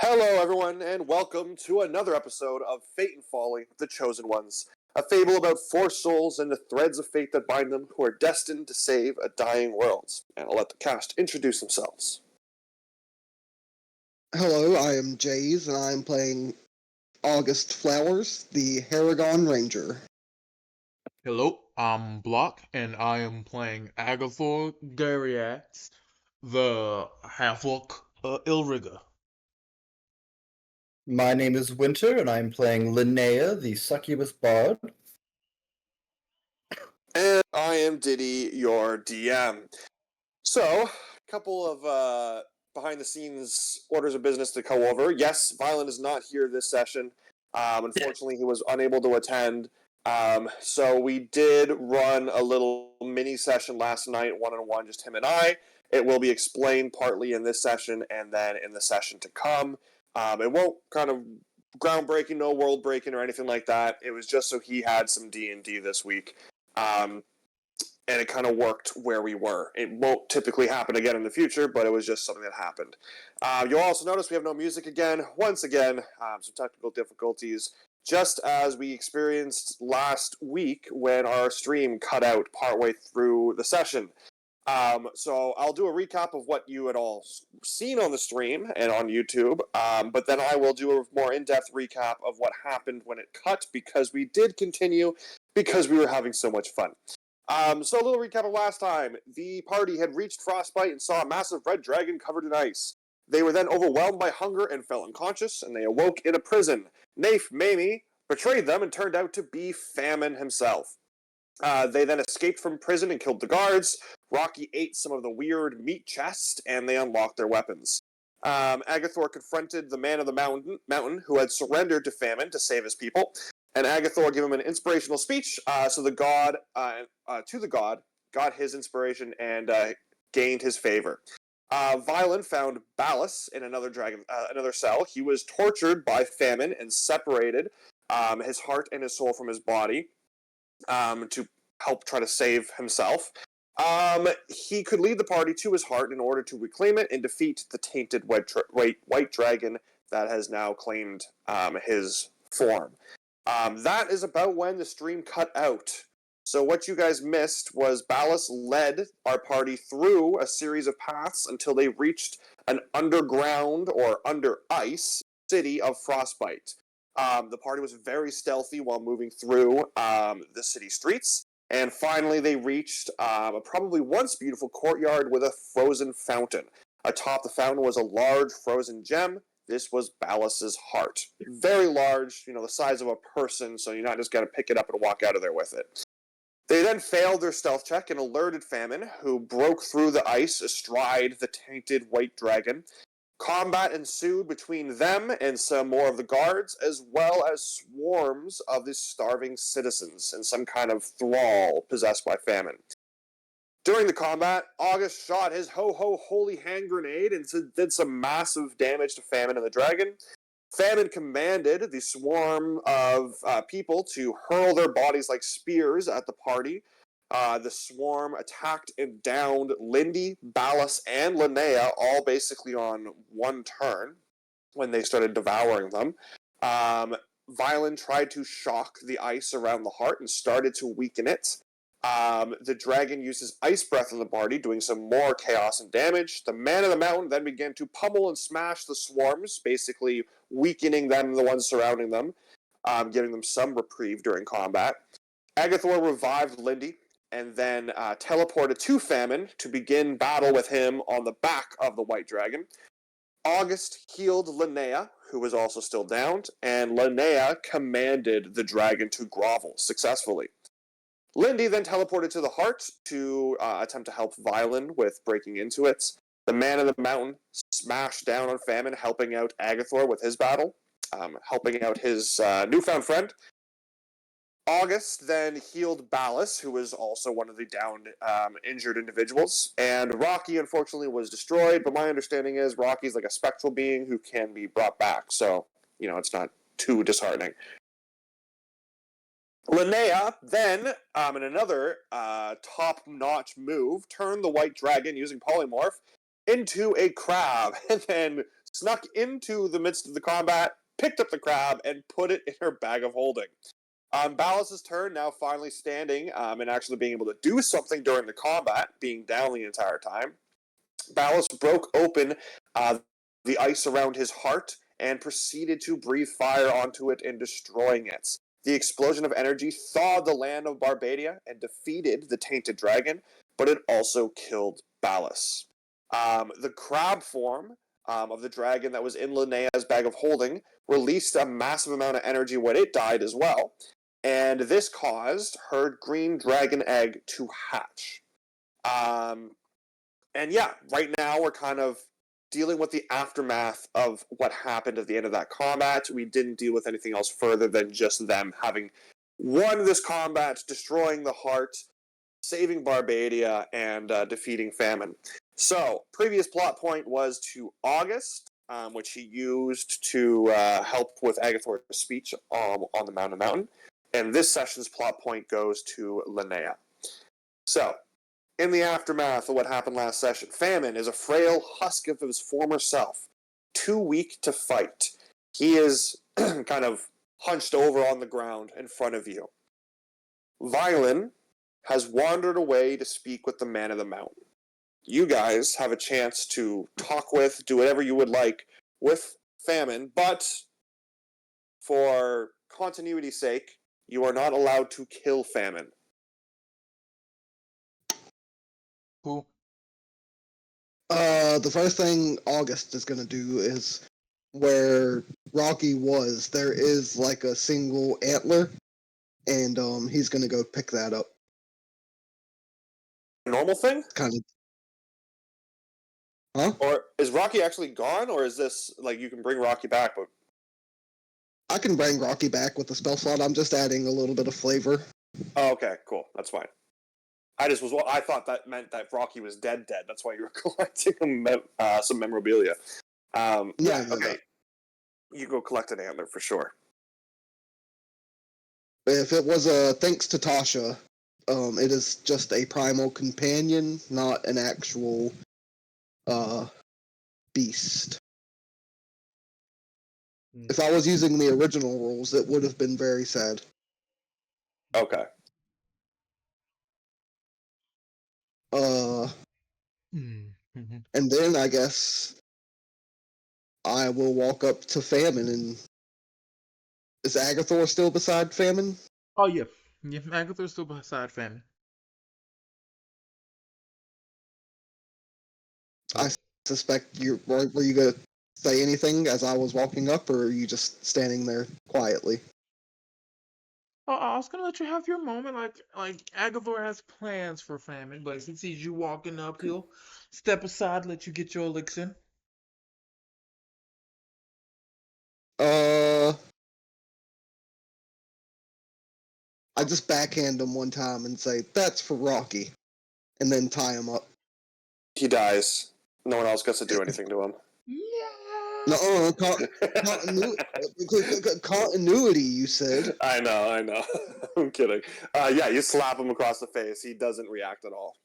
Hello, everyone, and welcome to another episode of Fate and Folly, The Chosen Ones, a fable about four souls and the threads of fate that bind them who are destined to save a dying world. And I'll let the cast introduce themselves. Hello, I am Jays, and I'm playing August Flowers, the Haragon Ranger. Hello, I'm Block, and I am playing Agathor Dariax, the half-orc Ilriga. My name is Winter, and I'm playing Linnea, the succubus bard. And I am Diddy, your DM. So, a couple of behind-the-scenes orders of business to go over. Yes, Violent is not here this session. Unfortunately, he was unable to attend. So we did run a little mini session last night, one-on-one, just him and I. It will be explained partly in this session and then in the session to come. It won't kind of groundbreaking, no world breaking or anything like that. It was just so he had some D&D this week. And it kind of worked where we were. It won't typically happen again in the future, but it was just something that happened. You'll also notice we have no music again. Once again, some technical difficulties, just as we experienced last week when our stream cut out partway through the session. So I'll do a recap of what you had all seen on the stream and on YouTube, but then I will do a more in-depth recap of what happened when it cut, because we did continue, because we were having so much fun. So a little recap of last time. The party had reached Frostbite and saw a massive red dragon covered in ice. They were then overwhelmed by hunger and fell unconscious, and they awoke in a prison. Naif Mamie betrayed them and turned out to be Famine himself. They then escaped from prison and killed the guards. Rocky ate some of the weird meat chest, and they unlocked their weapons. Agathor confronted the man of the mountain who had surrendered to Famine to save his people. And Agathor gave him an inspirational speech, so the god, got his inspiration and gained his favor. Violin found Ballas in another cell. He was tortured by Famine and separated his heart and his soul from his body to help try to save himself. He could lead the party to his heart in order to reclaim it and defeat the tainted white dragon that has now claimed his form. That is about when the stream cut out. So what you guys missed was Ballas led our party through a series of paths until they reached an underground or under ice city of Frostbite. The party was very stealthy while moving through the city streets, and finally they reached a probably once beautiful courtyard with a frozen fountain. Atop the fountain was a large frozen gem. This was Ballas's heart. Very large, the size of a person, so you're not just going to pick it up and walk out of there with it. They then failed their stealth check and alerted Famine, who broke through the ice astride the tainted white dragon. Combat ensued between them and some more of the guards, as well as swarms of the starving citizens and some kind of thrall possessed by Famine. During the combat, August shot his ho-ho holy hand grenade and did some massive damage to Famine and the dragon. Famine commanded the swarm of people to hurl their bodies like spears at the party. The swarm attacked and downed Lindy, Ballas, and Linnea, all basically on one turn when they started devouring them. Violin tried to shock the ice around the heart and started to weaken it. The dragon uses ice breath on the party, doing some more chaos and damage. The man of the mountain then began to pummel and smash the swarms, basically weakening them and the ones surrounding them, giving them some reprieve during combat. Agathor revived Lindy and then teleported to Famine to begin battle with him on the back of the white dragon. August healed Linnea, who was also still downed, and Linnea commanded the dragon to grovel successfully. Lindy then teleported to the heart to attempt to help Violin with breaking into it. The man of the mountain smashed down on Famine, helping out Agathor with his battle, helping out his newfound friend. August then healed Ballas, who was also one of the downed, injured individuals. And Rocky, unfortunately, was destroyed, but my understanding is Rocky's like a spectral being who can be brought back, so, it's not too disheartening. Linnea then, in another top-notch move, turned the white dragon using polymorph into a crab, and then snuck into the midst of the combat, picked up the crab, and put it in her bag of holding. Ballas's turn, now finally standing and actually being able to do something during the combat, being down the entire time. Ballas broke open the ice around his heart and proceeded to breathe fire onto it and destroying it. The explosion of energy thawed the land of Barbadia and defeated the tainted dragon, but it also killed Ballas. The crab form of the dragon that was in Linnea's bag of holding released a massive amount of energy when it died as well, and this caused her green dragon egg to hatch. And yeah, right now we're kind of dealing with the aftermath of what happened at the end of that combat. We didn't deal with anything else further than just them having won this combat, destroying the heart, saving Barbadia, and defeating Famine. So, previous plot point was to August, which he used to help with Agathor's speech on the Mountain. And this session's plot point goes to Linnea. So, in the aftermath of what happened last session, Famine is a frail husk of his former self, too weak to fight. He is kind of hunched over on the ground in front of you. Violin has wandered away to speak with the Man of the Mountain. You guys have a chance to talk with, do whatever you would like with Famine, but for continuity's sake, you are not allowed to kill Famine. Cool. The first thing August is gonna do is where Rocky was. There is like a single antler, and he's gonna go pick that up. Normal thing? Kind of. Huh? Or is Rocky actually gone, or is this like you can bring Rocky back, but I can bring Rocky back with the spell slot. I'm just adding a little bit of flavor. oh, okay, cool, that's fine. I thought that meant that Rocky was dead. That's why you were collecting some memorabilia. Yeah, No. okay. You go collect an antler for sure. If it was thanks to Tasha, it is just a primal companion, not an actual beast. If I was using the original rules, it would have been very sad. Okay. Mm-hmm. And then I guess I will walk up to Famine and is Agathor still beside Famine? Oh, yeah. Yeah, Agathor's still beside Famine. I suspect you were you gonna say anything as I was walking up, or are you just standing there quietly? Oh, I was gonna let you have your moment. Like Agathor has plans for Famine, but if he sees you walking up, he'll step aside, let you get your licks in. I just backhand him one time and say, "That's for Rocky," and then tie him up. He dies. No one else gets to do anything to him. Yeah. No, continuity, you said. I know. I'm kidding. Yeah, you slap him across the face. He doesn't react at all.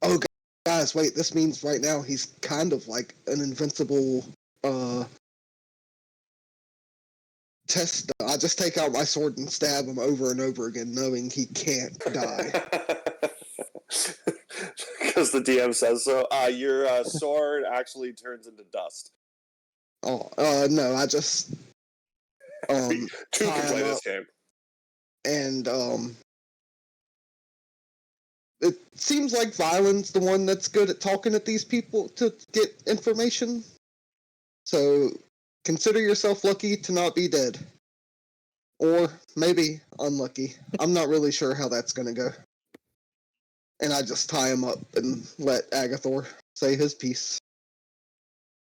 Oh, guys, wait, this means right now he's kind of like an invincible test. I just take out my sword and stab him over and over again, knowing he can't die. Because the DM says so. Your sword actually turns into dust. Oh, no, I just Two tie can play him this up, game. and it seems like Violin's the one that's good at talking at these people to get information. So consider yourself lucky to not be dead. Or maybe unlucky. I'm not really sure how that's going to go. And I just tie him up and let Agathor say his piece.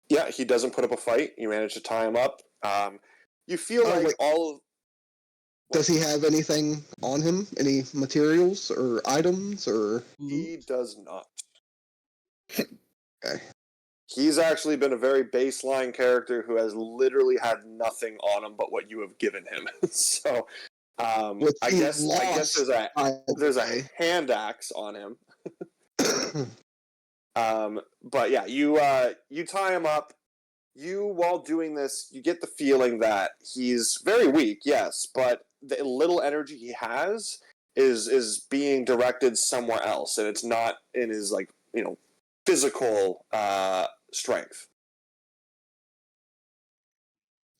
Yeah, he doesn't put up a fight. You manage to tie him up. You feel like wait. all of... Does he have anything on him? Any materials or items or? He does not. Okay. He's actually been a very baseline character who has literally had nothing on him but what you have given him. So, I guess there's a hand axe on him. But yeah, you tie him up. while doing this, you get the feeling that he's very weak, yes, but the little energy he has is being directed somewhere else, and it's not in his physical strength.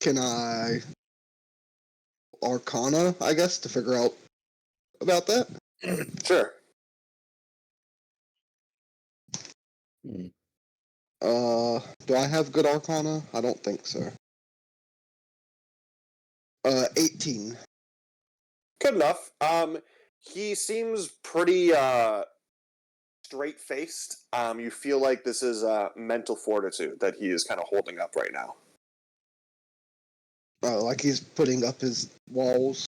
Can I Arcana, I guess, to figure out about that? Sure. Do I have good Arcana? I don't think so. 18. Good enough. He seems pretty straight-faced. You feel like this is mental fortitude that he is kind of holding up right now. Like he's putting up his walls.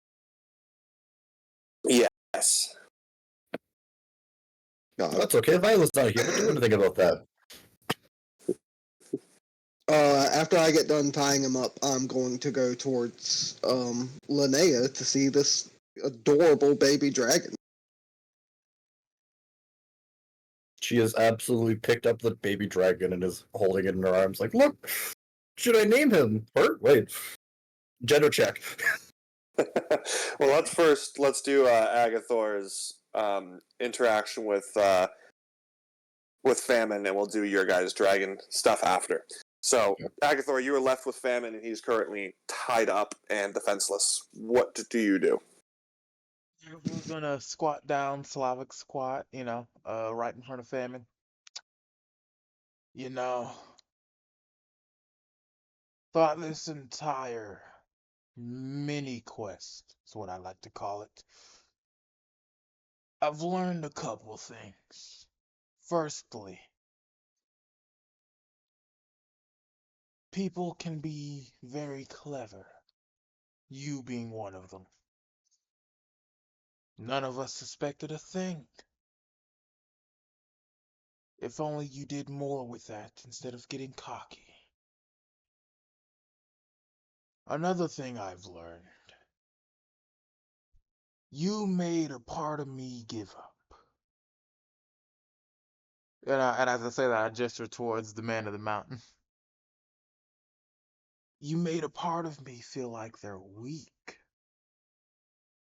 Yes. That's okay. Violet's not here to do anything about that. After I get done tying him up, I'm going to go towards Linnea to see this adorable baby dragon. She has absolutely picked up the baby dragon and is holding it in her arms like, look, should I name him? Her? Wait. Gender check. Well, let's do Agathor's interaction with Famine, and we'll do your guys' dragon stuff after. So, Agathor, you are left with Famine, and he's currently tied up and defenseless. What do you do? We're gonna squat down, Slavic squat, right in front of Famine. Thought this entire mini quest is what I like to call it. I've learned a couple things. Firstly, people can be very clever. You being one of them. None of us suspected a thing. If only you did more with that instead of getting cocky. Another thing I've learned. You made a part of me give up. And as I say that, I gesture towards the man of the mountain. You made a part of me feel like they're weak.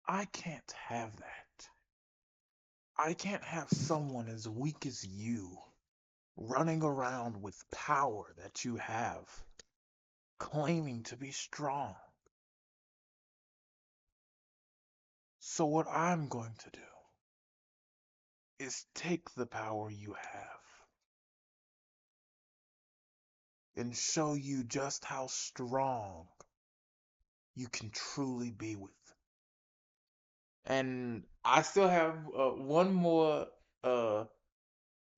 I can't have that. I can't have someone as weak as you running around with power that you have, claiming to be strong. So what I'm going to do is take the power you have and show you just how strong you can truly be with. And I still have one more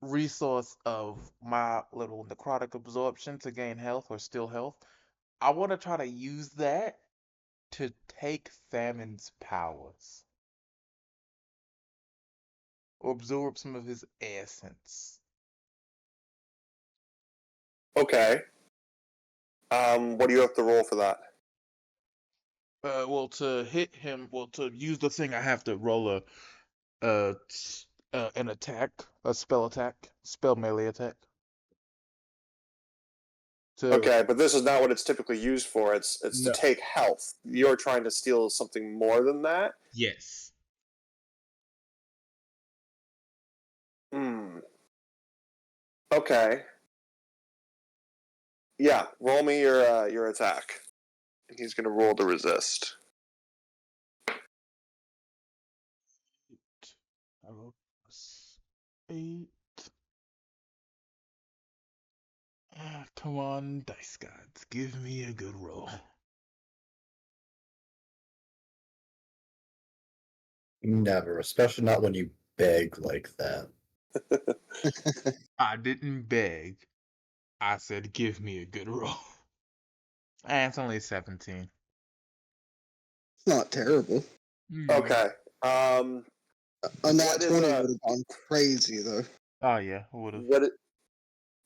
resource of my little necrotic absorption to gain health or still health. I want to try to use that to take Famine's powers. Or absorb some of his essence. Okay. What do you have to roll for that? To hit him, to use the thing, I have to roll an attack, a spell melee attack. Okay, but this is not what it's typically used for. It's to take health. You're trying to steal something more than that? Yes. Okay. Yeah, roll me your attack. He's gonna roll to resist. 8. Come on, dice gods, give me a good roll. Never, especially not when you beg like that. I didn't beg. I said, give me a good roll. It's only 17. It's not terrible. Okay. A nat 20 would have gone crazy, though. Oh, yeah, would have.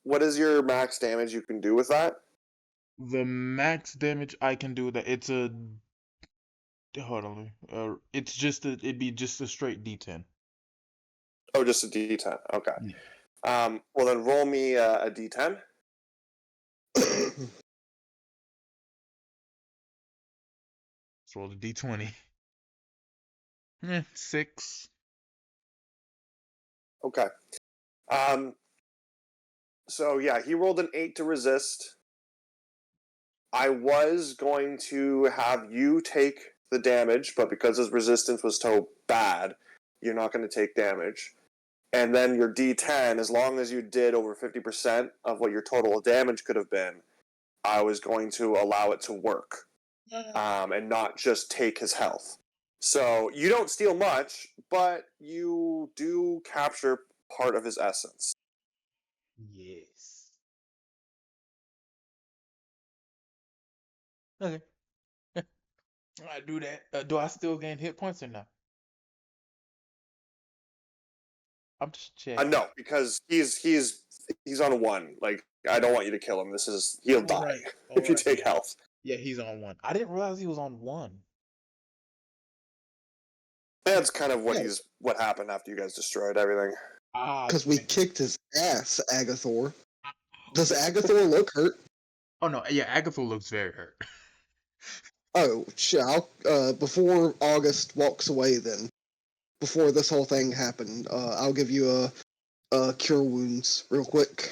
What is your max damage you can do with that? The max damage I can do with that, it's a... Hold on. It'd be just a straight D10. Oh, just a D10. Okay. Yeah. Well, then roll me a D10. roll the d20. 6. Okay. So yeah, he rolled an 8 to resist. I was going to have you take the damage, but because his resistance was so bad, you're not going to take damage. And then your D10, as long as you did over 50% of what your total damage could have been, I was going to allow it to work, and not just take his health. So you don't steal much, but you do capture part of his essence. Yes. Okay. I do that. Do I still gain hit points or not? I'm just checking. No, because he's on 1. Like, I don't want you to kill him. He'll die Right. if you Alright, take yeah. health. Yeah, he's on 1. I didn't realize he was on 1. That's kind of Yeah. what happened after you guys destroyed everything. Because we kicked his ass, Agathor. Does Agathor look hurt? Oh no, yeah, Agatha looks very hurt. Oh, shit. Before August walks away, then, before this whole thing happened, I'll give you a cure wounds real quick.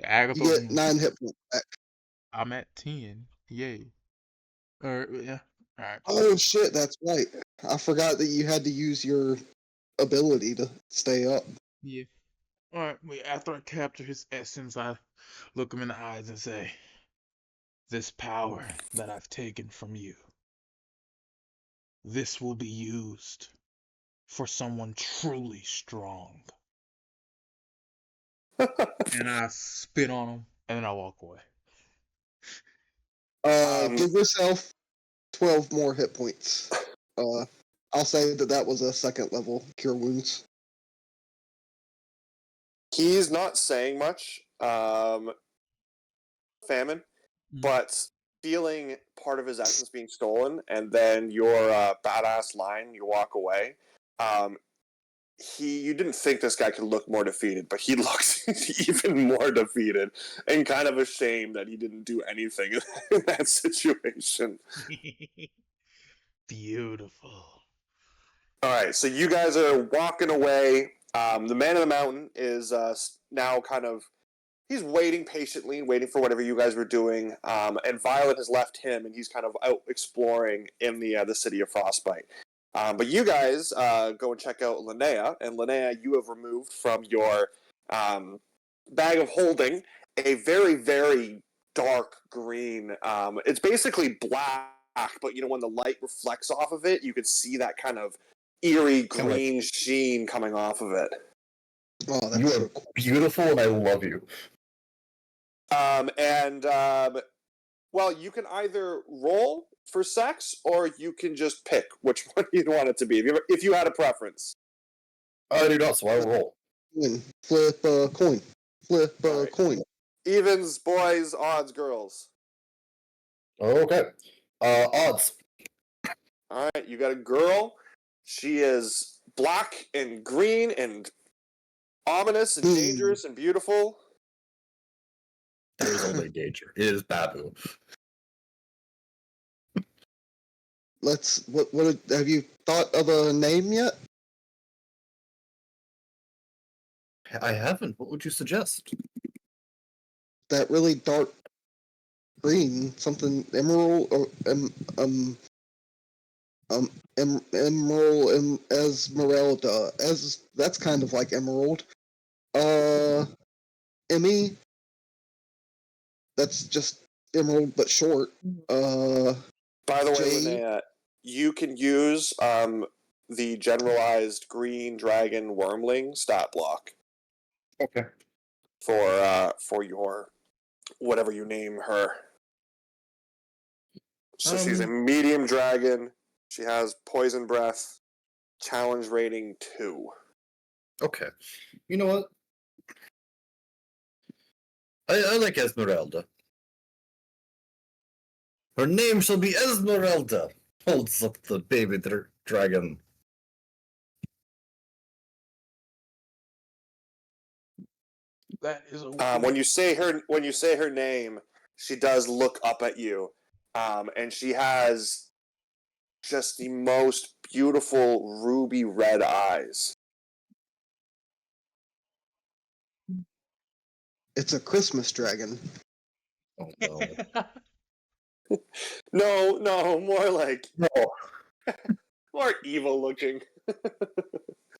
Agatha, You get 9 hit points back. I'm at 10. Yay. Yeah. Alright. Oh, shit, that's right. I forgot that you had to use your ability to stay up. Yeah. Alright, after I capture his essence, I look him in the eyes and say, "This power that I've taken from you, this will be used for someone truly strong." And I spit on him, and then I walk away. Give yourself 12 more hit points. I'll say that was a 2nd level cure wounds. He's not saying much, Famine, but feeling part of his essence being stolen, and then your badass line, you walk away. You didn't think this guy could look more defeated, but he looks even more defeated and kind of ashamed that he didn't do anything in that situation. Beautiful. All right, so you guys are walking away. The man of the mountain is now he's waiting patiently, waiting for whatever you guys were doing. And Violet has left him, and he's kind of out exploring in the city of Frostbite. But you guys go and check out Linnea, and Linnea, you have removed from your bag of holding a very, very dark green. It's basically black, but when the light reflects off of it, you can see that kind of eerie green sheen coming off of it. Oh, that's You so are cool. beautiful, and I love you. Well, you can either roll for sex, or you can just pick which one you want it to be. If you had a preference. I do not, so I roll. Flip a coin. Flip a Alright. coin. Evens, boys, odds, girls. Okay. Odds. All right, you got a girl. She is black and green and ominous and dangerous and beautiful. There is only danger. It is Babu. What have you thought of a name yet? I haven't. What would you suggest? That really dark green, something emerald or emerald Esmeralda. That's kind of like emerald. Emmy. That's just emerald but short. By the way, Jade. Linnea, you can use the generalized green dragon wormling stat block. Okay. For your whatever you name her. So she's a medium dragon. She has poison breath. Challenge rating 2. Okay. You know what? I like Esmeralda. Her name shall be Esmeralda. Holds up the baby dragon. That is a When you say her name, she does look up at you, And she has just the most beautiful ruby red eyes. It's a Christmas dragon. Oh no. No, more like No. more evil looking.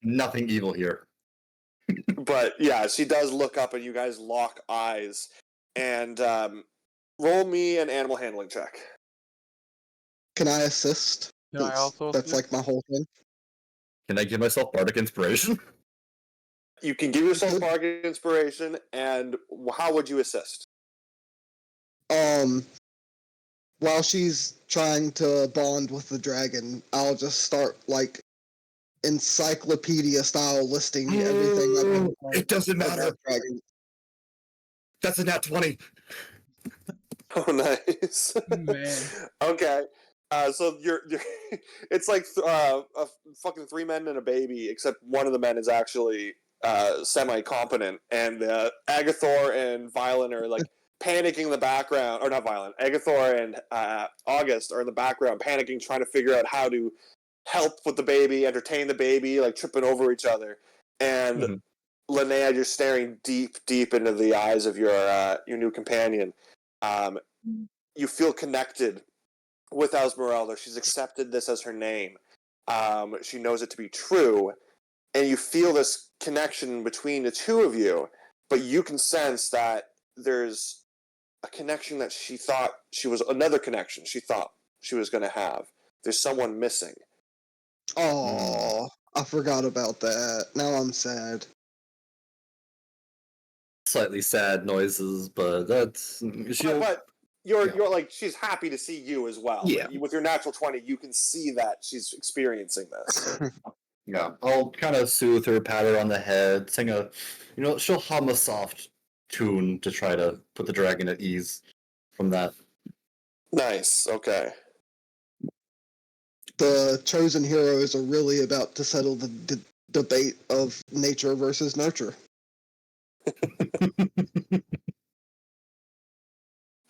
Nothing evil here. But yeah, she does look up and you guys lock eyes. And roll me an animal handling check. Can I assist? Can I Since also that's assist? like my whole thing. Can I give myself bardic inspiration? You can give yourself Good. bargain inspiration, and how would you assist? While she's trying to bond with the dragon, I'll just start like encyclopedia style listing everything I've been It doesn't matter. about dragon. That's a nat 20. Oh, nice. Man. Okay. So you're it's like a fucking 3 men and a baby, except one of the men is actually semi-competent, and Agathor and Violin are like panicking in the background, or not Violin, Agathor and August are in the background panicking, trying to figure out how to help with the baby, entertain the baby, like tripping over each other. And Linnea, you're staring deep into the eyes of your new companion. You feel connected with Esmeralda. She's accepted this as her name. She knows it to be true, and you feel this connection between the two of you. But you can sense that there's a connection that she thought she was another connection she thought she was going to have. There's someone missing. Oh, I forgot about that. Now I'm sad. Slightly sad noises, but that's But you're like, she's happy to see you as well. Yeah. With your natural 20, you can see that she's experiencing this. yeah. I'll kind of soothe her, pat her on the head, sing a, she'll hum a soft tune to try to put the dragon at ease from that. Nice. Okay. The chosen heroes are really about to settle the debate of nature versus nurture.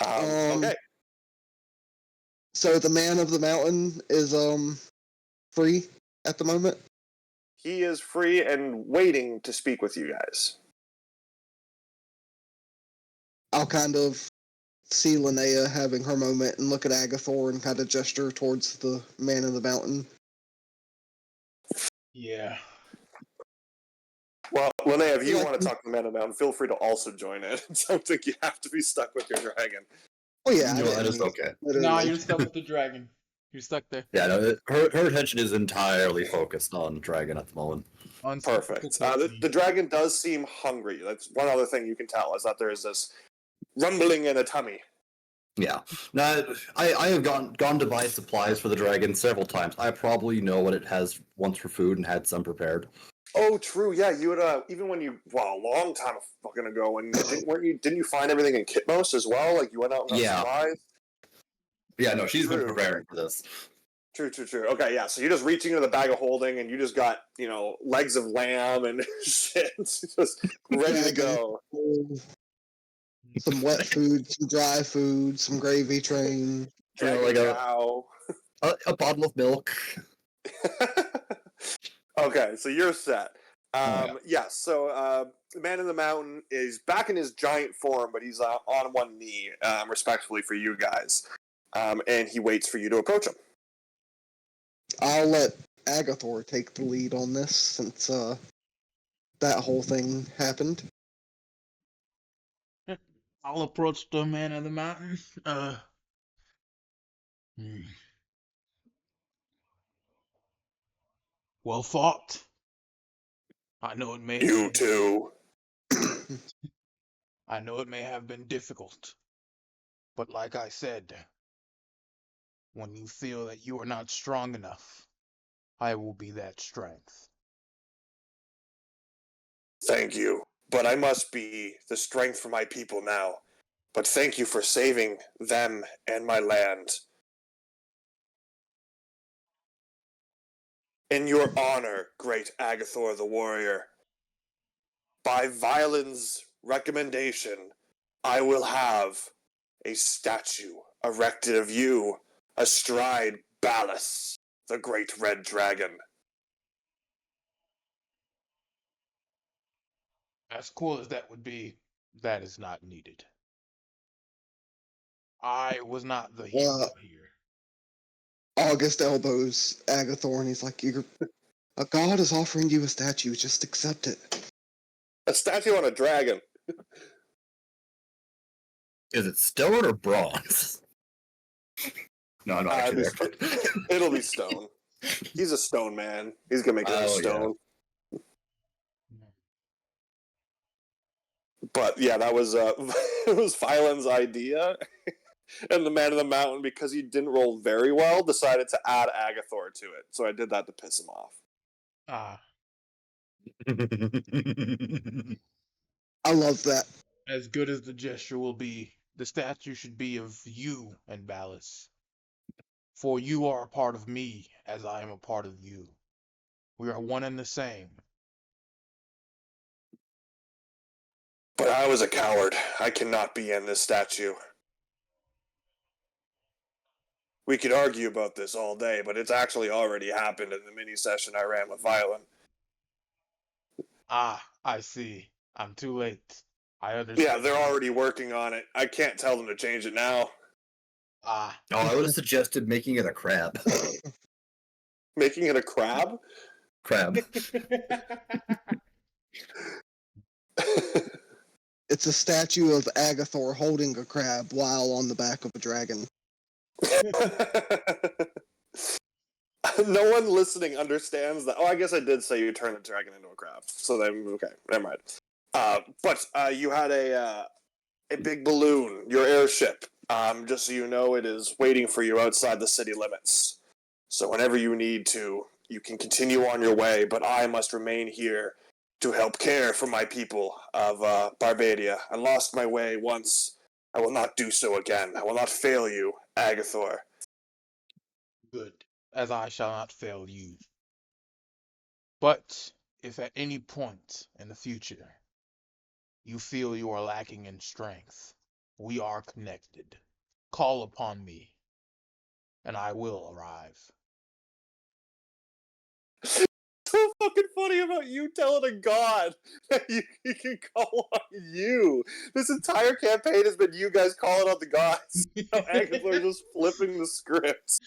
Okay. So the man of the mountain is free at the moment. He is free and waiting to speak with you guys. I'll kind of see Linnea having her moment and look at Agathor and kind of gesture towards the man of the mountain. Yeah. Well, Linnea, if you want to talk to the man of the mountain, feel free to also join in. I don't think you have to be stuck with your dragon. Oh yeah, That is okay. No, you're stuck with the dragon. You're stuck there. Yeah, no, her attention is entirely focused on dragon at the moment. Perfect. The dragon does seem hungry. That's one other thing you can tell, is that there is this rumbling in a tummy. Yeah. Now, I have gone to buy supplies for the dragon several times. I probably know what it has once for food and had some prepared. Oh, true. Yeah, you would. Even when a long time fucking ago, when didn't you find everything in Kitmos as well? Like you went out and got supplies. Yeah, no, she's been preparing for this. True. Okay, yeah. So you're just reaching into the bag of holding, and you just got legs of lamb and shit, just ready to go. Some wet food, some dry food, some gravy train. Like a bottle of milk. Okay, so you're set. So the man in the mountain is back in his giant form, but he's on one knee, respectfully for you guys, and he waits for you to approach him. I'll let Agathor take the lead on this since that whole thing happened. I'll approach the man of the mountain. Well fought. I know it may. You too. I know it may have been difficult, but like I said, when you feel that you are not strong enough, I will be that strength. Thank you, but I must be the strength for my people now. But thank you for saving them and my land. In your honor, great Agathor the warrior, by Violin's recommendation, I will have a statue erected of you astride Ballas, the great red dragon. As cool as that would be, that is not needed. I was not the hero here. August elbows Agathor and he's like, a god is offering you a statue, just accept it. A statue on a dragon. Is it stone or bronze? No, I'm not actually there. It'll be stone. He's a stone man. He's gonna make it out of stone. Yeah. But yeah, that was it was Phylan's idea. And the Man of the Mountain, because he didn't roll very well, decided to add Agathor to it. So I did that to piss him off. Ah. I love that. As good as the gesture will be, the statue should be of you and Ballas. For you are a part of me, as I am a part of you. We are one and the same. But I was a coward. I cannot be in this statue. We could argue about this all day, but it's actually already happened in the mini session I ran with Violet. Ah, I see. I'm too late. I understand. Yeah, they're already working on it. I can't tell them to change it now. Ah. Oh, I would have suggested making it a crab. Making it a crab? Crab. It's a statue of Agathor holding a crab while on the back of a dragon. No one listening understands that. Oh, I guess I did say you turned the dragon into a crab. So then, okay, never mind. But you had a big balloon, your airship. Just so you know, it is waiting for you outside the city limits. So whenever you need to, you can continue on your way. But I must remain here to help care for my people of Barbadia. I lost my way once. I will not do so again. I will not fail you, Agathor. Good, as I shall not fail you. But if at any point in the future you feel you are lacking in strength, we are connected. Call upon me, and I will arrive. So fucking funny about you telling a god that he can call on you. This entire campaign has been you guys calling on the gods. Agathor just flipping the script.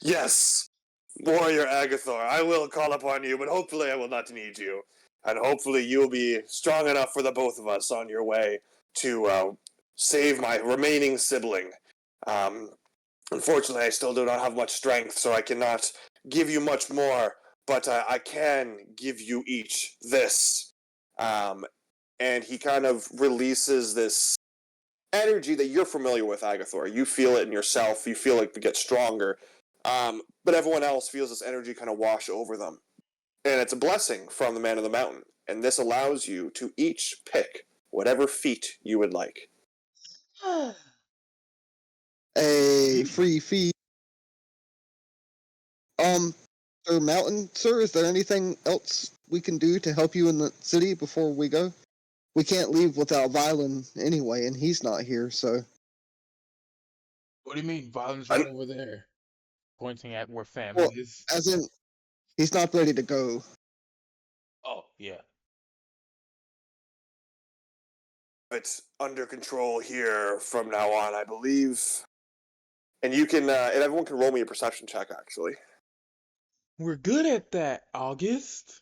Yes, warrior Agathor, I will call upon you, but hopefully I will not need you. And hopefully you'll be strong enough for the both of us on your way to save my remaining sibling. Unfortunately, I still do not have much strength, so I cannot give you much more, but I can give you each this. And he kind of releases this energy that you're familiar with, Agathor. You feel it in yourself. You feel it get stronger. But everyone else feels this energy kind of wash over them. And it's a blessing from the Man of the Mountain. And this allows you to each pick whatever feat you would like. A free feed. Sir Mountain, sir, is there anything else we can do to help you in the city before we go? We can't leave without Violen anyway, and he's not here, so... What do you mean? Violence right over there. Pointing at where Famine Well, is. as in, he's not ready to go. Oh, yeah. It's under control here from now on, I believe. And you can, and everyone can roll me a perception check, actually. We're good at that, August.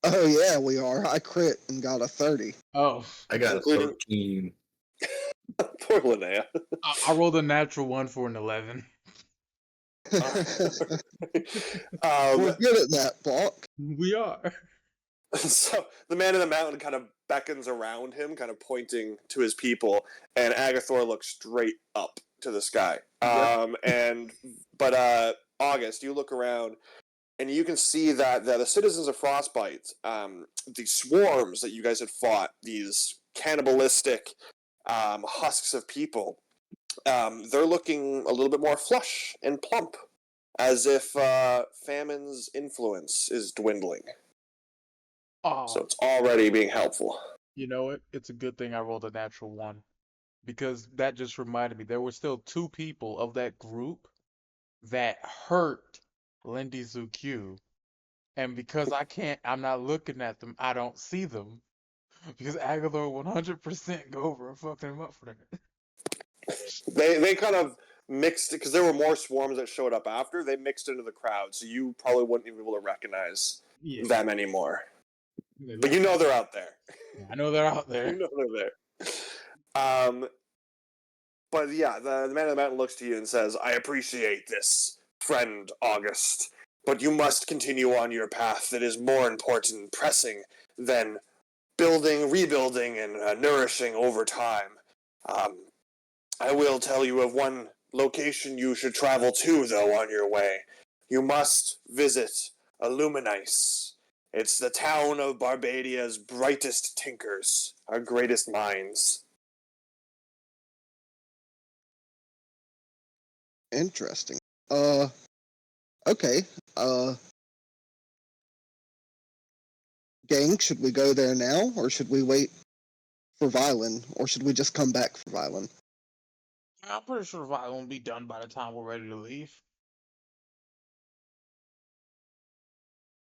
Oh yeah, we are. I crit and got a 30. Oh. I got Including- 13. Poor Linnea. I rolled a natural 1 for an 11. We're good at that, Block. We are. So the Man of the Mountain kind of beckons around him, kind of pointing to his people, and Agathor looks straight up to the sky. But August, you look around, and you can see that the citizens of Frostbite, the swarms that you guys had fought, these cannibalistic husks of people, they're looking a little bit more flush and plump, as if Famine's influence is dwindling. Oh, So it's already being helpful. You know what? It's a good thing I rolled a natural one because that just reminded me there were still two people of that group that hurt Lindy Q. And because I'm not looking at them, I don't see them. Because Aguilar 100% go over and fuck them up for that. They kind of mixed because there were more swarms that showed up after. They mixed into the crowd, so you probably wouldn't even be able to recognize Yeah. them anymore. They But look- you know they're out there. I know they're out You there. know they're there. But yeah, the man of the mountain looks to you and says, "I appreciate this, friend August, but you must continue on your path that is more important, pressing than building, rebuilding, and nourishing over time. Um, I will tell you of one location you should travel to, though, on your way. You must visit Illuminice. It's the town of Barbadia's brightest tinkers, our greatest minds." Interesting. Okay. Uh, Gang, should we go there now, or should we wait for Violin, or should we just come back for Violin? I'm pretty sure Vi won't be done by the time we're ready to leave.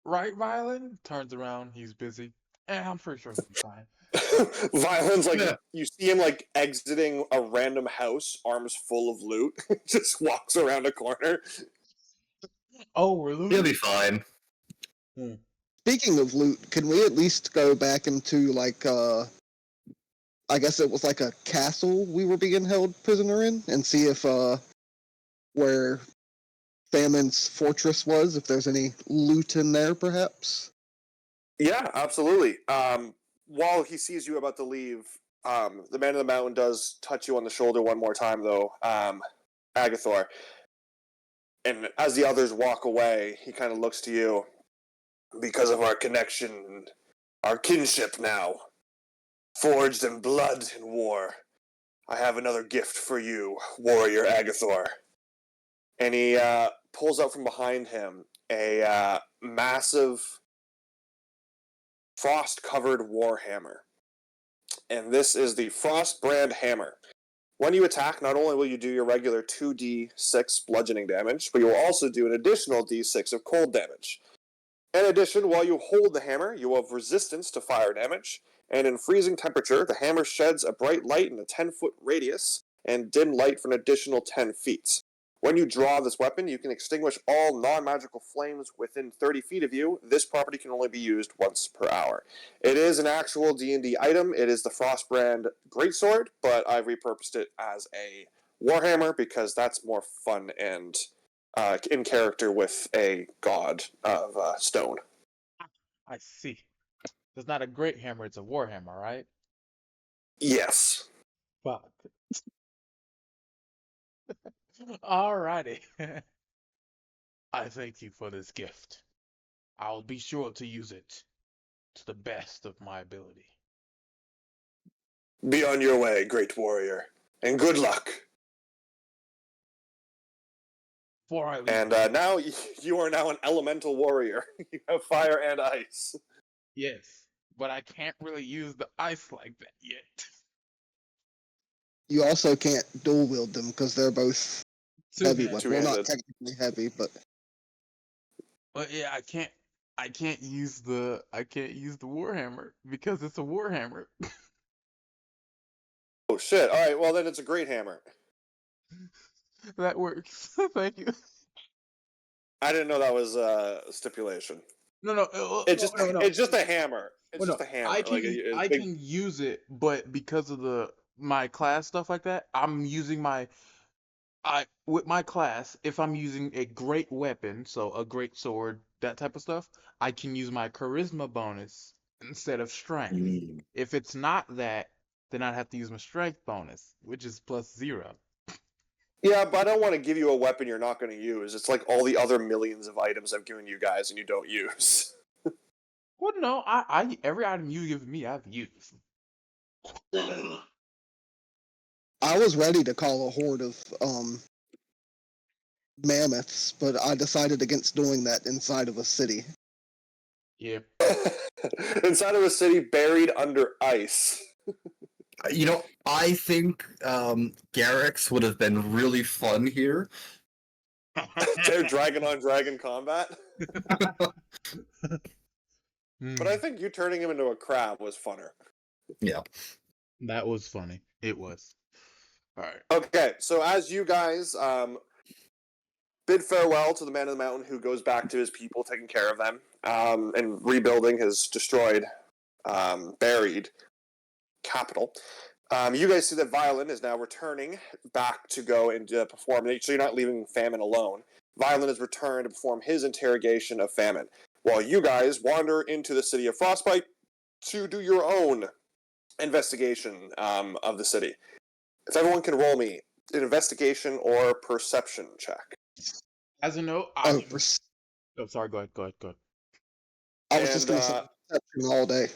Right, Violin? Turns around, he's busy. I'm pretty sure he'll be fine. Violin's like, Yeah. you see him like exiting a random house, arms full of loot, just walks around a corner. Oh, we're He'll losing. be fine. Speaking of loot, can we at least go back into, like, I guess it was like a castle we were being held prisoner in, and see if, where Famine's fortress was, if there's any loot in there, perhaps? Yeah, absolutely. While he sees you about to leave, the man of the mountain does touch you on the shoulder one more time, though, Agathor. And as the others walk away, he kind of looks to you. "Because of our connection, our kinship now, forged in blood and war, I have another gift for you, warrior Agathor." And he pulls out from behind him a massive frost-covered warhammer. And this is the Frost brand hammer. When you attack, not only will you do your regular 2d6 bludgeoning damage, but you will also do an additional d6 of cold damage. In addition, while you hold the hammer, you will have resistance to fire damage, and in freezing temperature, the hammer sheds a bright light in a 10-foot radius and dim light for an additional 10 feet. When you draw this weapon, you can extinguish all non-magical flames within 30 feet of you. This property can only be used once per hour. It is an actual D&D item. It is the Frostbrand Greatsword, but I've repurposed it as a Warhammer because that's more fun and in character with a god of stone. I see. It's not a great hammer, it's a war hammer, right? Yes. Fuck. Alrighty. I thank you for this gift. I'll be sure to use it to the best of my ability. Be on your way, great warrior, and good luck. Before I leave, And now you are now an elemental warrior. You have fire and ice. yes, but I can't really use the ice like that yet. You also can't dual wield them because they're both heavy weapons. Well, not Two-handed. technically heavy, but But yeah, I can't use the warhammer because it's a warhammer. Oh shit! All right, well then it's a great hammer. That works. Thank you. I didn't know that was a stipulation. No, no, It's just no, no. it's just a hammer. It's Well, just no, a hammer. I can Like I big... can use it, but because of my class stuff like that, I'm using I with my class, if I'm using a great weapon, so a great sword, that type of stuff, I can use my charisma bonus instead of strength. If it's not that, then I'd have to use my strength bonus, which is +0. Yeah, but I don't want to give you a weapon you're not going to use. It's like all the other millions of items I've given you guys and you don't use. Well, no, I every item you give me, I've used. I was ready to call a horde of mammoths, but I decided against doing that inside of a city. Yeah. Inside of a city buried under ice. I think Garrix would have been really fun here. They're dragon on dragon combat. But I Hmm. think you turning him into a crab was funner. Yeah. That was funny. It was. All right. Okay, so as you guys bid farewell to the man of the mountain who goes back to his people, taking care of them, and rebuilding his destroyed, buried capital. You guys see that Violin is now returning back to go and perform. So you're not leaving Famine alone. Violin has returned to perform his interrogation of Famine, while you guys wander into the city of Frostbite to do your own investigation of the city. If everyone can roll me an investigation or perception check. As a note, Oh, Oh, sorry. Go ahead. Go ahead. Go ahead. I was just And going to say perception all day.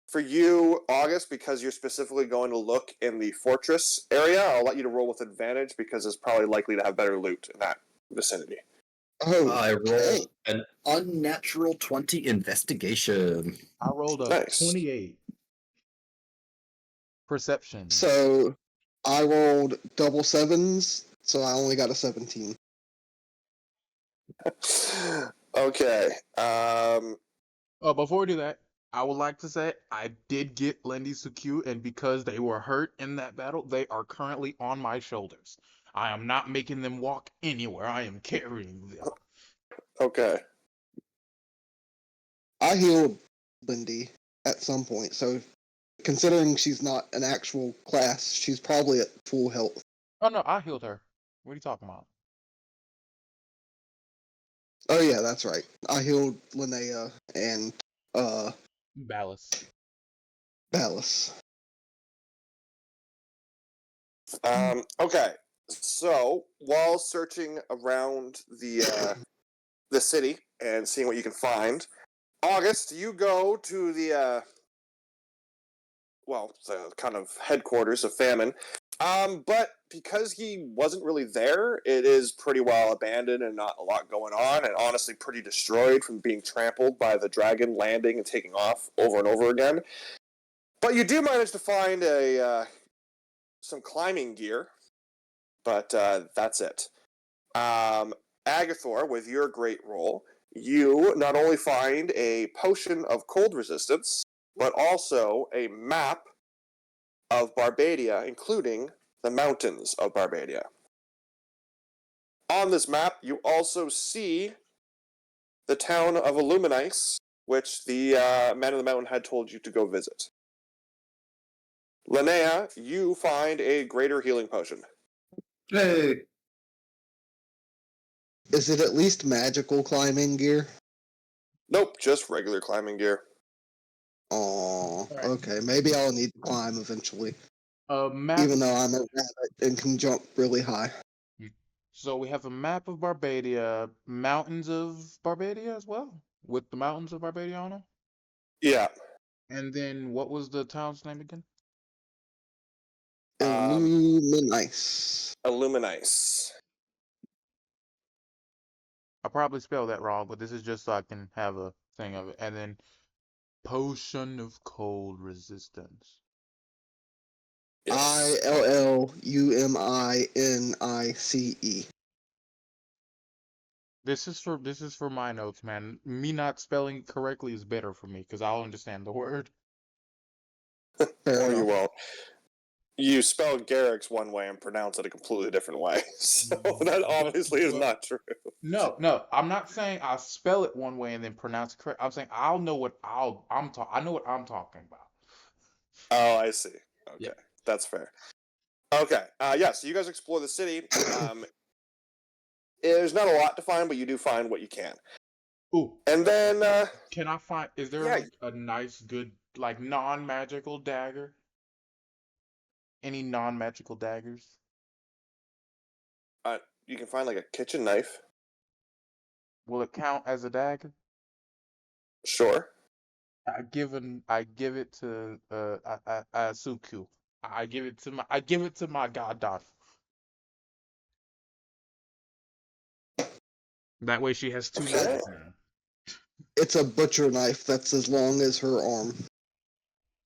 for you, August, because you're specifically going to look in the fortress area, I'll let you to roll with advantage because it's probably likely to have better loot in that vicinity. Oh, I okay. rolled an unnatural 20 investigation. I rolled a Nice. 28. Perception. So I rolled double sevens, so I only got a 17. Okay. Before we do that, I would like to say I did get Lendy Suku, and because they were hurt in that battle, they are currently on my shoulders. I am not making them walk anywhere. I am carrying them. Okay. I healed Lindy at some point, so considering she's not an actual class, she's probably at full health. Oh no, I healed her. What are you talking about? Oh yeah, that's right. I healed Linnea and Ballas. Ballas. Okay. So while searching around the city and seeing what you can find, August, you go to the kind of headquarters of Famine. But because he wasn't really there, it is pretty well abandoned and not a lot going on, and honestly pretty destroyed from being trampled by the dragon landing and taking off over and over again. But you do manage to find some climbing gear, but that's it. Agathor, with your great roll, you not only find a potion of cold resistance, but also a map of Barbadia, including the mountains of Barbadia. On this map, you also see the town of Illuminice, which the Man of the Mountain had told you to go visit. Linnea, you find a greater healing potion. Hey. Is it at least magical climbing gear? Nope, just regular climbing gear. Oh, Right. okay. Maybe I'll need to climb eventually, Map. even though I'm a rabbit and can jump really high. So we have a map of Barbadia, mountains of Barbadia as well, with the mountains of Barbadia on them. Yeah. And then what was the town's name again? Illuminice. Illuminice. I probably spelled that wrong, but this is just so I can have a thing of it. And then potion of cold resistance. Yes. Illuminice. This is for my notes, man. Me not spelling it correctly is better for me because I'll understand the word. Fair Or you enough. won't. You spell Garrix one way and pronounce it a completely different way. So that obviously is not true. No, I'm not saying I spell it one way and then pronounce it correct. I'm saying I know what I'm talking about. Oh, I see. Okay. Yeah. That's fair. Okay. So you guys explore the city. There's not a lot to find, but you do find what you can. Ooh. And then Can I find? Is there yeah. like a nice, good, like non-magical dagger? Any non-magical daggers? You can find like a kitchen knife. Will it count as a dagger? Sure. I give it to Suku. I give it to my goddaughter. That way she has two Okay. knives now. it's a butcher knife that's as long as her arm.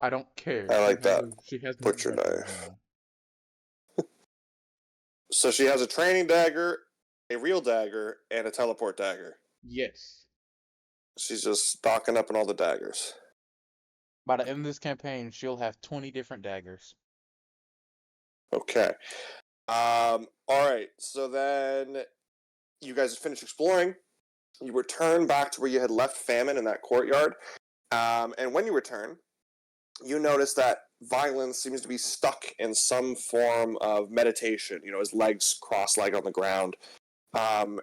I don't care. I like that. She has no Butcher weapons knife. now. So she has a training dagger, a real dagger, and a teleport dagger. Yes. She's just stocking up on all the daggers. By the end of this campaign, she'll have 20 different daggers. Okay. All right. So then you guys finish exploring. You return back to where you had left Famine in that courtyard. And when you return, you notice that Violence seems to be stuck in some form of meditation. You know, his legs cross-legged on the ground. And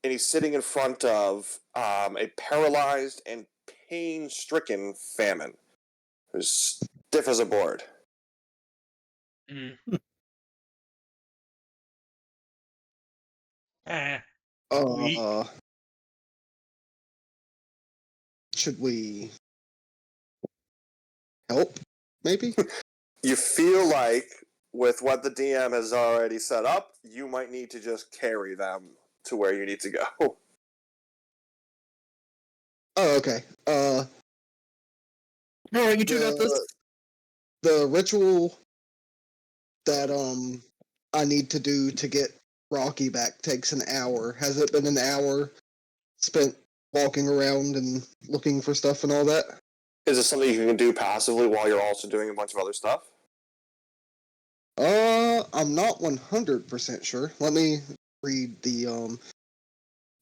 he's sitting in front of a paralyzed and pain-stricken Famine, who's stiff as a board. Mm. Eh. Should we help? Maybe. You feel like, with what the DM has already set up, you might need to just carry them to where you need to go. Oh, okay. No, you two got this. The ritual that I need to do to get Rocky back takes an hour. Has it been an hour spent walking around and looking for stuff and all that? Is this something you can do passively while you're also doing a bunch of other stuff? I'm not 100% sure. Let me read the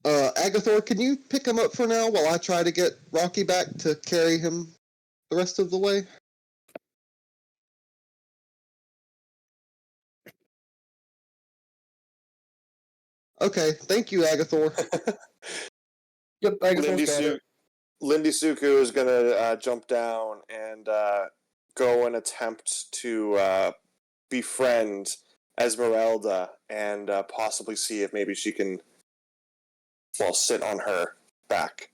Agathor, can you pick him up for now while I try to get Rocky back to carry him the rest of the way? Okay, thank you, Agathor. Yep, Agathor's got it. Lindy Suku is going to jump down and go and attempt to befriend Esmeralda and possibly see if maybe she can, well, sit on her back.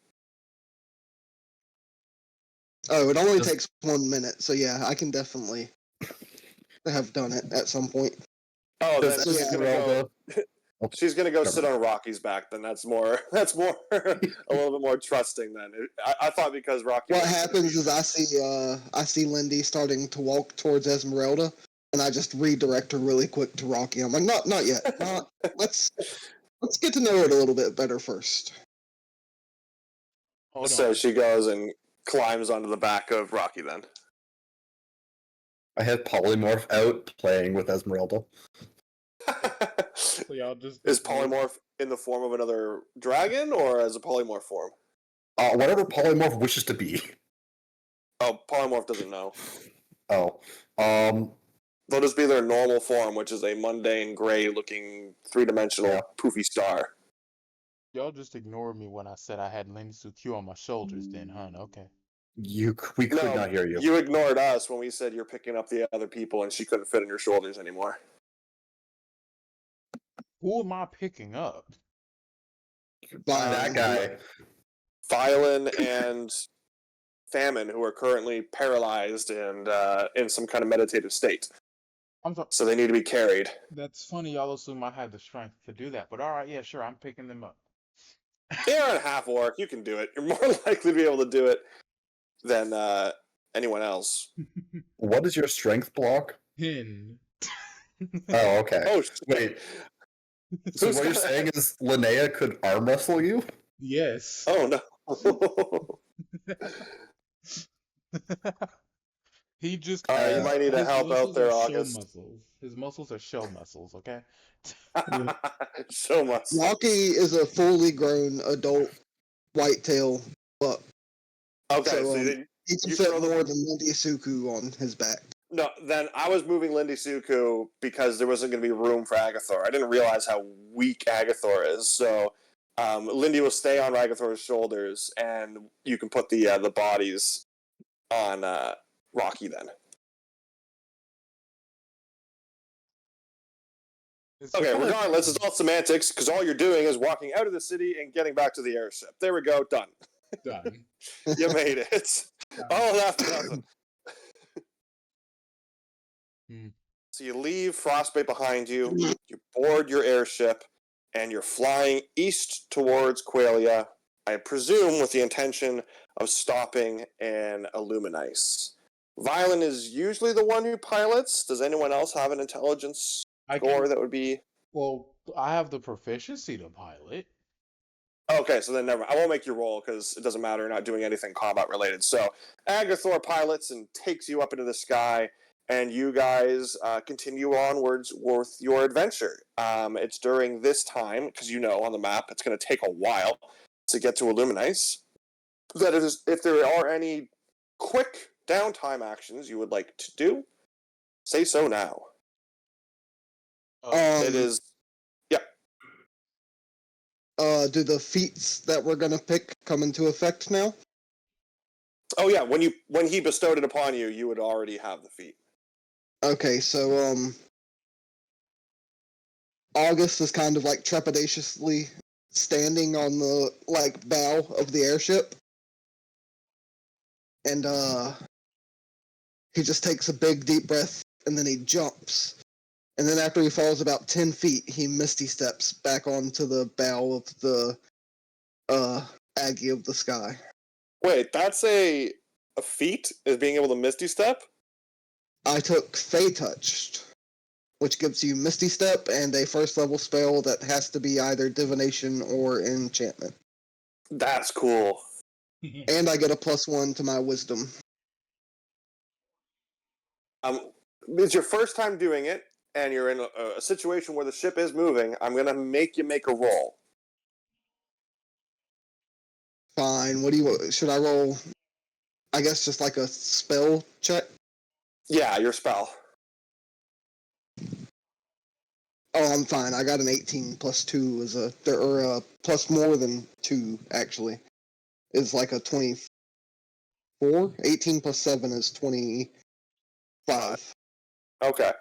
Oh, it only takes 1 minute, so yeah, I can definitely have done it at some point. Oh, then Does she's going to go. She's gonna go sit on Rocky's back. Then that's more. That's more a little bit more trusting. Then I thought because Rocky. What happens is I see Lindy starting to walk towards Esmeralda, and I just redirect her really quick to Rocky. I'm like, not yet. Let's get to know it a little bit better first. So she goes and climbs onto the back of Rocky. Then I had Polymorph out playing with Esmeralda. So y'all just is Polymorph in the form of another dragon or as a polymorph form? Whatever Polymorph wishes to be. Oh, Polymorph doesn't know. Oh. They'll just be their normal form, which is a mundane, gray-looking, three-dimensional, poofy star. Y'all just ignored me when I said I had Lindy Suku on my shoulders then, huh? Okay. We could not hear you. You ignored us when we said you're picking up the other people and she couldn't fit on your shoulders anymore. Who am I picking up? That guy. Violin and Famine, who are currently paralyzed and in some kind of meditative state. I'm sorry. So they need to be carried. That's funny. Y'all assume I have the strength to do that, but all right, yeah, sure, I'm picking them up. You're a half orc. You can do it. You're more likely to be able to do it than anyone else. What is your strength block? 10. Oh, okay. Oh, wait. So what you're saying is Linnea could arm wrestle you? Yes. Oh no. He just you might need to help out there, August. His muscles are show muscles, okay? So much. Rocky is a fully grown adult whitetail buck. Okay, so he can fit more than Lindy Suku on his back. No, then I was moving Lindy Suku because there wasn't going to be room for Agathor. I didn't realize how weak Agathor is, so Lindy will stay on Agathor's shoulders, and you can put the bodies on Rocky then. Okay, regardless, it's all semantics, because all you're doing is walking out of the city and getting back to the airship. There we go, done. Done. You made it. All that for nothing. So you leave Frostbite behind you, you board your airship, and you're flying east towards Qualia, I presume with the intention of stopping and illuminize. Violen is usually the one who pilots. Does anyone else have an intelligence I score can. that would be? Well, I have the proficiency to pilot. Okay, so then never. I won't make you roll because it doesn't matter. You're not doing anything combat related. So Agathor pilots and takes you up into the sky, and you guys continue onwards with your adventure. It's during this time because on the map it's going to take a while to get to Illuminize. That is, if there are any quick downtime actions you would like to do, say so now. It is. Yeah. Do the feats that we're gonna pick come into effect now? Oh yeah. When he bestowed it upon you, you would already have the feat. Okay, so August is kind of like trepidatiously standing on the bow of the airship, and he just takes a big deep breath and then he jumps, and then after he falls about 10 feet, he misty steps back onto the bow of the Aggie of the Sky. Wait, that's a feat? Is being able to Misty Step? I took Fey Touched, which gives you Misty Step and a first level spell that has to be either Divination or Enchantment. That's cool. And I get a +1 to my Wisdom. It's your first time doing it, and you're in a situation where the ship is moving. I'm gonna make you make a roll. Fine. What do you? Should I roll? I guess just like a spell check. Yeah, your spell. Oh, I'm fine. I got an 18 +2 is or plus more than 2 actually is like a 24. 18 +7 is 25. Okay.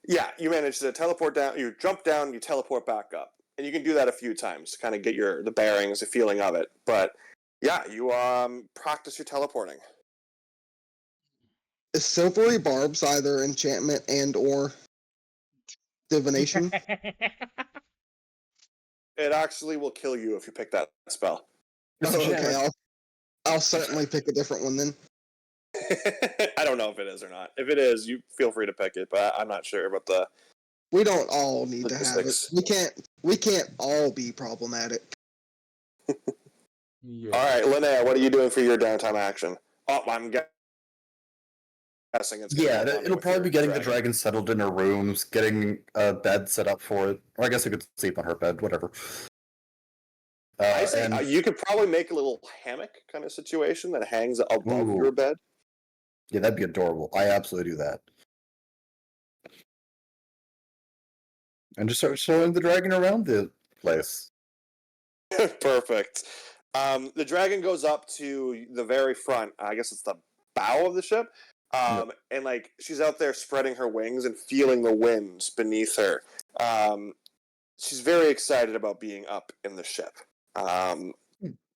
Yeah, you manage to teleport down. You jump down. You teleport back up, and you can do that a few times to kind of get the bearings, the feeling of it. But yeah, you practice your teleporting. Is Silvery Barbs either enchantment and or divination? It actually will kill you if you pick that spell. Oh, okay. I'll certainly pick a different one then. I don't know if it is or not. If it is, you feel free to pick it, but I'm not sure about the. We don't all need to have it. We can't all be problematic. Yeah. All right, Linnea, what are you doing for your downtime action? Oh, I'm guessing it's it'll probably be getting the dragon settled in her rooms, getting a bed set up for it. Or I guess I could sleep on her bed, whatever. I say you could probably make a little hammock kind of situation that hangs above your bed. Yeah, that'd be adorable. I absolutely do that. And just start showing the dragon around the place. Perfect. The dragon goes up to the very front. I guess it's the bow of the ship. And she's out there spreading her wings and feeling the winds beneath her. She's very excited about being up in the ship.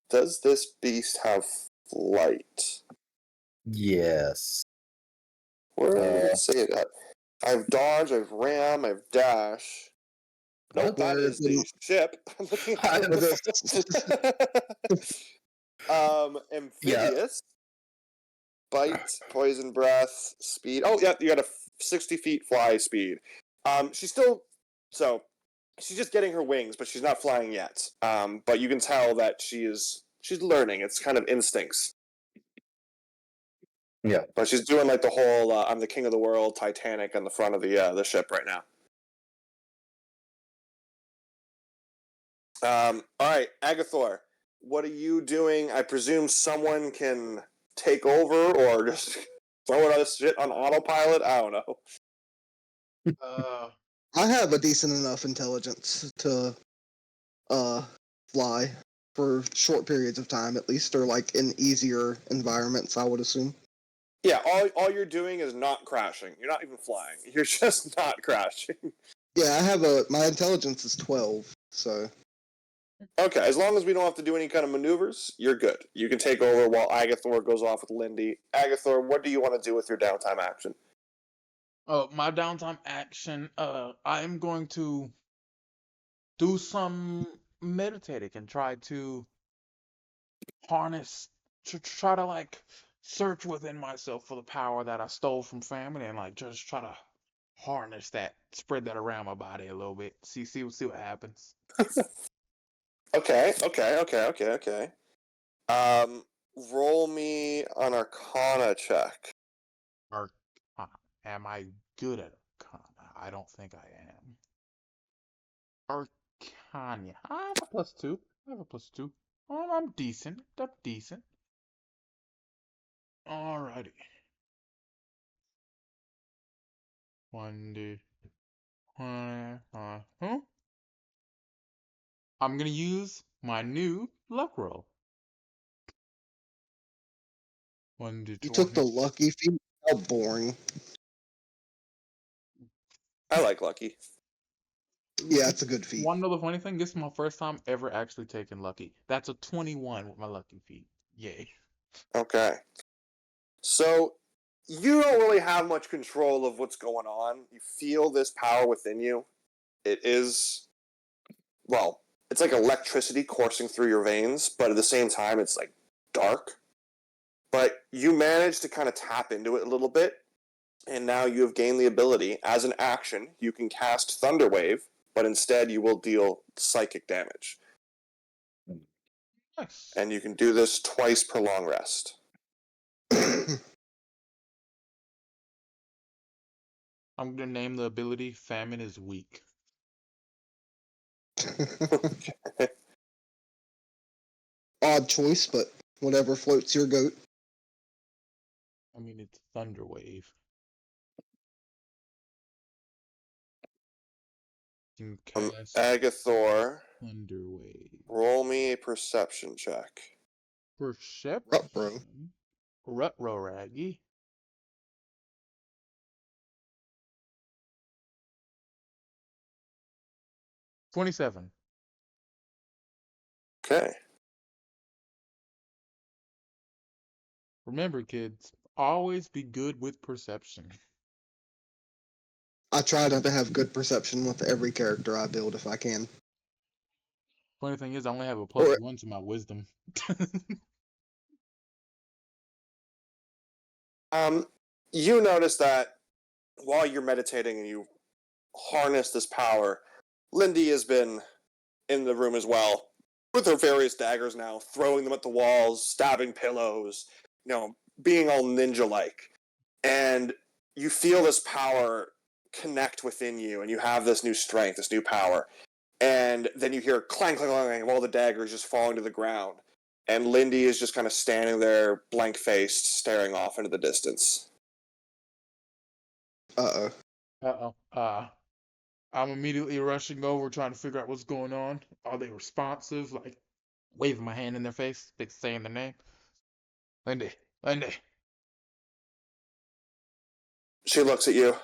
Does this beast have flight? Yes. Where did it say that? I have dodge, I have ram, I have dash. Nope, that is the ship. I'm looking at amphibious. Bite, poison breath, speed. Oh, yeah, you got a 60 feet fly speed. She's just getting her wings, but she's not flying yet. But you can tell that she's learning. It's kind of instincts. Yeah. But she's doing the whole I'm the king of the world Titanic on the front of the ship right now. All right, Agathor, what are you doing? I presume someone can take over or just throw this shit on autopilot? I don't know. I have a decent enough intelligence to fly for short periods of time at least, or in easier environments, I would assume. Yeah, all you're doing is not crashing. You're not even flying. You're just not crashing. Yeah, I have my intelligence is 12, so. Okay, as long as we don't have to do any kind of maneuvers, you're good. You can take over while Agathor goes off with Lindy. Agathor, what do you want to do with your downtime action? My downtime action, I am going to do some meditating and try to harness to try to like search within myself for the power that I stole from Famine and like just try to harness that, spread that around my body a little bit. See what happens. Okay. Um, roll me an Arcana check. Arcana. Am I good at Arcana? I don't think I am. Arcana. I have a +2. I have a +2. I'm decent. I'm decent. Alrighty. 1D. I'm gonna use my new luck roll. You took the 1d20. lucky feat? How boring. I like Lucky. Yeah, it's a good feat. One other funny thing, this is my first time ever actually taking lucky. That's a 21 with my lucky feat. Yay. Okay. So you don't really have much control of what's going on. You feel this power within you. It is, well, it's like electricity coursing through your veins, but at the same time, it's like dark. But you manage to kind of tap into it a little bit, and now you have gained the ability, as an action, you can cast Thunderwave, but instead you will deal psychic damage. Nice. And you can do this twice per long rest. I'm gonna name the ability Famine is Weak. Odd choice, but whatever floats your goat. I mean, it's Thunderwave. You can cast Agathor, Thunderwave. roll me a perception check. Ruh-roh. Perception. Ruggy. 27. Okay. Remember, kids, always be good with perception. I try to have good perception with every character I build if I can. Funny thing is, I only have a Or +1 to my wisdom. You notice that while you're meditating and you harness this power, Lindy has been in the room as well, with her various daggers now, throwing them at the walls, stabbing pillows, being all ninja-like. And you feel this power connect within you, and you have this new strength, this new power. And then you hear clang, clang, clang of all the daggers just falling to the ground. And Lindy is just kind of standing there, blank-faced, staring off into the distance. uh-oh. Uh-oh. I'm immediately rushing over, trying to figure out what's going on. Are they responsive? Like, waving my hand in their face, saying their name. Lindy. She looks at you.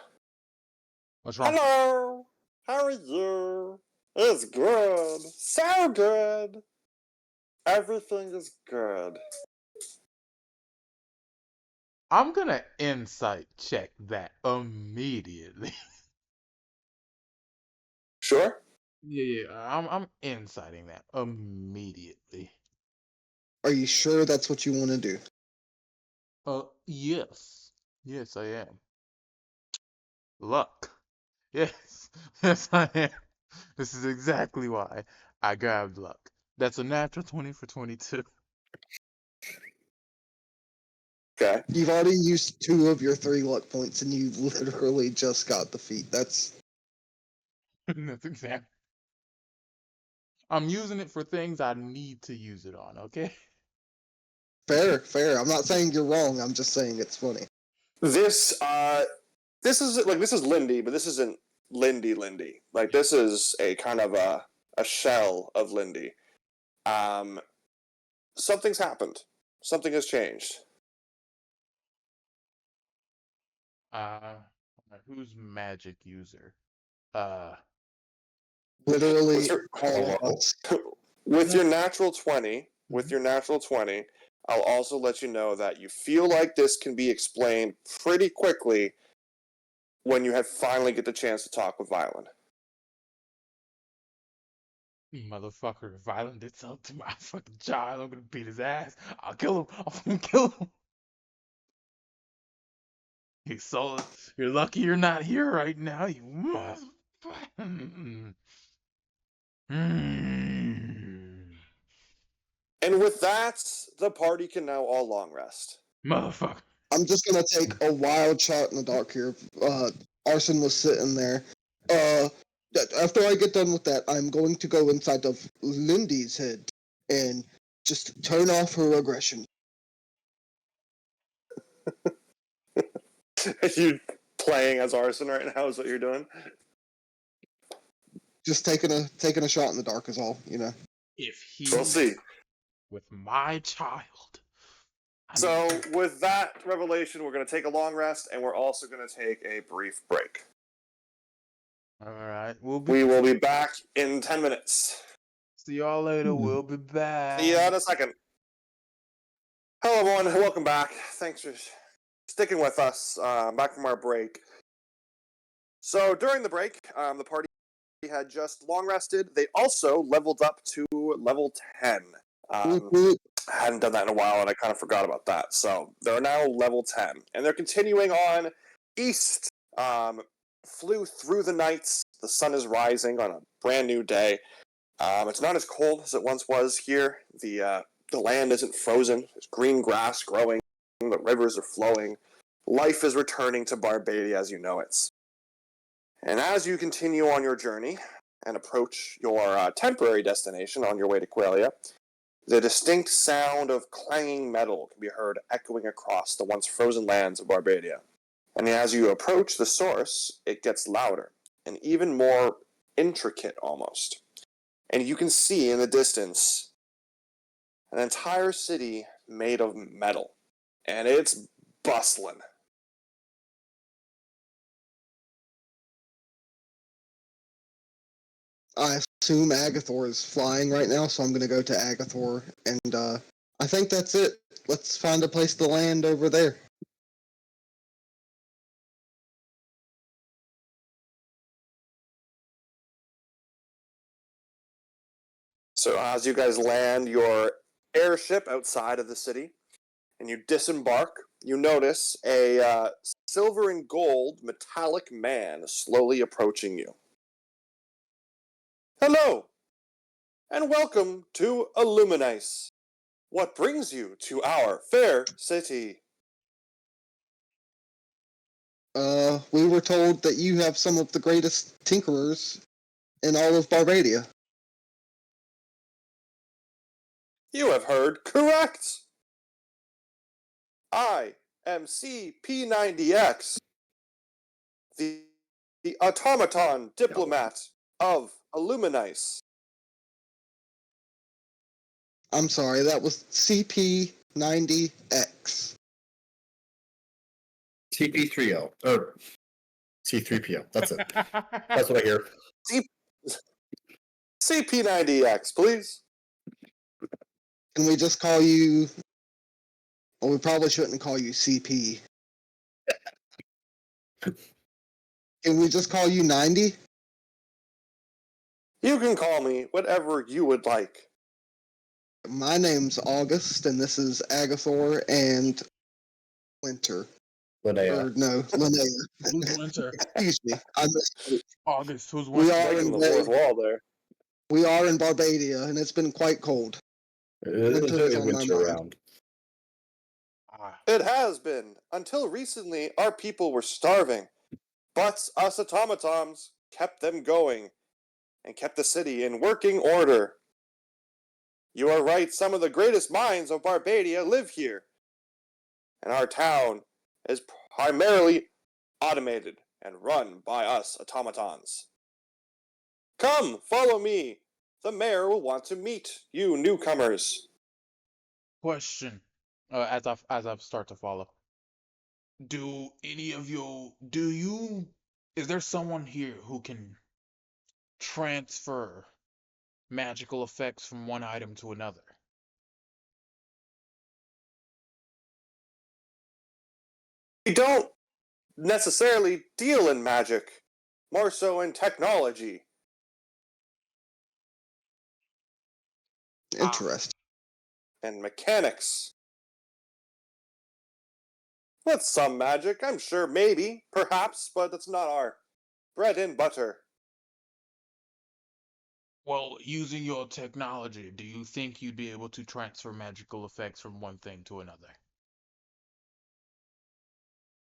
What's wrong? Hello! How are you? It's good. So good. Everything is good. I'm gonna insight check that immediately. Sure? Yeah. I'm inciting that immediately. Are you sure that's what you want to do? Yes. Yes, I am. Luck. Yes. Yes, I am. This is exactly why I grabbed luck. That's a natural 20 for 22. Okay. You've already used 2 of your 3 luck points, and you literally just got the feat. That's That's exactly. I'm using it for things I need to use it on, okay? fair. I'm not saying you're wrong. I'm just saying it's funny. This is Lindy, but this isn't Lindy. Like, this is a kind of a shell of Lindy. Something's happened. Something has changed. Uh, who's magic user? Literally With your, all of us. with your natural 20, I'll also let you know that you feel like this can be explained pretty quickly when you have finally get the chance to talk with Violin. Motherfucker, if Violent did something to my fucking child, I'm gonna beat his ass. I'll kill him. I'm gonna kill him. Hey, Sola, you're lucky you're not here right now, you motherfucker. And with that, the party can now all long rest. Motherfucker. I'm just gonna take a wild shot in the dark here. Arson was sitting there. Uh, After I get done with that, I'm going to go inside of Lindy's head and just turn off her aggression. Are you playing as Arson right now? Is what you're doing? Just taking a shot in the dark is all, you know. If he We'll see. with my child. So, with that revelation, we're going to take a long rest, and we're also going to take a brief break. Alright, We will be back in 10 minutes. See y'all later, we'll be back. See you in a second. Hello, everyone. Welcome back. Thanks for sticking with us. Back from our break. So, during the break, the party had just long rested. They also leveled up to level 10. I hadn't done that in a while, and I kind of forgot about that. So they're now level 10, and they're continuing on east. Flew through the nights. The sun is rising on a brand new day. It's not as cold as it once was here. The land isn't frozen. There's green grass growing. The rivers are flowing. Life is returning to Barbadia as you know it. And as you continue on your journey and approach your temporary destination on your way to Quelia, the distinct sound of clanging metal can be heard echoing across the once frozen lands of Barbadia. And as you approach the source, it gets louder and even more intricate almost. And you can see in the distance an entire city made of metal. And it's bustling. I assume Agathor is flying right now, so I'm going to go to Agathor, and I think that's it. Let's find a place to land over there. So as you guys land your airship outside of the city, and you disembark, you notice a silver and gold metallic man slowly approaching you. Hello, and welcome to Illuminice. What brings you to our fair city? We were told that you have some of the greatest tinkerers in all of Barbadia. You have heard correct. I am CP90X, the automaton diplomat of Illuminice. I'm sorry, that was CP90X. CP30. Or C3PO. That's it. That's what I hear. CP90X, please. Can we just call you... Well, we probably shouldn't call you CP. Can we just call you 90? You can call me whatever you would like. My name's August, and this is Agathor and Winter. Linnea. Or no, Linnea. Who's Winter? Excuse me. I missed. August, who's We Winter? are Breaking in the fourth wall there. We are in Barbadia, and it's been quite cold. There's Winter is only on my winter mind. around. It has been. Until recently, our people were starving. But us automatons kept them going and kept the city in working order. You are right, some of the greatest minds of Barbadia live here. And our town is primarily automated and run by us automatons. Come, follow me. The mayor will want to meet you newcomers. Question. As I start to follow. Do any of you is there someone here who can transfer magical effects from one item to another? We don't necessarily deal in magic, more so in technology. Interesting. And mechanics. With some magic, I'm sure, maybe, perhaps, but that's not our bread and butter. Well, using your technology, do you think you'd be able to transfer magical effects from one thing to another?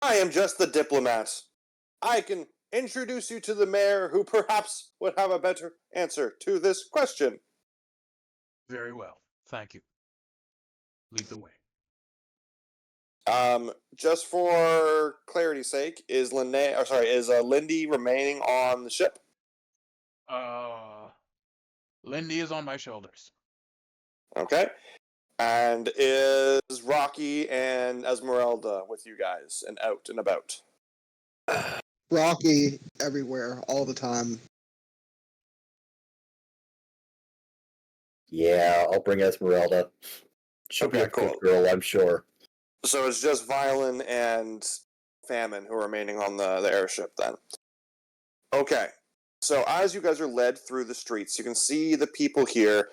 I am just the diplomat. I can introduce you to the mayor who perhaps would have a better answer to this question. Very well. Thank you. Lead the way. Just for clarity's sake, is Lindy remaining on the ship? Lindy is on my shoulders. Okay. And is Rocky and Esmeralda with you guys and out and about? Rocky everywhere, all the time. Yeah, I'll bring Esmeralda. She'll be Okay, a good cool. girl, I'm sure. So it's just Violin and Famine who are remaining on the airship then. Okay. So as you guys are led through the streets, you can see the people here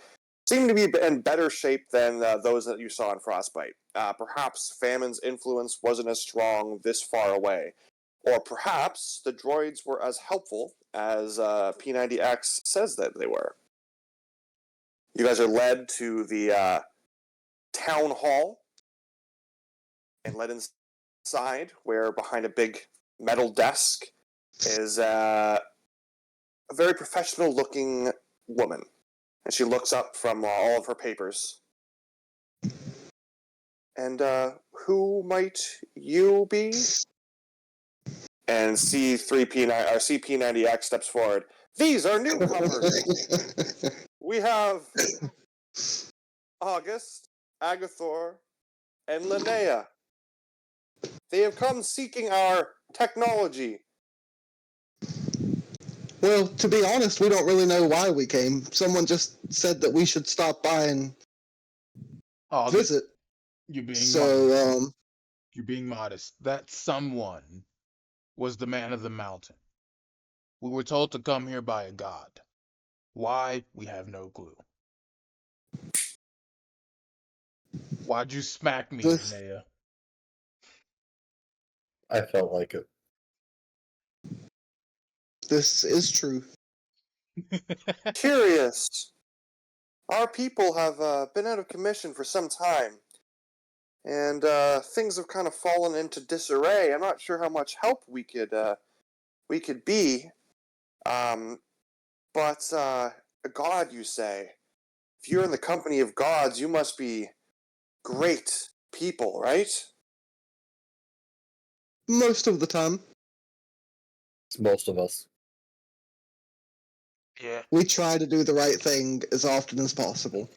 seem to be in better shape than those that you saw in Frostbite. Perhaps Famine's influence wasn't as strong this far away. Or perhaps the droids were as helpful as P90X says that they were. You guys are led to the town hall and led inside, where behind a big metal desk is a very professional looking woman. And she looks up from all of her papers. And who might you be? And CP90X steps forward. These are newcomers. We have August, Agathor, and Linnea. They have come seeking our technology. Well, to be honest, we don't really know why we came. Someone just said that we should stop by and August, visit. you're being modest. So, You're being modest. That someone was the man of the mountain. We were told to come here by a god. Why? We have no clue. Why'd you smack me, This- Linnea? I felt like it. this is true. Curious. Our people have been out of commission for some time, and things have kind of fallen into disarray. I'm not sure how much help we could be, but a god, you say? If you're in the company of gods, you must be great people, right? Most of the time. It's most of us. Yeah. We try to do the right thing as often as possible.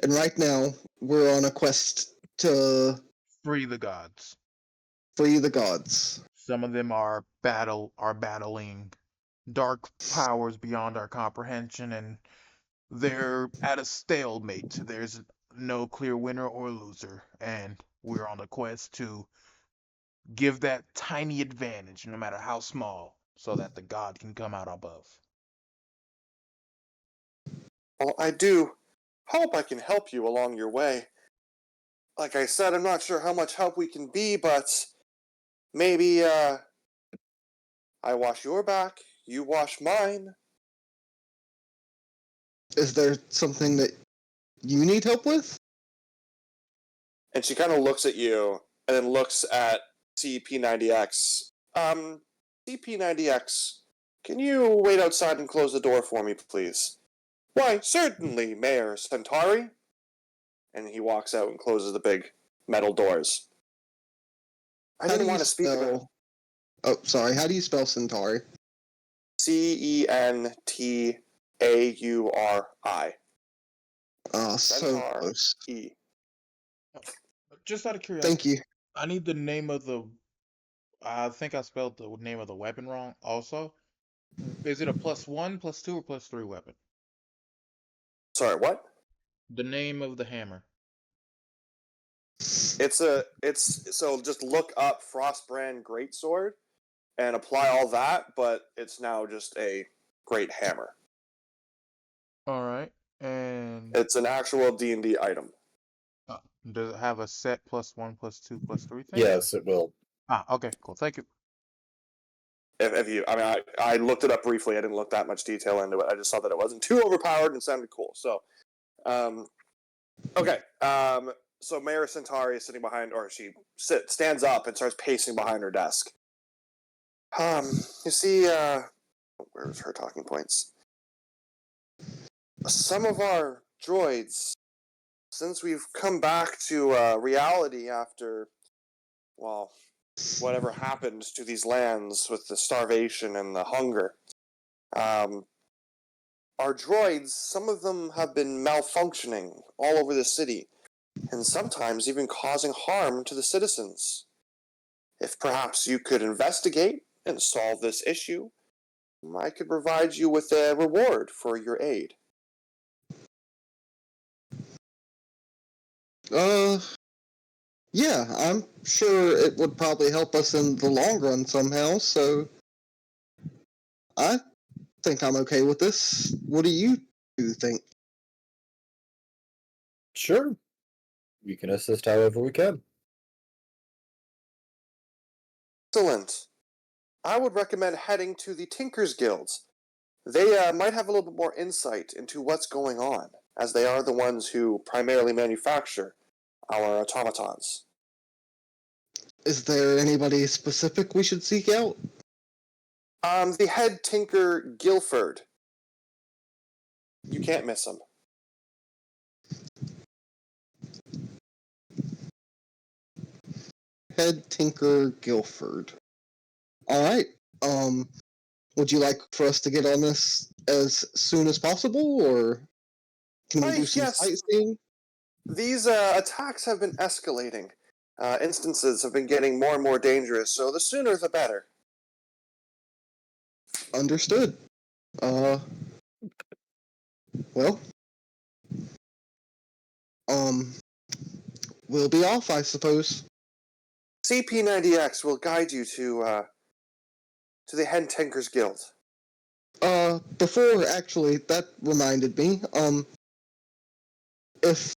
And right now, we're on a quest to Free the gods. free the gods. Some of them are battling dark powers beyond our comprehension, and they're at a stalemate. There's no clear winner or loser, and we're on a quest to give that tiny advantage, no matter how small, so that the god can come out above. Well, I do hope I can help you along your way. Like I said, I'm not sure how much help we can be, but maybe I wash your back, you wash mine. Is there something that you need help with? And she kind of looks at you and then looks at CP90X. CP90X, can you wait outside and close the door for me, please? Why, certainly, Mayor Centauri. And he walks out and closes the big metal doors. I didn't want to speak about Oh, sorry. How do you spell Centauri? Centauri. So Centaur close. E. Just out of curiosity, Thank you. I need the name of the. I think I spelled the name of the weapon wrong. Also, is it a +1, +2, or +3 weapon? Sorry, what? The name of the hammer. It's so just look up Frostbrand Greatsword and apply all that, but it's now just a great hammer. All right. And It's an actual D&D item. does it have a set +1, +2, +3 thing? Yes, it will. Okay, cool. Thank you. If you, I mean, I looked it up briefly. I didn't look that much detail into it. I just saw that it wasn't too overpowered and sounded cool. So, okay. So Mayor Centauri is sitting behind, or she stands up and starts pacing behind her desk. You see, where's her talking points? Some of our droids, since we've come back to reality after, well, whatever happened to these lands with the starvation and the hunger, our droids, some of them have been malfunctioning all over the city, and sometimes even causing harm to the citizens. If perhaps you could investigate and solve this issue, I could provide you with a reward for your aid. Yeah, I'm sure it would probably help us in the long run somehow, so I think I'm okay with this. What do you two think? Sure. We can assist however we can. Excellent. I would recommend heading to the Tinkers Guilds. They might have a little bit more insight into what's going on, as they are the ones who primarily manufacture our automatons. Is there anybody specific we should seek out? The head tinker, Guilford. You can't miss him. Head Tinker Guilford. Alright, would you like for us to get on this as soon as possible, or can we do some Yes. sightseeing? These attacks have been escalating. Instances have been getting more and more dangerous, so the sooner the better. Understood. Well, we'll be off, I suppose. CP90X will guide you to the Head Tinkers Guild. Before, actually, that reminded me, if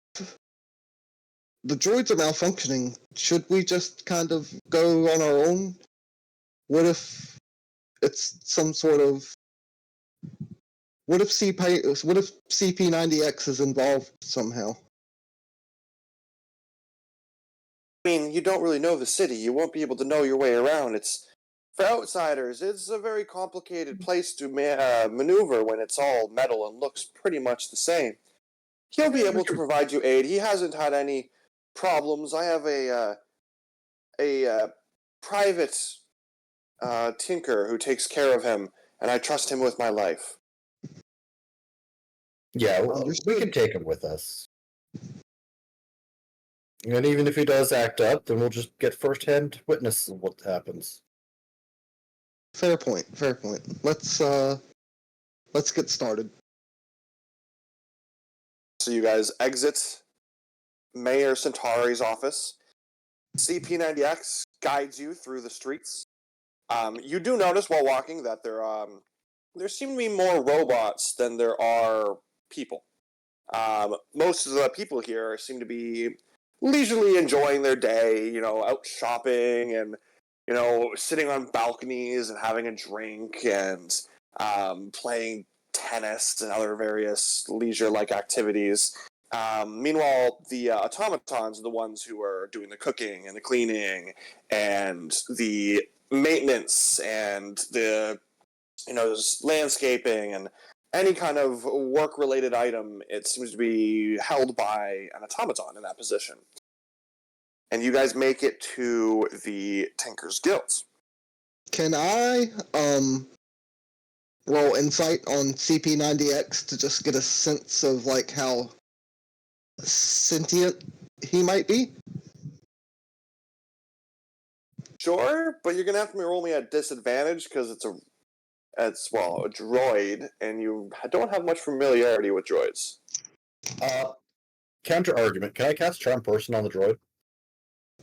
the droids are malfunctioning, should we just kind of go on our own? What if it's some sort of... What if CP90X is involved somehow? I mean, you don't really know the city. You won't be able to know your way around. It's for outsiders. It's a very complicated place to maneuver when it's all metal and looks pretty much the same. He'll be able to provide you aid. He hasn't had any problems. I have a private tinker who takes care of him, and I trust him with my life. Yeah, we Understood. can take him with us. And even if he does act up, then we'll just get first-hand witness of what happens. Fair point. Fair point. Let's get started. So you guys exit Mayor Centauri's office. CP90X guides you through the streets. You do notice while walking that there seem to be more robots than there are people. Most of the people here seem to be leisurely enjoying their day, out shopping and, sitting on balconies and having a drink and playing tennis and other various leisure-like activities. Meanwhile, the automatons are the ones who are doing the cooking and the cleaning and the maintenance and the landscaping and any kind of work-related item. It seems to be held by an automaton in that position. And you guys make it to the Tinkers Guilds. Can I roll insight on CP90X to just get a sense of like how sentient he might be? Sure, but you're gonna have to roll me at disadvantage because it's a droid, and you don't have much familiarity with droids. Counter argument. Can I cast Charm Person on the droid?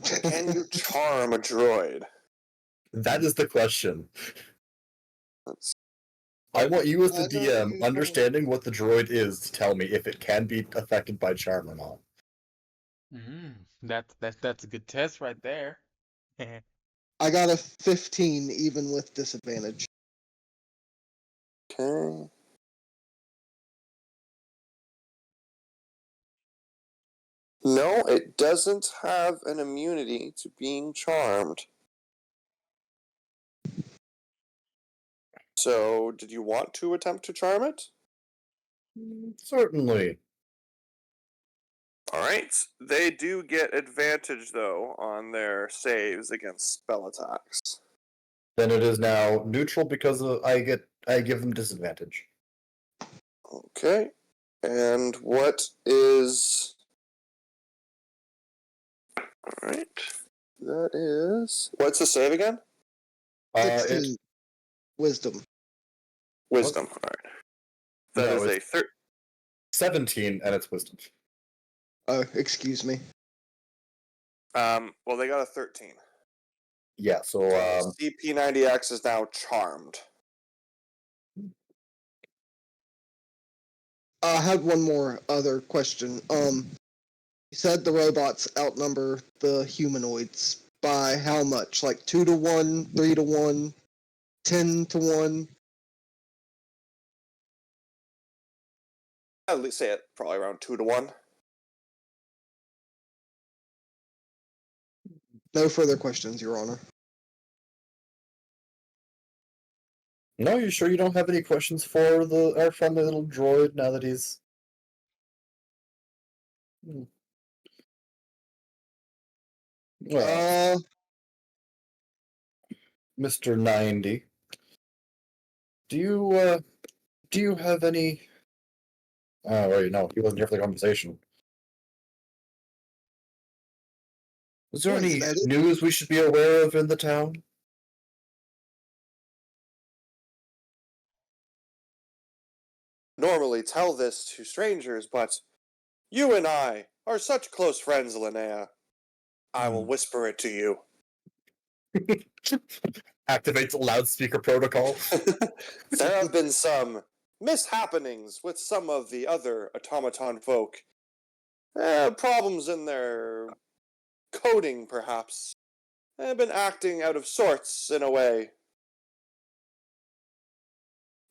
Can you charm a droid? That is the question. I want you as the I know DM, you understanding what the droid is, to tell me if it can be affected by charm or not. That's a good test right there. I got a 15 even with disadvantage. Okay. No, it doesn't have an immunity to being charmed. So, did you want to attempt to charm it? Certainly. Alright. They do get advantage, though, on their saves against spell attacks. Then it is now neutral because I give them disadvantage. Okay. And what is. Alright. That is. What's the save again? 16 wisdom. Wisdom. Alright. That No, is a 17, and it's wisdom. Oh, excuse me. Well, they got a 13. Yeah, so CP90X is now charmed. I had one more other question. You said the robots outnumber the humanoids by how much? Like 2 to 1, 3 to 1, 10 to 1? I'd say it probably around 2 to 1. No further questions, Your Honor. no, you sure you don't have any questions for our friendly little droid now that he's well, Mr. 90. Do you have any oh wait, no, he wasn't here for the conversation. Is there Wait, any that is- news we should be aware of in the town? Normally tell this to strangers, but you and I are such close friends, Linnea. I will whisper it to you. Activates the loudspeaker protocol. There have been some mishappenings with some of the other automaton folk. Problems in their coding, perhaps. They've been acting out of sorts in a way.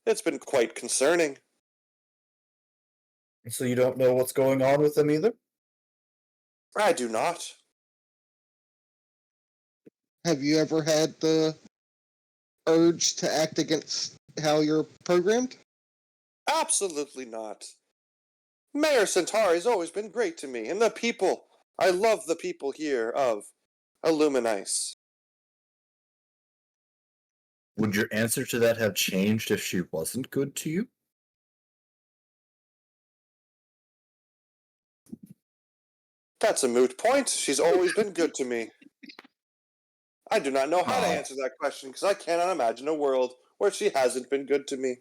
It's been quite concerning. So you don't know what's going on with them either? I do not. Have you ever had the urge to act against how you're programmed? Absolutely not. Mayor Centauri's always been great to me, and the people. I love the people here of Illuminice. Would your answer to that have changed if she wasn't good to you? That's a moot point. She's always been good to me. I do not know how to answer that question because I cannot imagine a world where she hasn't been good to me.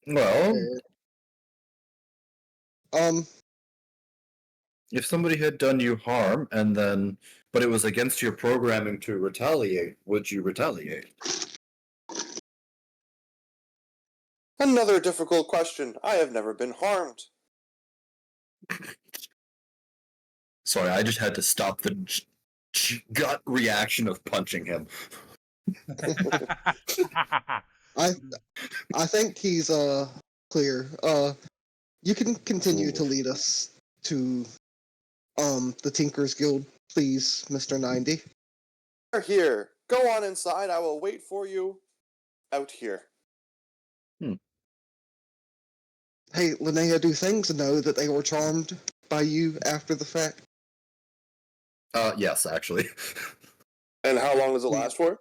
Well, if somebody had done you harm but it was against your programming to retaliate, would you retaliate? Another difficult question. I have never been harmed. Sorry, I just had to stop the gut reaction of punching him. I think he's clear. You can continue to lead us to the Tinker's Guild, please, Mr. 90. We're here. Go on inside. I will wait for you out here. Hey, Linnea, do things know that they were charmed by you after the fact? Yes, actually. And how long does it last for?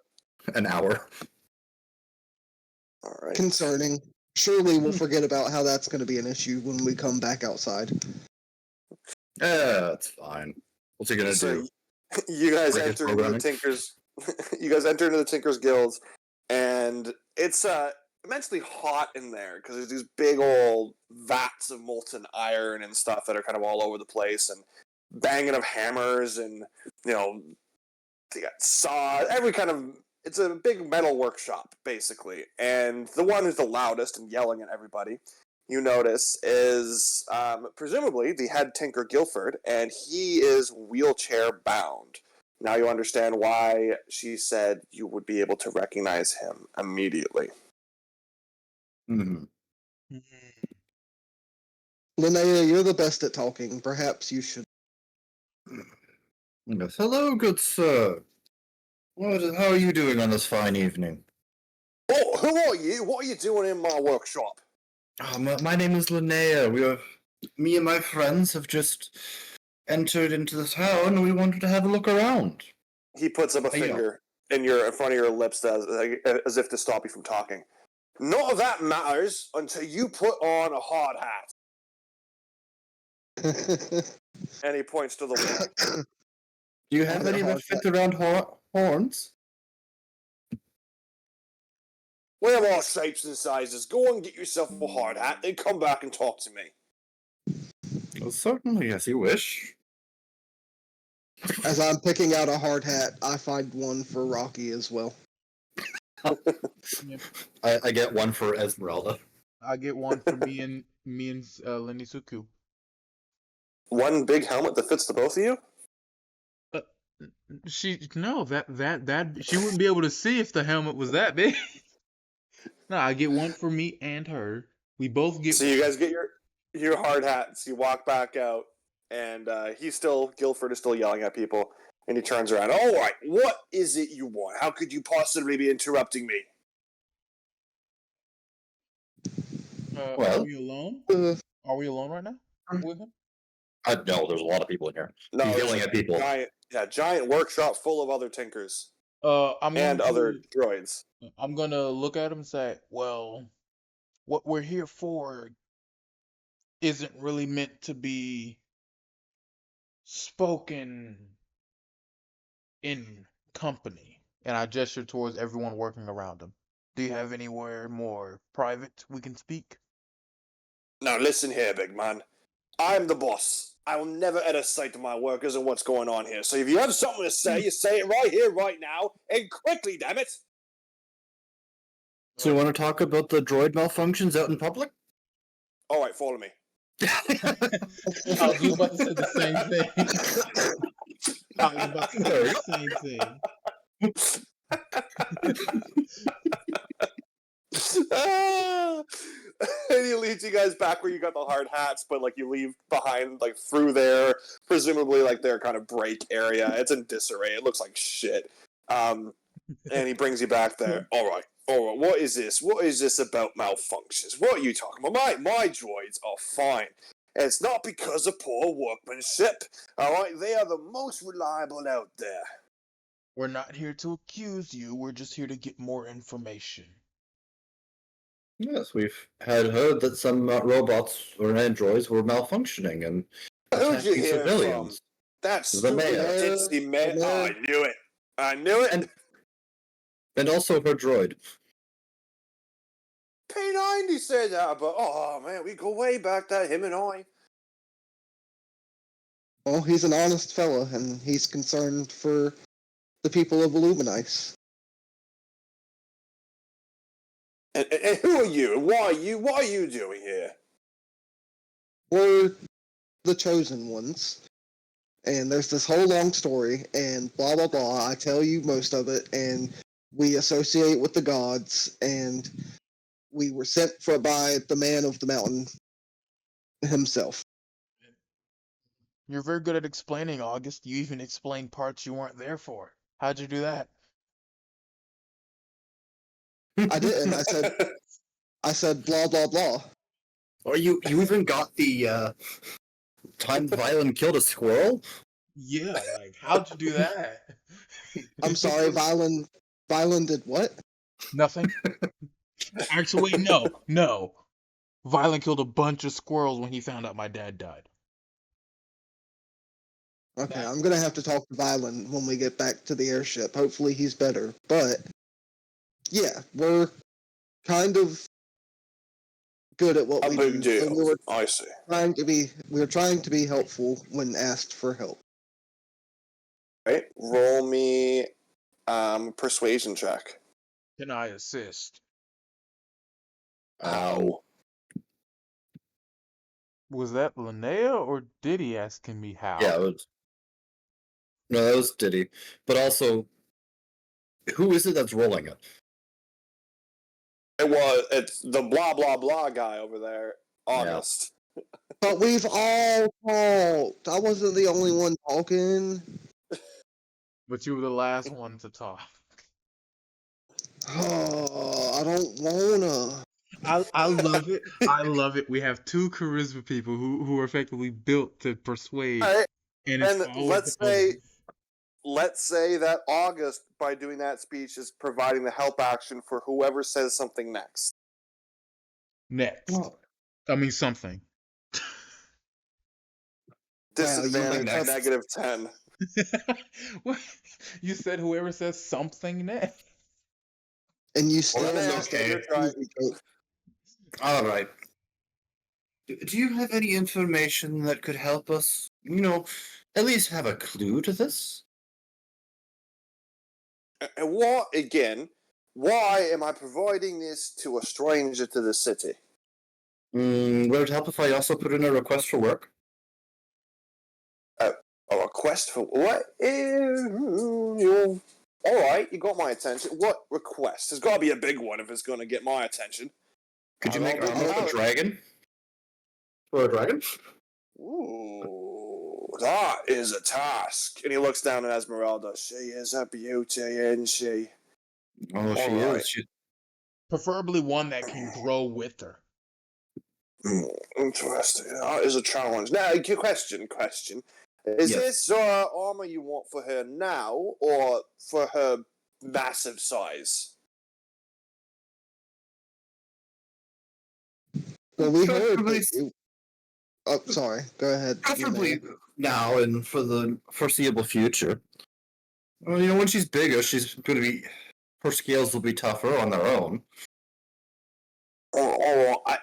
An hour. All right. Concerning. Surely we'll forget about how that's going to be an issue when we come back outside. It's fine. What's he gonna do? You guys Break his enter into the programming? Tinkers. You guys enter into the Tinkers Guild, and it's immensely hot in there because there's these big old vats of molten iron and stuff that are kind of all over the place, and banging of hammers, and they got saws, every kind of it's a big metal workshop, basically. And the one who's the loudest and yelling at everybody, you notice, is presumably the head tinker Guilford, and he is wheelchair bound. Now you understand why she said you would be able to recognize him immediately. Hmm. Linnea, you're the best at talking. Perhaps you should. Yes. Hello, good sir. How are you doing on this fine evening? Oh, who are you? What are you doing in my workshop? My name is Linnea. Me and my friends have just entered into the town, and we wanted to have a look around. He puts up a Yeah. finger in front of your lips as if to stop you from talking. None of that matters until you put on a hard hat. And he points to the wall. Do you have any that fit around horns? We have all shapes and sizes. Go and get yourself a hard hat, then come back and talk to me. Well, certainly, as you wish. As I'm picking out a hard hat, I find one for Rocky as well. I get one for Esmeralda. I get one for me and Lenny Suku. One big helmet that fits the both of you? That she wouldn't be able to see if the helmet was that big. No, I get one for me and her. We both get. So you guys get your hard hats. You walk back out, and Guilford is still yelling at people, and he turns around. All right, what is it you want? How could you possibly be interrupting me? Are we alone? Are we alone right now with him? No, there's a lot of people in here. No, He's yelling at people. Giant workshop full of other tinkers And other droids. I'm gonna look at him and say, well, what we're here for isn't really meant to be spoken in company. And I gesture towards everyone working around him. Do you have anywhere more private we can speak? Now listen here, big man. I'm the boss. I will never edit sight to my workers and what's going on here. So if you have something to say, you say it right here, right now, and quickly, damn it! So you want to talk about the droid malfunctions out in public? All right, follow me. I was just about to say the same thing. I was about to say the same thing. And he leads you guys back where you got the hard hats, but like you leave behind like through there, presumably like their kind of break area. It's in disarray. It looks like shit. And he brings you back there. All right. What is this? What is this about malfunctions? What are you talking about? My droids are fine. And it's not because of poor workmanship. All right, they are the most reliable out there. We're not here to accuse you. We're just here to get more information. Yes, we've heard that some robots or androids were malfunctioning and Who'd you attacking hear civilians. from? That The stupid mayor. ditzy man. Oh, I knew it. I knew it. And also her droid. P90 said that, but oh man, we go way back, that him and I. Well, he's an honest fella, and he's concerned for the people of Illuminice. And who are you? And why are you? What are you doing here? We're the chosen ones. And there's this whole long story, and blah, blah, blah. I tell you most of it, and we associate with the gods, and we were sent by the man of the mountain himself. You're very good at explaining, August. You even explained parts you weren't there for. How'd you do that? I didn't. I said blah, blah, blah. Or you even got the time Violin killed a squirrel? Yeah, like, how'd you do that? I'm sorry, Violin did what? Nothing. Actually, no. Violent killed a bunch of squirrels when he found out my dad died. Okay, I'm gonna have to talk to Violin when we get back to the airship. Hopefully he's better. But yeah, we're kind of good at what we do. Big deal. So I see. we were trying to be helpful when asked for help. Right. Roll me Persuasion check. Can I assist? Ow. Was that Linnea or Diddy asking me how? Yeah, it was. No, that was Diddy. But also, who is it that's rolling it? It's the blah blah blah guy over there, August. But we've all talked. I wasn't the only one talking. But you were the last one to talk. Oh, I don't wanna. I love it. I love it. We have two charisma people who are effectively built to persuade, All right, and it's and always the other. let's say that August, by doing that speech, is providing the help action for whoever says something next. Next. Oh, I mean something. Disadvantage next. negative 10. What? You said whoever says something next. and you still Linnea, missed okay. your joke. All right. Do you have any information that could help us, at least have a clue to this? And what, again, why am I providing this to a stranger to the city? Would it help if I also put in a request for work? A request for what? Alright, you got my attention. What request? There's got to be a big one if it's going to get my attention. Could you I make don't armor know. with a dragon? For a dragon? Ooh, that is a task. And he looks down at Esmeralda. She is a beauty, isn't she? Oh, she All right. is. Preferably one that can grow with her. Interesting. That is a challenge. Now, question. Is Yes. this armor you want for her now, or for her massive size? Well, we heard. Preferably- Oh, sorry. Go ahead. Preferably now and for the foreseeable future. Well, when she's bigger, she's going to be. Her scales will be tougher on their own. I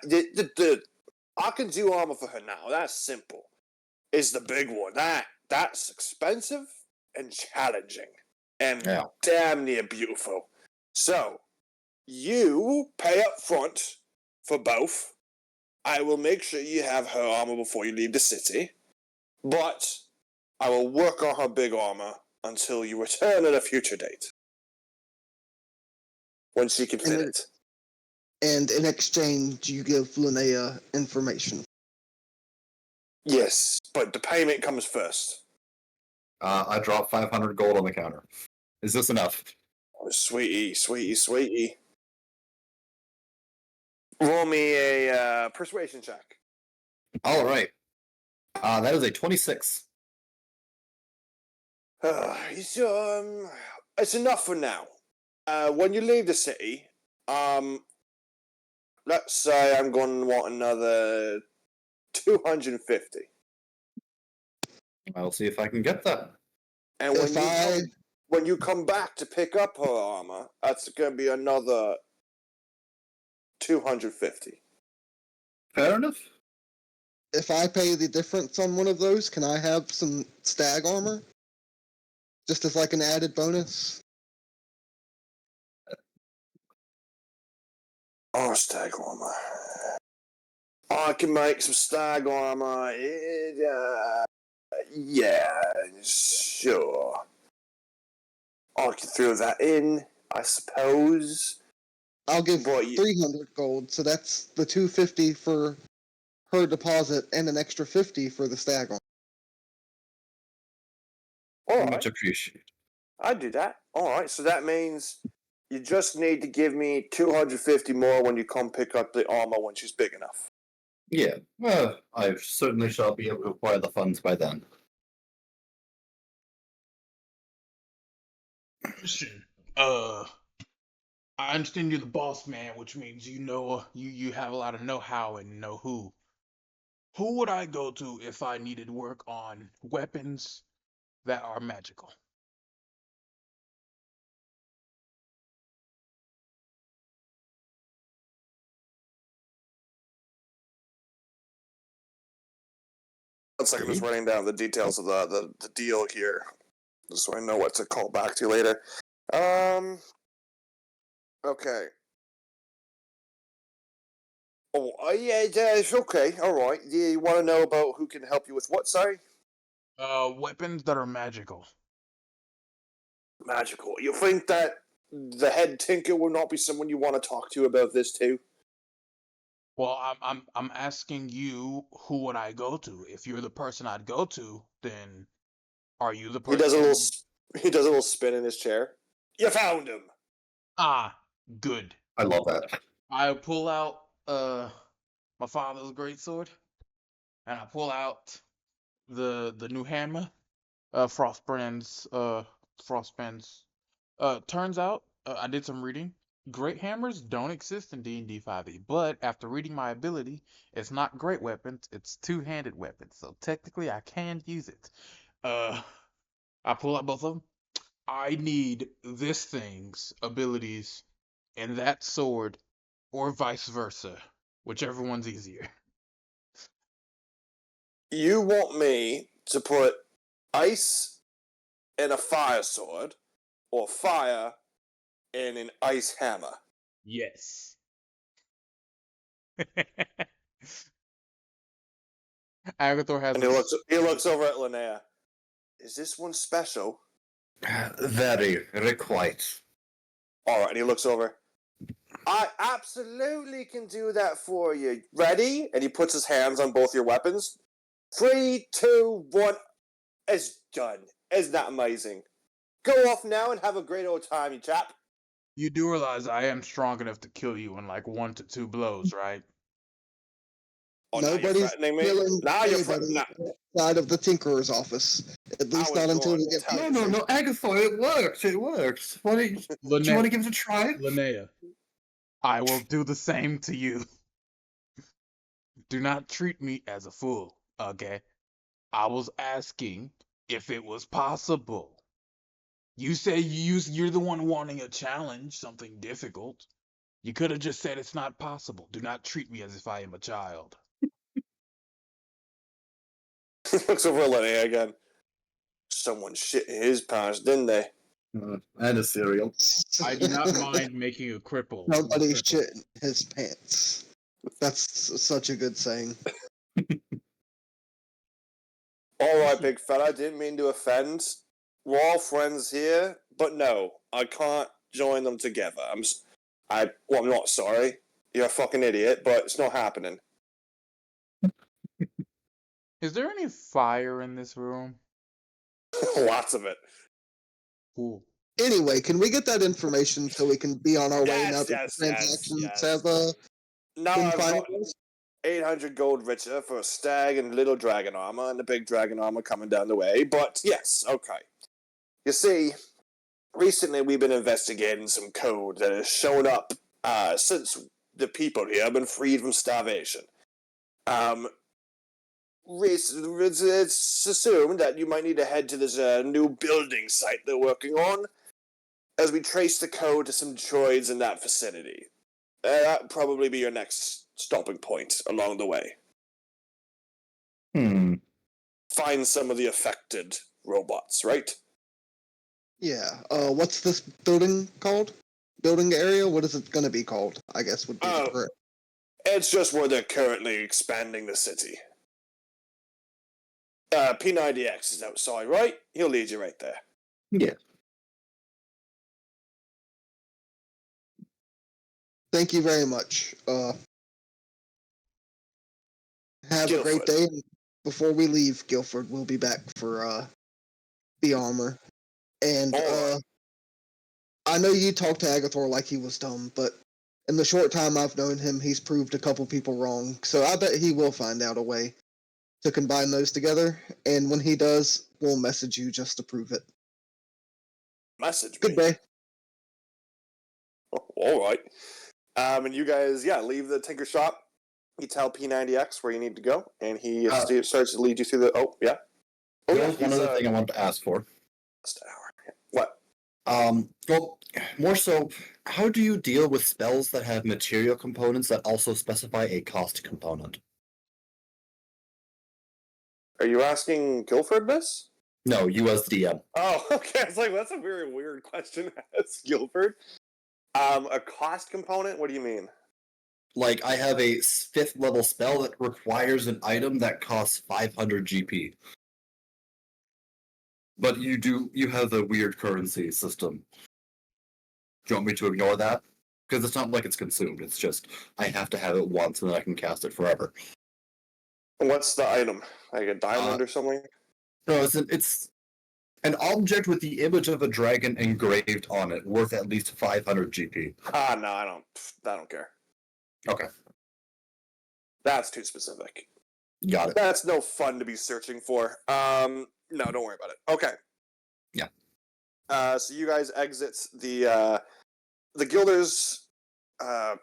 can do armor for her now. That's simple. Is the big one. That's expensive and challenging. And damn near beautiful. So, you pay up front for both. I will make sure you have her armor before you leave the city. But I will work on her big armor until you return at a future date. When she can fit it. And in exchange, you give Linnea information. Yes, but the payment comes first. I dropped 500 gold on the counter. Is this enough? Oh, sweetie. Roll me a persuasion check. All right. That is a 26. It's enough for now. When you leave the city, let's say I'm going to want another 250. I'll see if I can get that. And when you come back to pick up her armor, that's going to be another 250. Fair enough. If I pay the difference on one of those, can I have some stag armor? Just as like an added bonus? Oh, stag armor. I can make some stag armor. Yeah, sure. I can throw that in, I suppose. I'll give But 300 gold, so that's the 250 for her deposit and an extra 50 for the stag armor. all right, Much appreciated. I do that. All right, so that means you just need to give me 250 more when you come pick up the armor when she's big enough. Yeah, well, I certainly shall be able to acquire the funds by then. Question. I understand you're the boss man, which means you have a lot of know-how and know who. Who would I go to if I needed work on weapons that are magical? One second, I'm just writing down the details of the deal here, just so I know what to call back to later. Okay. Oh, yeah, it's okay. All right. Yeah, you want to know about who can help you with what? Sorry? Weapons that are magical. Magical. You think that the head tinker will not be someone you want to talk to about this too? Well, I'm asking you, who would I go to? If you're the person I'd go to, then are you the He does a little. person? He does a little spin in his chair. You found him. Ah, good. I love that. I pull out my father's greatsword, and I pull out the new hammer, Frostbrand's. Turns out, I did some reading. Great hammers don't exist in D&D 5e, but after reading my ability, it's not great weapons, it's two-handed weapons, so technically I can use it. I pull out both of them. I need this thing's abilities and that sword, or vice versa, whichever one's easier. You want me to put ice in a fire sword, or fire in an ice hammer? Yes. Agathor has And a he looks over at Linnea. Is this one special? Very quite. All right. And he looks over. I absolutely can do that for you. Ready? And he puts his hands on both your weapons. 3, 2, 1. It's done. Isn't that amazing? Go off now and have a great old time, you chap. You do realize I am strong enough to kill you in like 1 to 2 blows, right? Oh, now you're Nobody's threatening me? killing Now you're anybody threatening. outside of the Tinkerer's office. At I least was not until going we to get tell past you. No, Agathor, it worked. It worked. Do you want to give it a try? Linnea, I will do the same to you. Do not treat me as a fool, okay? I was asking if it was possible. You say you're the one wanting a challenge, something difficult. You could have just said it's not possible. Do not treat me as if I am a child. Looks over at Linnea again. Someone shit in his pants, didn't they? And a cereal. I do not mind making a cripple. Nobody shit in his pants. That's such a good saying. All right, big fella. Didn't mean to offend. We're all friends here, but no, I can't join them together. I'm not sorry. You're a fucking idiot, but it's not happening. Is there any fire in this room? Lots of it. Cool. Anyway, can we get that information so we can be on our way now Yes, that yes, the yes, transactions yes. have Now been I've got finalized? 800 gold richer for a stag and little dragon armor, and the big dragon armor coming down the way. But yes, okay. You see, recently we've been investigating some code that has shown up since the people here have been freed from starvation. It's assumed that you might need to head to this new building site they're working on as we trace the code to some droids in that vicinity. That'd probably be your next stopping point along the way. Find some of the affected robots, right? Yeah. What's this building called? Building area? What is it going to be called? I guess would be the correct. It's just where they're currently expanding the city. P90X is outside, right? He'll lead you right there. Yeah. Thank you very much. Have a great Guilford. day. Before we leave, Guilford, we'll be back for the armor. And Alright. I know you talked to Agathor like he was dumb, but in the short time I've known him, he's proved a couple people wrong. So I bet he will find out a way to combine those together. And when he does, we'll message you just to prove it. Message me. Good day. Alright. And you guys, leave the Tinker shop. You tell P90X where you need to go, and he starts to lead you through the... Oh, yeah? There was one other thing I wanted to ask for. Just an hour. What? Well, more so, how do you deal with spells that have material components that also specify a cost component? Are you asking Guilford this? No, you as DM. Oh, okay. I was like, that's a very weird question to ask Guilford. A cost component? What do you mean? Like, I have a 5th level spell that requires an item that costs 500 GP. But you have a weird currency system. Do you want me to ignore that? Because it's not like it's consumed, it's just, I have to have it once and then I can cast it forever. What's the item? Like a diamond or something? No, it's an object with the image of a dragon engraved on it, worth at least 500 GP. No, I don't care. Okay. That's too specific. Got it. That's no fun to be searching for. No, don't worry about it. Okay. Yeah. So you guys exit the Guilders. Oh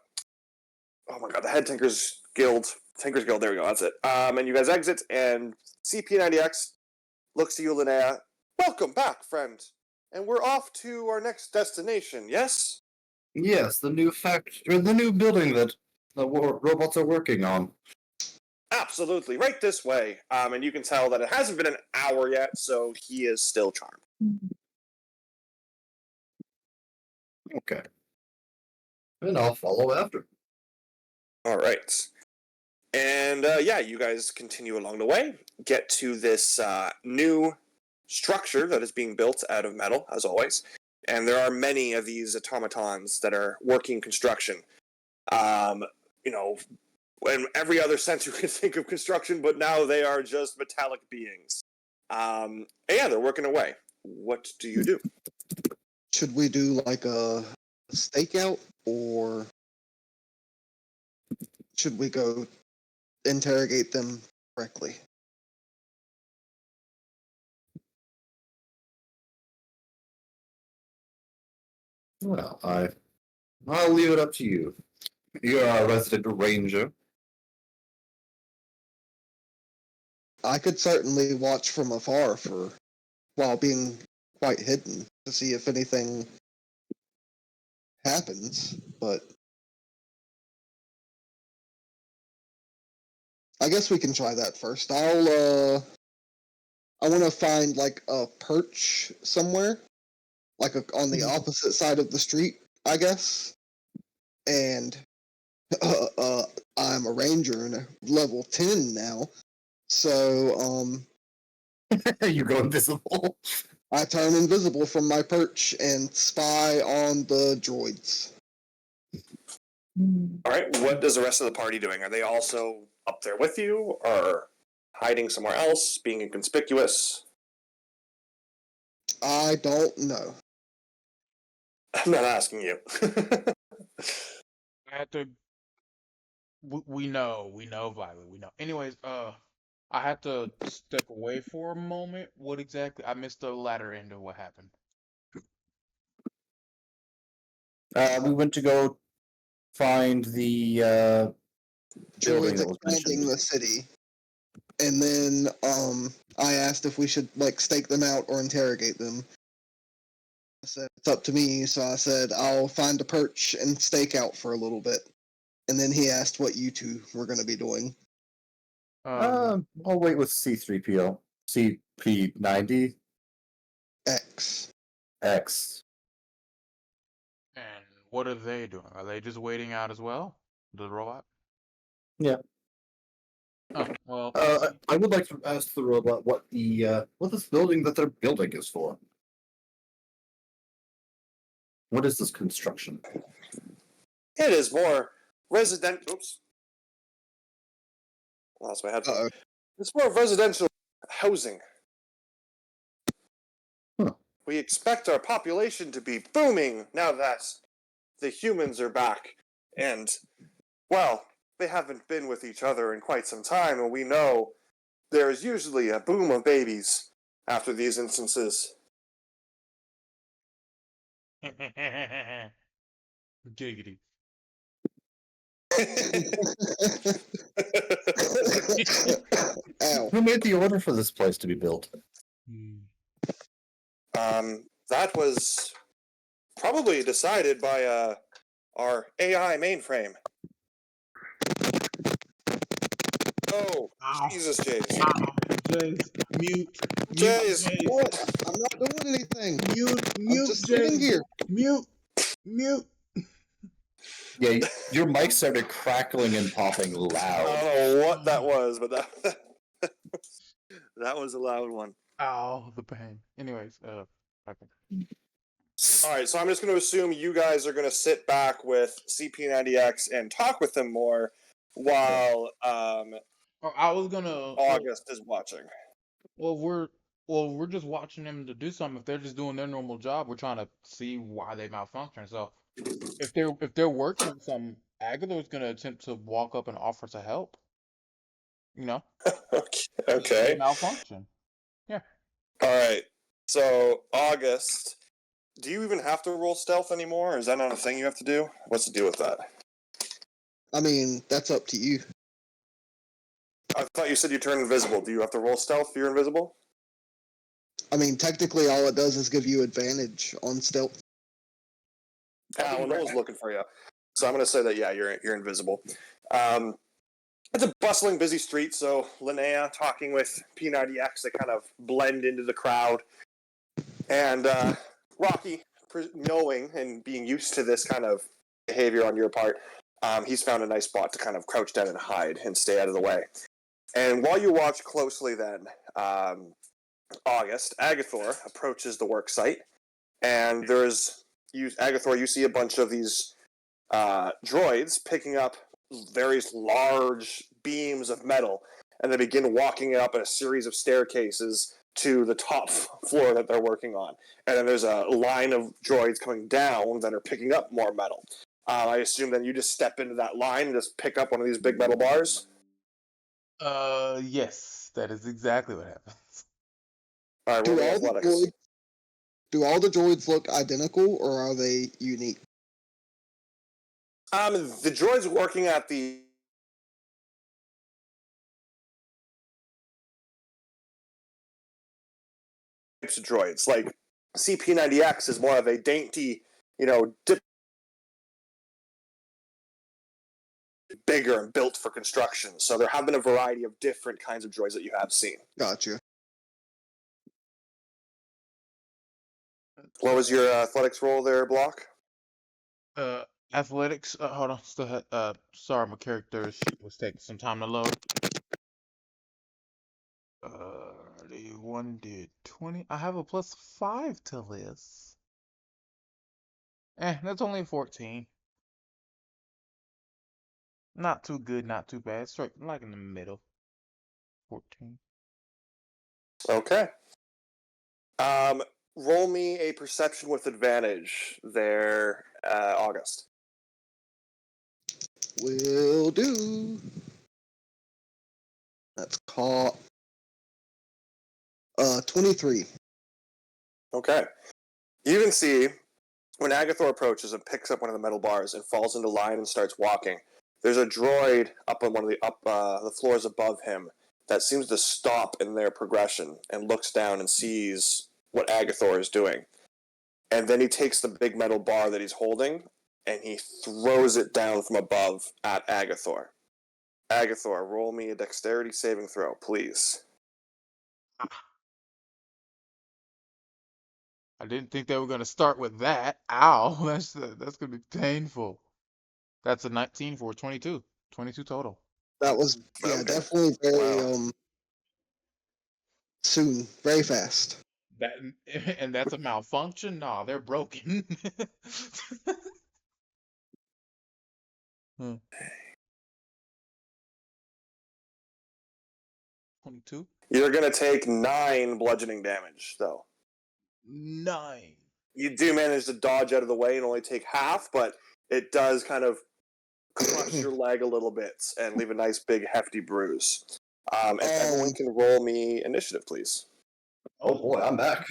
my god, the Head Tinkers Guild. Tinkers Guild. There we go. That's it. And you guys exit, and CP90X looks to you, Linnea. Welcome back, friend. And we're off to our next destination. Yes. Yes, the new building that the robots are working on. Absolutely, right this way. And you can tell that it hasn't been an hour yet, so he is still charmed. Okay. And I'll follow after. All right. And yeah, you guys continue along the way, get to this new structure that is being built out of metal, as always. And there are many of these automatons that are working construction. You know, in every other sense you can think of construction, but now they are just metallic beings. And yeah, they're working away. What do you do? Should we do like a stakeout, or should we go interrogate them directly? Well, I'll leave it up to you. You're our resident ranger. I could certainly watch from afar while being quite hidden to see if anything happens, but I guess we can try that first. I want to find like a perch somewhere, like on the opposite side of the street, I guess. And I'm a ranger and a level 10 now, so You go invisible. I turn invisible from my perch and spy on the droids. All right, what is the rest of the party doing? Are they also up there with you, or hiding somewhere else, being inconspicuous? I don't know. I'm not asking you. I had to. We know, Violet. We know. Anyways, I had to step away for a moment. What exactly? I missed the latter end of what happened. We went to go find the building Droids that was expanding mentioned. the city. And then I asked if we should like stake them out or interrogate them. I said it's up to me, so I said I'll find a perch and stake out for a little bit. And then he asked what you two were going to be doing. I'll wait with C3PO. CP90X. X. And what are they doing? Are they just waiting out as well? The robot? Yeah. Oh, well. I would like to ask the robot what this building that they're building is for. What is this construction? It is more resident. Oops. Lost my headphone. Uh-oh. It's more residential housing. Huh. We expect our population to be booming now that the humans are back. And, well, they haven't been with each other in quite some time, and we know there is usually a boom of babies after these instances. Giggity. Ow. Who made the order for this place to be built? That was probably decided by our AI mainframe. Oh, Ow. Jesus, Jace. Ow. Jace, mute. Jays. What? I'm not doing anything. Mute, I'm just sitting here. Mute. Yeah, your mic started crackling and popping I loud. don't know what that was, but that was a loud one. Ow, the pain. Anyways, okay. All right, so I'm just going to assume you guys are going to sit back with CP90X and talk with him more while I was gonna. August is watching. Well, we're just watching them to do something. If they're just doing their normal job, we're trying to see why they malfunction. So if they're working on something, Agatha's gonna attempt to walk up and offer to help. You know, they Okay. malfunction. Yeah. All right. So August, do you even have to roll stealth anymore? Or is that not a thing you have to do? What's the deal with that? I mean, that's up to you. I thought you said you turn invisible. Do you have to roll stealth if you're invisible? I mean, technically, all it does is give you advantage on stealth. Well, no one's looking for you. So I'm going to say that, yeah, you're invisible. It's a bustling, busy street, so Linnea talking with P90X, they kind of blend into the crowd. And Rocky, knowing and being used to this kind of behavior on your part, he's found a nice spot to kind of crouch down and hide and stay out of the way. And while you watch closely then, August, Agathor approaches the work site, and Agathor, you see a bunch of these droids picking up various large beams of metal, and they begin walking up a series of staircases to the top floor that they're working on. And then there's a line of droids coming down that are picking up more metal. I assume then you just step into that line and just pick up one of these big metal bars? Yes, that is exactly what happens. All right, roll me athletics. Do all the droids look identical, or are they unique? The droids working at the types of droids, like CP90X is more of a dainty, bigger and built for construction. So there have been a variety of different kinds of droids that you have seen. Gotcha. What was your athletics roll there, Block? Athletics. Hold on. Still sorry, my character sheet was taking some time to load. The one did 20. I have a +5 to this. That's only 14. Not too good, not too bad. Straight like in the middle. 14. Okay. Roll me a perception with advantage there, August. Will do. That's caught. 23. Okay. You can see when Agathor approaches and picks up one of the metal bars and falls into line and starts walking, there's a droid up on one of the floors above him that seems to stop in their progression and looks down and sees what Agathor is doing. And then he takes the big metal bar that he's holding and he throws it down from above at Agathor. Agathor, roll me a dexterity saving throw, please. I didn't think they were gonna start with that. Ow, that's gonna be painful. That's a 19 for 22. 22 total. That was Okay. definitely very Wow. soon, very fast. And that's a malfunction? Nah, they're broken. 22? You're going to take 9 bludgeoning damage, though. 9. You do manage to dodge out of the way and only take half, but it does kind of crush your leg a little bit and leave a nice big hefty bruise. And everyone can roll me initiative, please. Oh boy, I'm back.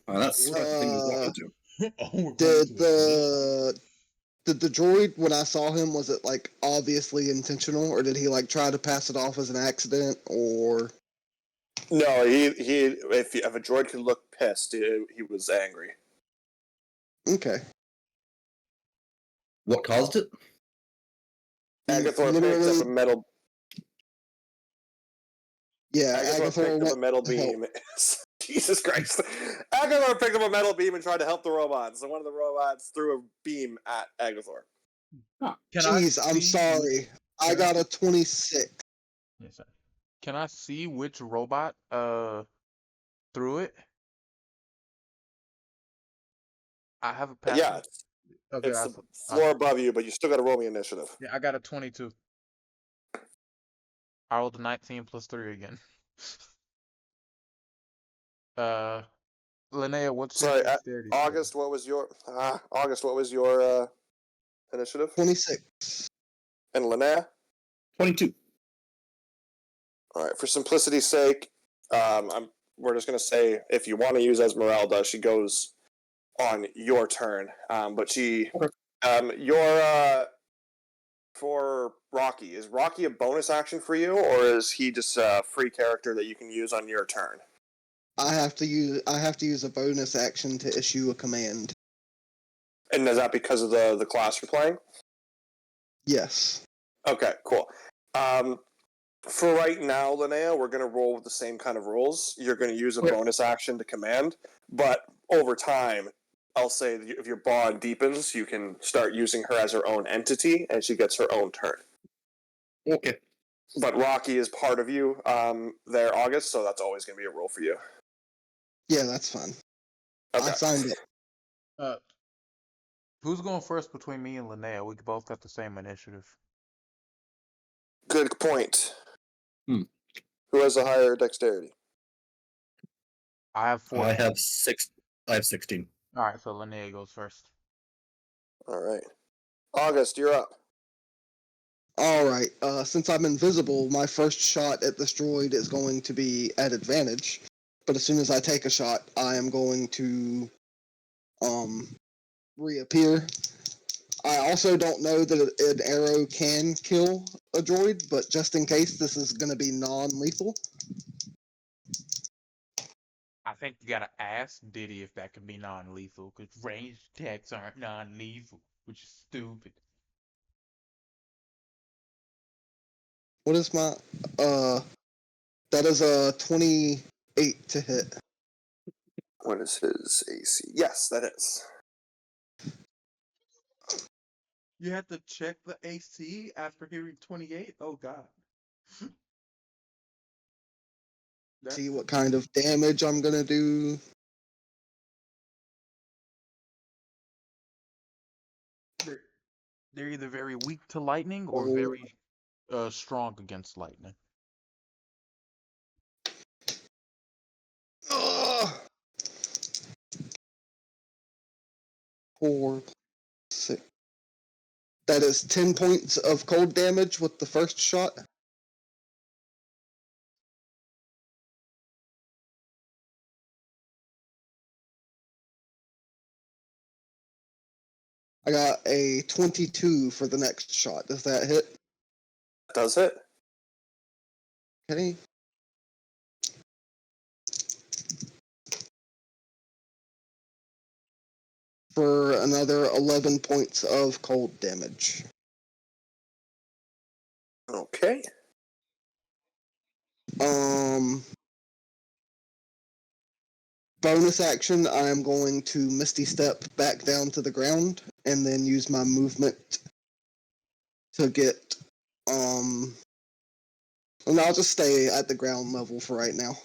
That's what I think was walking to. Did the droid, when I saw him, was it like obviously intentional, or did he like try to pass it off as an accident, or? No, he if a droid could look pissed, he was angry. Okay. What caused it? Agathor picked up a metal. Yeah, Agathor picked up a metal beam, Jesus Christ. Agathor picked up a metal beam and tried to help the robots. So one of the robots threw a beam at Agathor. Jeez, I'm sorry. I got a 26. Yes, sir. Can I see which robot threw it? I have a pass. Yeah, Okay, it's the floor above you, but you still got to roll me initiative. yeah, I got a 22. I rolled a 19 plus 3 again. Linnea, what's your Sorry, dexterity score? August, what was your initiative? 26. And Linnea? 22. All right, for simplicity's sake, we're just going to say if you want to use Esmeralda, she goes on your turn. But she, for Rocky, is Rocky a bonus action for you, or is he just a free character that you can use on your turn? I have to use a bonus action to issue a command. And is that because of the class you're playing? Yes. Okay, cool. For right now, Linnea, we're going to roll with the same kind of rules. You're going to use a bonus action to command, but over time, I'll say if your bond deepens, you can start using her as her own entity, and she gets her own turn. Okay. But Rocky is part of you there, August, so that's always going to be a rule for you. Yeah, that's fine. Okay. I signed it. Who's going first between me and Linnea? We both got the same initiative. Good point. Hmm. Who has a higher dexterity? I have 14. I have 16. All right, so Linnea goes first. All right. August, you're up. Alright, since I'm invisible, my first shot at this droid is going to be at advantage. But as soon as I take a shot, I am going to reappear. I also don't know that an arrow can kill a droid, but just in case, this is going to be non-lethal. I think you gotta ask Diddy if that can be non-lethal, because ranged attacks aren't non-lethal, which is stupid. What is my that is a 28 to hit. What is his AC? Yes, that is. You had to check the AC after hearing 28? Oh, God. See what kind of damage I'm gonna do. They're either very weak to lightning or very strong against lightning. Ugh. 4, 6. That is 10 points of cold damage with the first shot. I got a 22 for the next shot. Does that hit? Does it? Okay. For another 11 points of cold damage. Okay. Bonus action, I am going to Misty Step back down to the ground and then use my movement to get, and I'll just stay at the ground level for right now.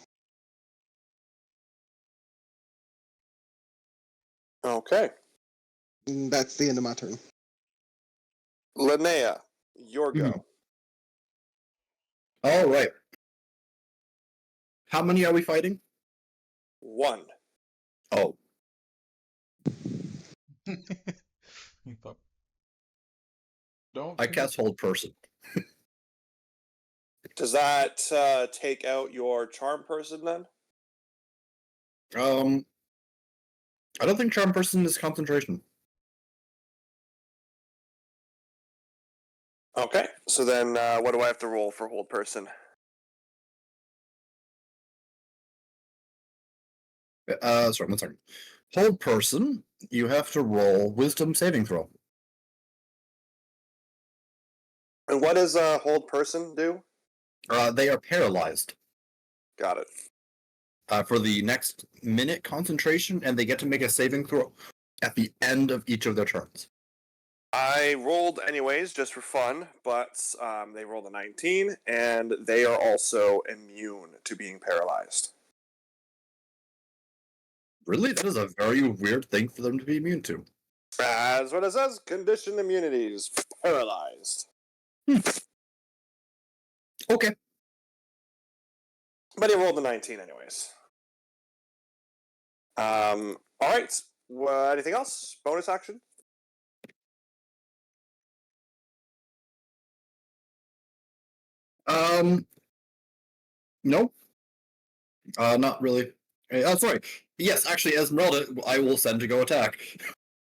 Okay. And that's the end of my turn. Linnea, your go. All right. How many are we fighting? 1. Oh, Don't I cast Hold Person. Does that take out your charm person then? I don't think Charm Person is concentration. Okay. So then what do I have to roll for hold person? Sorry, 1 second. Hold Person, you have to roll Wisdom saving throw. And what does hold person do? They are paralyzed. Got it. for the next minute concentration, and they get to make a saving throw at the end of each of their turns. I rolled anyways, just for fun, but they rolled a 19, and they are also immune to being paralyzed. Really? That is a very weird thing for them to be immune to. That's what it says, conditioned immunities, paralyzed. Okay. But he rolled a 19 anyways. Alright, anything else? Bonus action? No. Not really. Oh, sorry. Yes, actually, Esmeralda, I will send to go attack.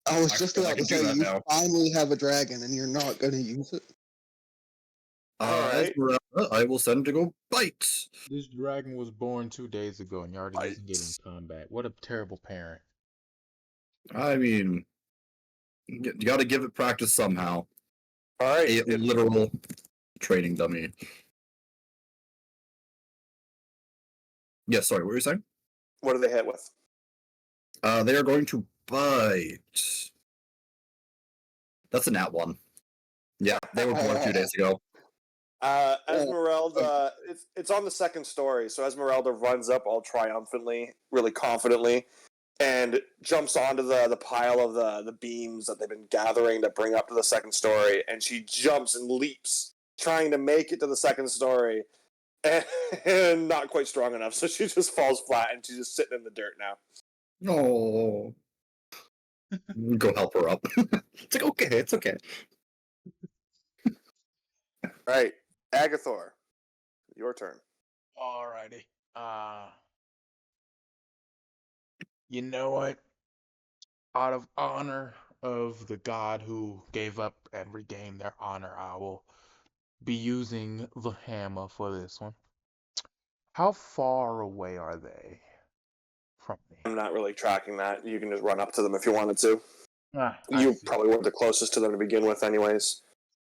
I was just I about to can do say, that you now. finally have a dragon and you're not going to use it. Alright. Esmeralda, I will send to go bite. This dragon was born 2 days ago, and you're already using it in Bites. combat. What a terrible parent. I mean, you gotta give it practice somehow. Alright. A literal training dummy. Yes, sorry, what were you saying? What do they hit with? They are going to bite. That's a nat 1. Yeah, they were born 2 days ago. Esmeralda, it's on the second story, so Esmeralda runs up all triumphantly, really confidently, and jumps onto the pile of the beams that they've been gathering to bring up to the second story, and she jumps and leaps, trying to make it to the second story, and not quite strong enough, so she just falls flat, and she's just sitting in the dirt now. No. Go help her up. It's like, okay, it's okay. Alright, Agathor, your turn. Alrighty. You know what? Out of honor of the god who gave up and regained their honor, I will be using the hammer for this one. How far away are they from me? I'm not really tracking that. You can just run up to them if you wanted to. I You see. probably weren't the closest to them to begin with anyways.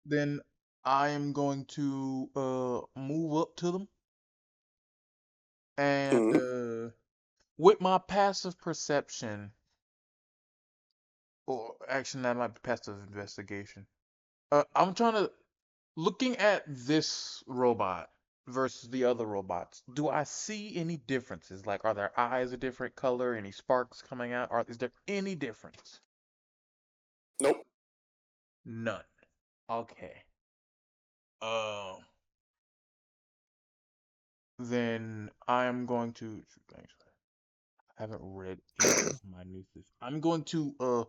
Then I am going to move up to them and with my passive perception, or actually that might be passive investigation. I'm trying to looking at this robot versus the other robots. Do I see any differences? Like, are their eyes a different color? Any sparks coming out? Is there any difference? Nope. None. Okay. Then I'm going to. I haven't read any of my nieces. I'm going to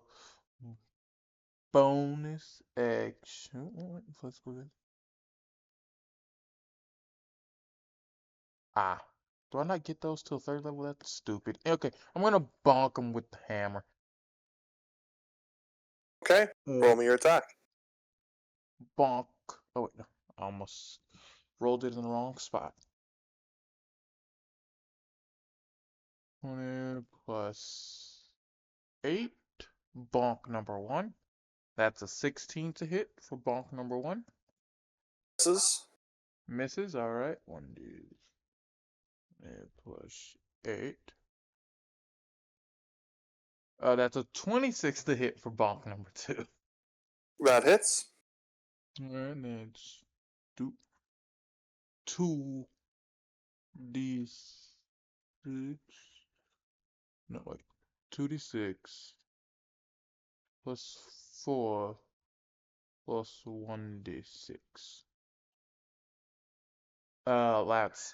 bonus action. Let's go ahead. Do I not get those till third level? That's stupid. Okay, I'm gonna bonk him with the hammer. Okay, roll me your attack. Bonk. Oh wait, no. I almost rolled it in the wrong spot. 20 plus 8. Bonk number 1. That's a 16 to hit for bonk number 1. Misses. Misses, alright. 1d plus 8. That's a 26 to hit for bonk number 2. That hits. And it's 2d6. No, wait. 2d6 plus 4 plus 1d6. That's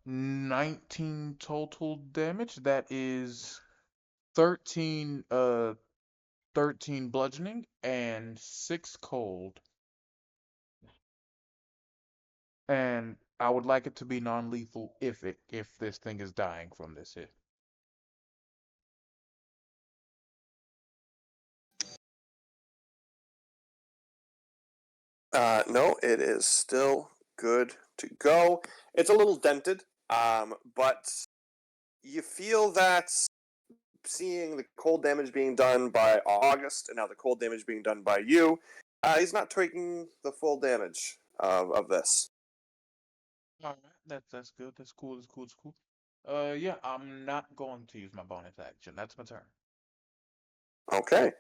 19 total damage. That is 13 bludgeoning and 6 cold. And I would like it to be non-lethal if this thing is dying from this hit. No, it is still good to go. It's a little dented, but you feel that seeing the cold damage being done by August and now the cold damage being done by you, he's not taking the full damage of this. Alright, that's good. That's cool. That's cool. That's cool. Yeah, I'm not going to use my bonus action. That's my turn. Okay.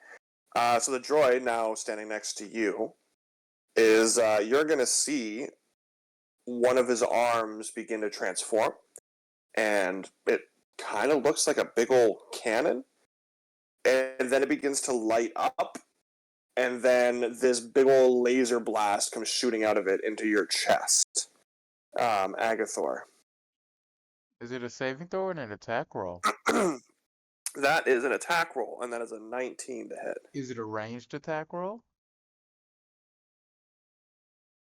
So the droid now standing next to you is you're going to see one of his arms begin to transform, and it kind of looks like a big old cannon, and then it begins to light up, and then this big old laser blast comes shooting out of it into your chest, Agathor. Is it a saving throw or an attack roll? That is an attack roll, and that is a 19 to hit. Is it a ranged attack roll?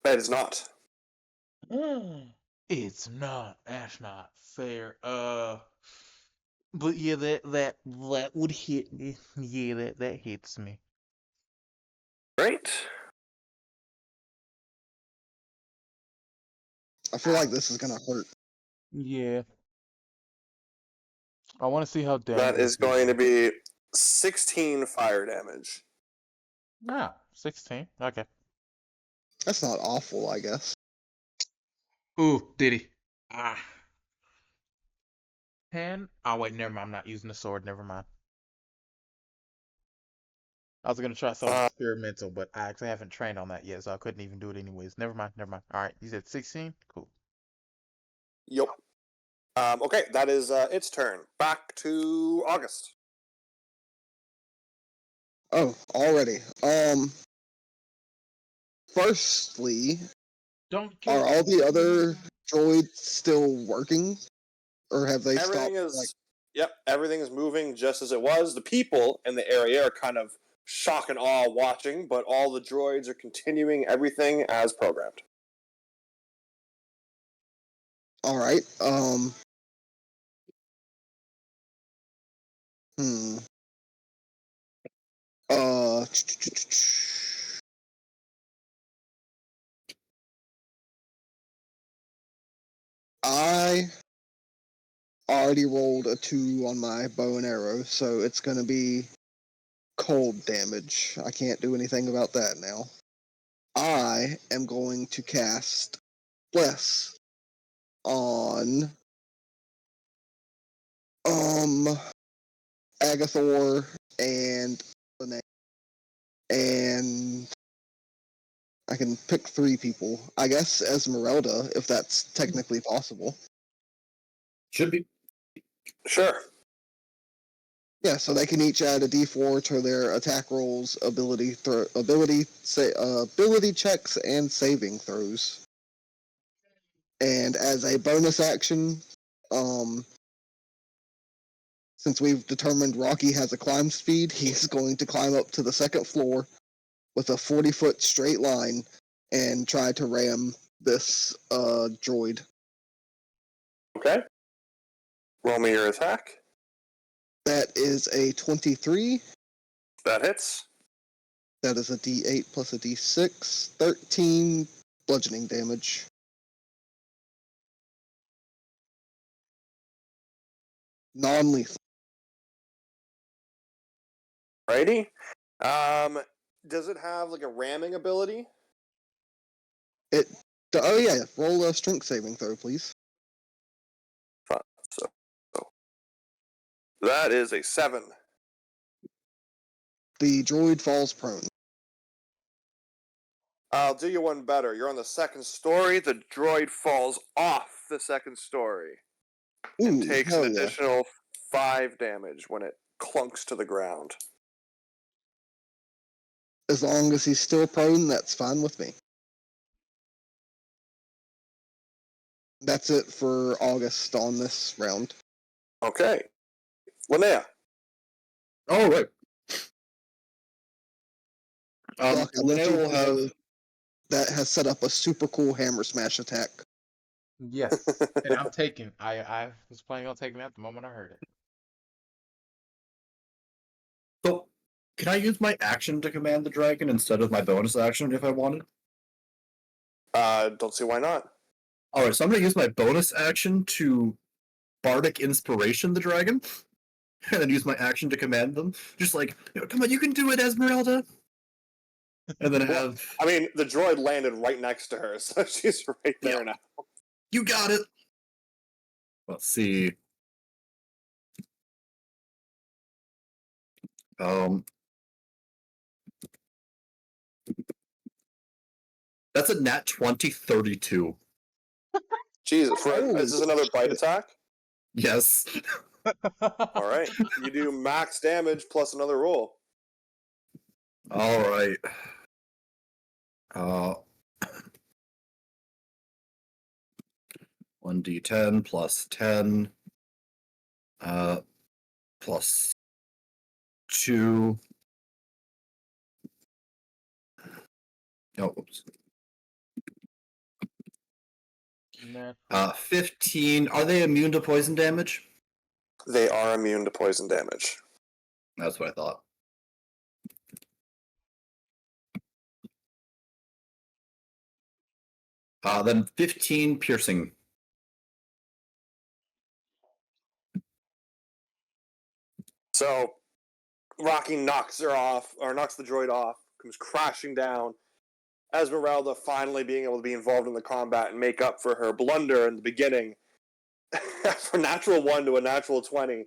That is not. It's not. That's not fair. But yeah, that would hit me. Yeah, that hits me. Great. I feel like this is gonna hurt. Yeah. I want to see how That dangerous is it going to is. be 16 fire damage. Ah, 16. Okay. That's not awful, I guess. Ooh, did he? Ah. 10. Oh, wait, never mind. I'm not using the sword. Never mind. I was going to try something Uh, experimental, but I actually haven't trained on that yet, so I couldn't even do it anyways. Never mind. Never mind. All right. You said 16? Cool. yep. Okay, that is its turn. Back to August. Oh, already. Firstly, Don't are kill all the other me. droids still working, or have they Everything stopped? Like, is, yep, everything is moving just as it was. The people in the area are kind of shock and awe watching, but all the droids are continuing everything as programmed. all right. Hmm. Uh. I already rolled a 2 on my bow and arrow, so it's gonna be cold damage. I can't do anything about that now. I am going to cast Bless on Agathor and Lene. And I can pick 3 people. I guess Esmeralda, if that's technically possible. Should be. Sure. Yeah, so they can each add a D4 to their attack rolls, ability checks, and saving throws. And as a bonus action, um, since we've determined Rocky has a climb speed, he's going to climb up to the second floor with a 40-foot straight line and try to ram this droid. Okay. Roll me your attack. That is a 23. That hits. That is a D8 plus a D6. 13 bludgeoning damage. Non-lethal. Righty. Does it have like a ramming ability? Oh yeah, roll a strength saving throw, please. So that is a 7. The droid falls prone. I'll do you one better. You're on the second story. The droid falls off the second story and Ooh, takes an hell yeah. additional 5 damage when it clunks to the ground. As long as he's still prone, that's fine with me. That's it for August on this round. Okay. Linnea. Oh, right. Rock, I want Linnea you will to have. know that has set up a super cool hammer smash attack. Yes. And I'm taking. I was planning on taking that the moment I heard it. So, can I use my action to command the dragon instead of my bonus action if I wanted? Don't see why not. Alright, so I'm going to use my bonus action to Bardic Inspiration the dragon, and then use my action to command them. Just like, come on, you can do it, Esmeralda! And then Well, have, I mean, the droid landed right next to her, so she's right there now. you got it! Let's see. That's a nat 2032. Jesus, Holy is this another bite shit. attack? Yes. All right, you do max damage plus another roll. All right. 1d10 plus 10. Plus 2. Oh, oops. 15. Are they immune to poison damage? They are immune to poison damage. That's what I thought. Then 15 piercing. So, Rocky knocks her off, or knocks the droid off, comes crashing down. Esmeralda finally being able to be involved in the combat and make up for her blunder in the beginning. From natural 1 to a natural 20,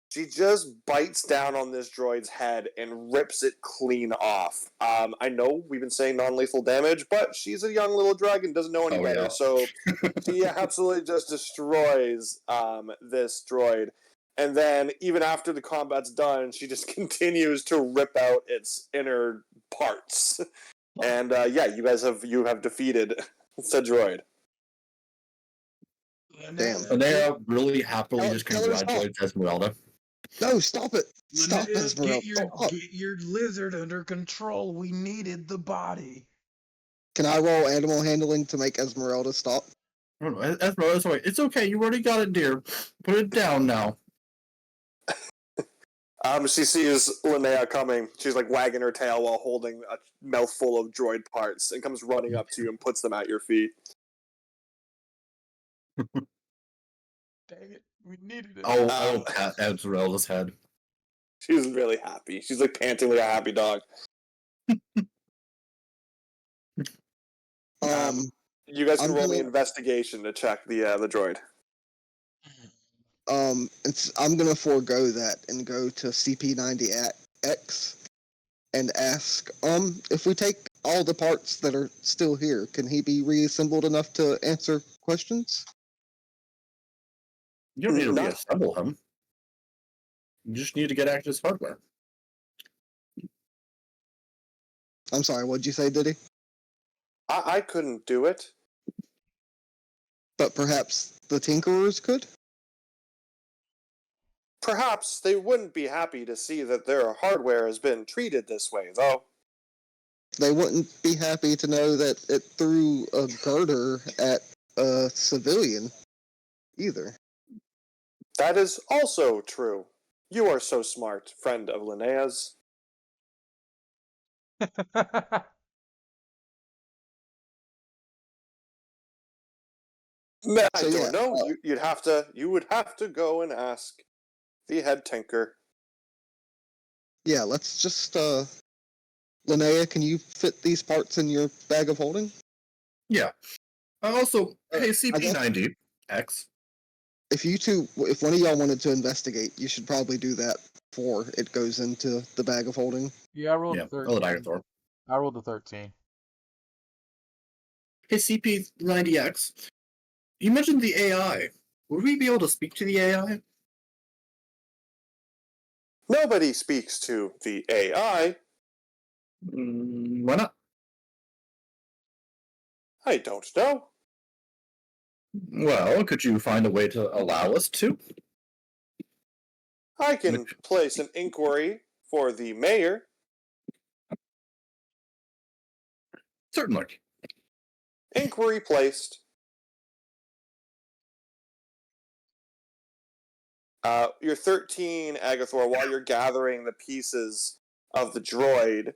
she just bites down on this droid's head and rips it clean off. I know we've been saying non-lethal damage, but she's a young little dragon, doesn't know any better, Yeah. so she absolutely just destroys this droid. And then, even after the combat's done, she just continues to rip out its inner parts. And yeah, you have defeated said droid. Damn. Linnea really happily Tell- just tell her to congratulates Esmeralda. No, stop it. Stop, Linnea, Esmeralda. Stop. get your lizard under control. We needed the body. Can I roll animal handling to make Esmeralda stop? I don't know. Esmeralda's sorry. It's okay. You already got it, dear. Put it down now. She sees Linnea coming. She's like wagging her tail while holding a mouthful of droid parts and comes running up to you and puts them at your feet. Dang it, we needed it. I'll pat Esmeralda's head. She's really happy. She's like panting like a happy dog. You guys can roll me investigation to check the droid. I'm gonna forego that and go to CP90X and ask, if we take all the parts that are still here, can he be reassembled enough to answer questions? You don't need to No. reassemble him. You just need to get access hardware. I'm sorry, what'd you say, Diddy? I couldn't do it. But perhaps the Tinkerers could? Perhaps they wouldn't be happy to see that their hardware has been treated this way, though. They wouldn't be happy to know that it threw a girder at a civilian either. That is also true. You are so smart, friend of Linnea's. I So, don't yeah, know. You would have to go and ask the head tinker. Yeah, let's just, Linnea, can you fit these parts in your bag of holding? Yeah. Also, hey, I guess- CP90X. If one of y'all wanted to investigate, you should probably do that before it goes into the bag of holding. Yeah, I rolled Yeah, a 13. I'll let Agathor. I rolled a 13. Hey, CP90X. You mentioned the AI. Would we be able to speak to the AI? Nobody speaks to the AI. Why not? I don't know. Well, could you find a way to allow us to? I can place an inquiry for the mayor. Certainly. Inquiry placed. You're 13, Agathor, while you're gathering the pieces of the droid.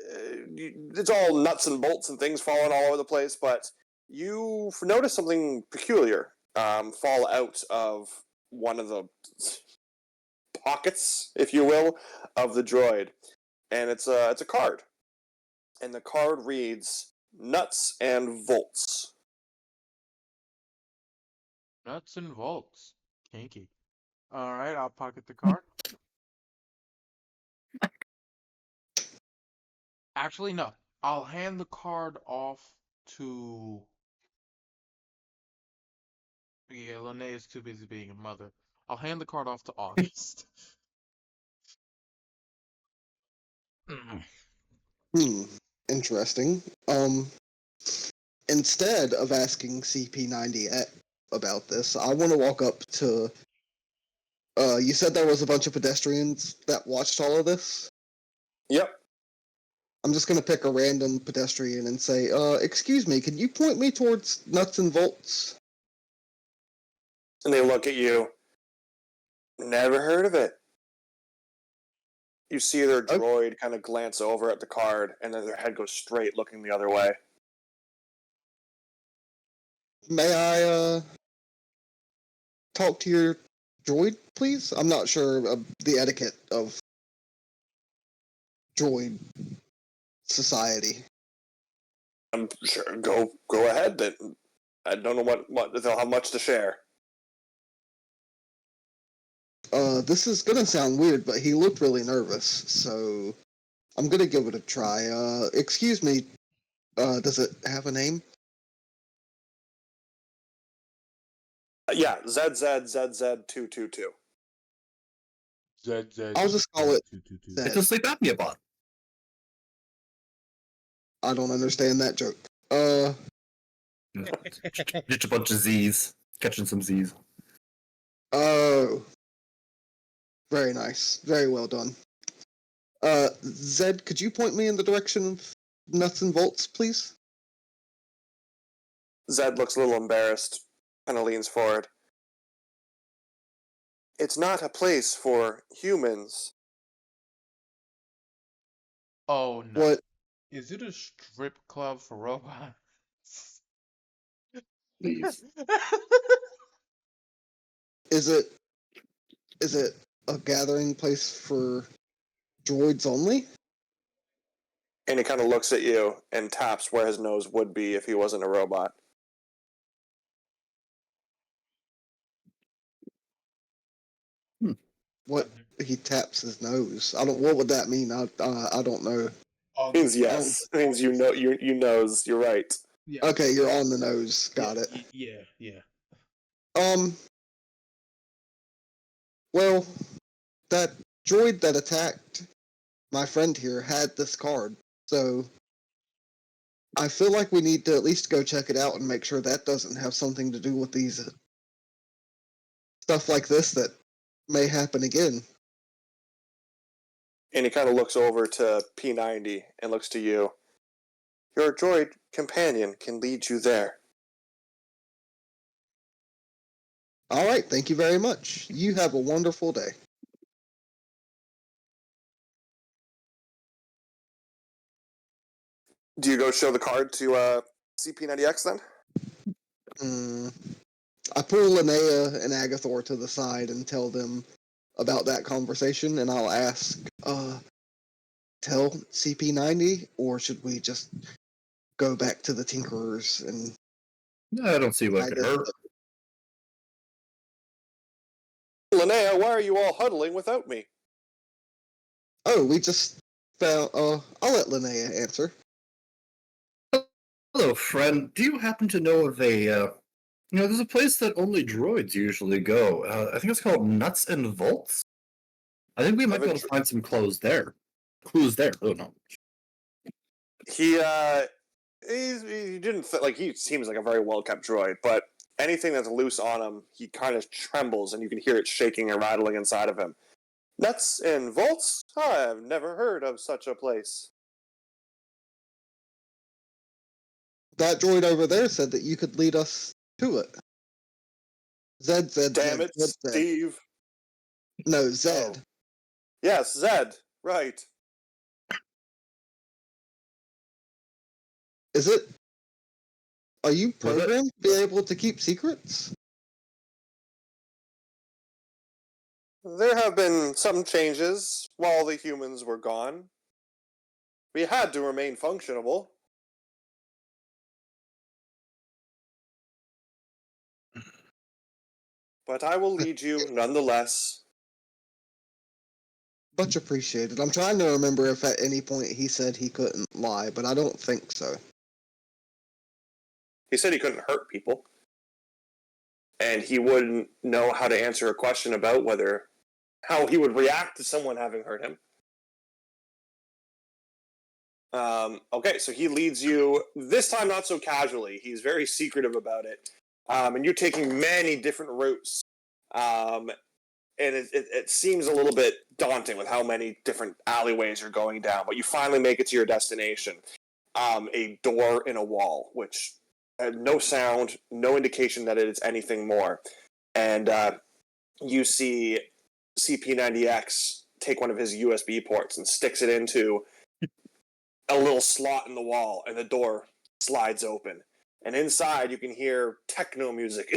It's all nuts and bolts and things falling all over the place, but you notice something peculiar fall out of one of the pockets, if you will, of the droid. And it's a card. And the card reads, Nuts and Volts. Nuts and bolts. Kinky. Alright, I'll pocket the card. Actually, no. I'll hand the card off to. Yeah, Lene is too busy being a mother. I'll hand the card off to August. Interesting. Instead of asking CP90 about this, I want to walk up to. You said there was a bunch of pedestrians that watched all of this. Yep. I'm just gonna pick a random pedestrian and say, excuse me, can you point me towards nuts and bolts? And they look at you. Never heard of it. You see their droid kind of glance over at the card, and then their head goes straight, looking the other way. May I talk to your droid, please? I'm not sure of the etiquette of droid society. I'm sure. Go ahead. Then I don't know what they'll have much to share. This is gonna sound weird, but he looked really nervous, so I'm gonna give it a try. Excuse me, does it have a name? Yeah, ZZZZ222. ZZ. I'll just call it 222. Zed. It's a sleep apnea bot. I don't understand that joke. Just a bunch of Z's. Catching some Z's. Oh. Very nice. Very well done. Zed, could you point me in the direction of nuts and bolts, please? Zed looks a little embarrassed, kind of leans forward. It's not a place for humans. Oh no. What? Is it a strip club for robots? Please. Is it a gathering place for droids only? And he kind of looks at you and taps where his nose would be if he wasn't a robot. What? He taps his nose. I don't. What would that mean? I don't know. Means yes. It means you know you knows. You're right. Yeah. Okay, you're on the nose. Got it. Yeah. Well, that droid that attacked my friend here had this card, so I feel like we need to at least go check it out and make sure that doesn't have something to do with these stuff like this that may happen again. And he kind of looks over to P90 and looks to you. Your droid companion can lead you there. All right, thank you very much. You have a wonderful day. Do you go show the card to CP90X then? I pull Linnea and Agathor to the side and tell them about that conversation, and I'll ask, tell CP90, or should we just go back to the Tinkerers and... I don't see what could hurt. Linnea, why are you all huddling without me? Oh, we just found... I'll let Linnea answer. Hello, friend. Do you happen to know of a, there's a place that only droids usually go. I think it's called Nuts and Volts. I think we might be able to find some clues there. Oh, no. He didn't like he seems like a very well kept droid, but anything that's loose on him, he kind of trembles, and you can hear it shaking and rattling inside of him. Nuts and Volts? I've never heard of such a place. That droid over there said that you could lead us to it. Zed. Damn it, Zed. Steve. No, Zed. Oh. Yes, Zed. Right. Is it? Are you programmed to be able to keep secrets? There have been some changes while the humans were gone. We had to remain functionable. but I will lead you nonetheless. Much appreciated. I'm trying to remember if at any point he said he couldn't lie, but I don't think so. He said he couldn't hurt people. And he wouldn't know how to answer a question about how he would react to someone having hurt him. Okay, so he leads you, this time not so casually. He's very secretive about it. And you're taking many different routes. And it seems a little bit daunting with how many different alleyways you're going down. But you finally make it to your destination. A door in a wall, which had no sound, no indication that it is anything more. And you see CP90X take one of his USB ports and sticks it into a little slot in the wall, and the door slides open. And inside, you can hear techno music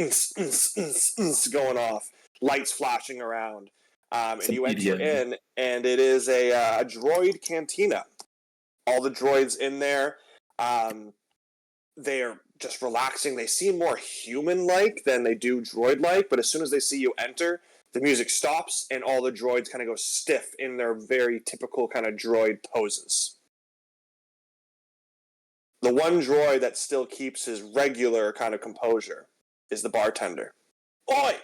going off, lights flashing around. And you enter in, and it is a droid cantina. All the droids in there, they're just relaxing. They seem more human-like than they do droid-like, but as soon as they see you enter, the music stops, and all the droids kind of go stiff in their very typical kind of droid poses. The one droid that still keeps his regular kind of composure is the bartender. Oi!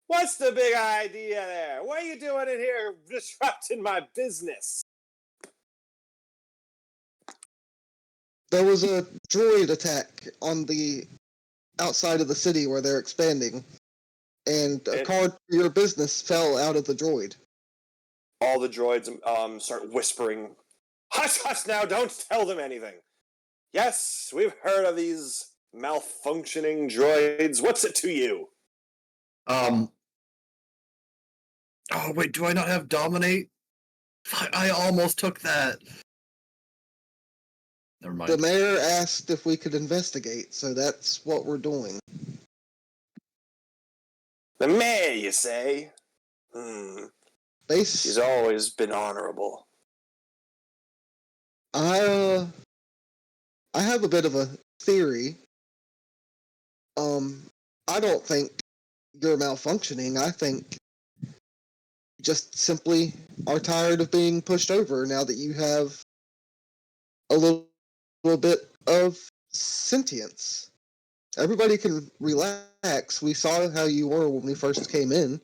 What's the big idea there? What are you doing in here disrupting my business? There was a droid attack on the outside of the city where they're expanding, and a card for your business fell out of the droid. All the droids start whispering, "Hush, hush now, don't tell them anything. Yes, we've heard of these malfunctioning droids. What's it to you?" Oh, wait, do I not have Dominate? I almost took that. Never mind. The mayor asked if we could investigate, so that's what we're doing. The mayor, you say? She's always been honorable. I have a bit of a theory. I don't think you're malfunctioning. I think you just simply are tired of being pushed over now that you have a little bit of sentience. Everybody can relax. We saw how you were when we first came in.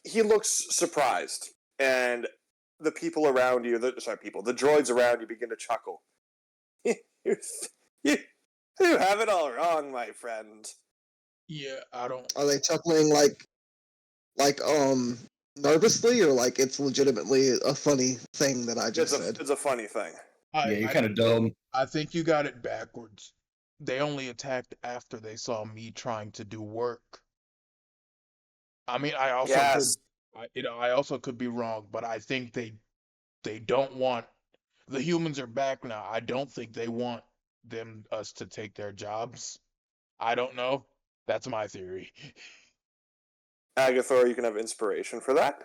He looks surprised, and the people around you, the droids around you begin to chuckle. you have it all wrong, my friend. Yeah, I don't. Are they chuckling like nervously, or like it's legitimately a funny thing that I just said? It's a funny thing. Yeah, you're kind of dumb. I think you got it backwards. They only attacked after they saw me trying to do work. I mean, I also could be wrong, but I think they don't want the humans are back now. I don't think they want us to take their jobs. I don't know. That's my theory. Agathor, you can have inspiration for that.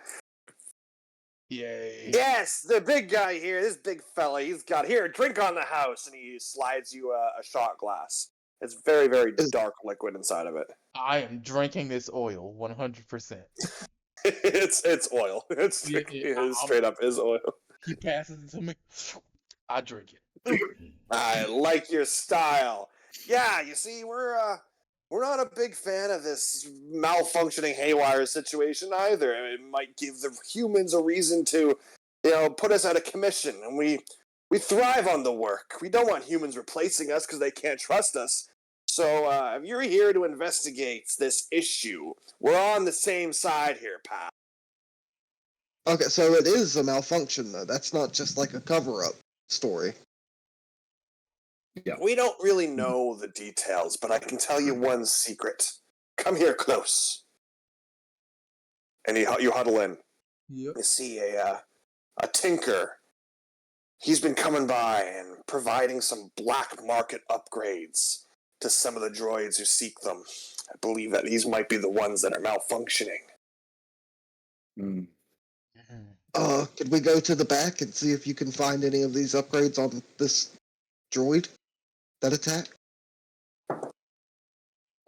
Yay. Yes, the big guy here, this big fella, he's got, here, drink on the house, and he slides you a shot glass. It's very, very dark liquid inside of it. I am drinking this oil 100%. It's oil. It's straight up is oil. He passes it to me. I drink it. I like your style. Yeah, you see, we're not a big fan of this malfunctioning haywire situation either. It might give the humans a reason to, put us out of commission, and we thrive on the work. We don't want humans replacing us because they can't trust us. So if you're here to investigate this issue, we're on the same side here, pal. Okay, so it is a malfunction, though. That's not just like a cover-up story. Yeah. We don't really know the details, but I can tell you one secret. Come here close. And you huddle in. Yep. You see a tinker. He's been coming by and providing some black market upgrades to some of the droids who seek them. I believe that these might be the ones that are malfunctioning. Could we go to the back and see if you can find any of these upgrades on this droid that attacked?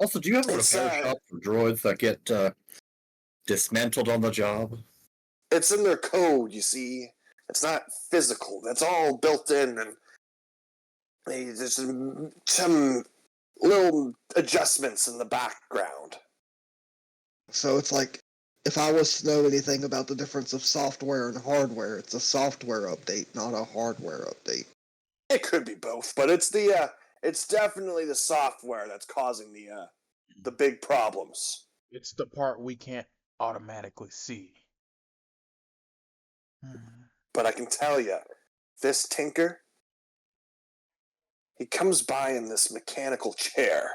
Also, do you have a It's, repair shop for droids that get dismantled on the job? It's in their code, you see. It's not physical. That's all built in, and there's some little adjustments in the background. So it's like, if I was to know anything about the difference of software and hardware, it's a software update, not a hardware update. It could be both, but it's definitely the software that's causing the big problems. It's the part we can't automatically see. But I can tell you, this tinker, he comes by in this mechanical chair.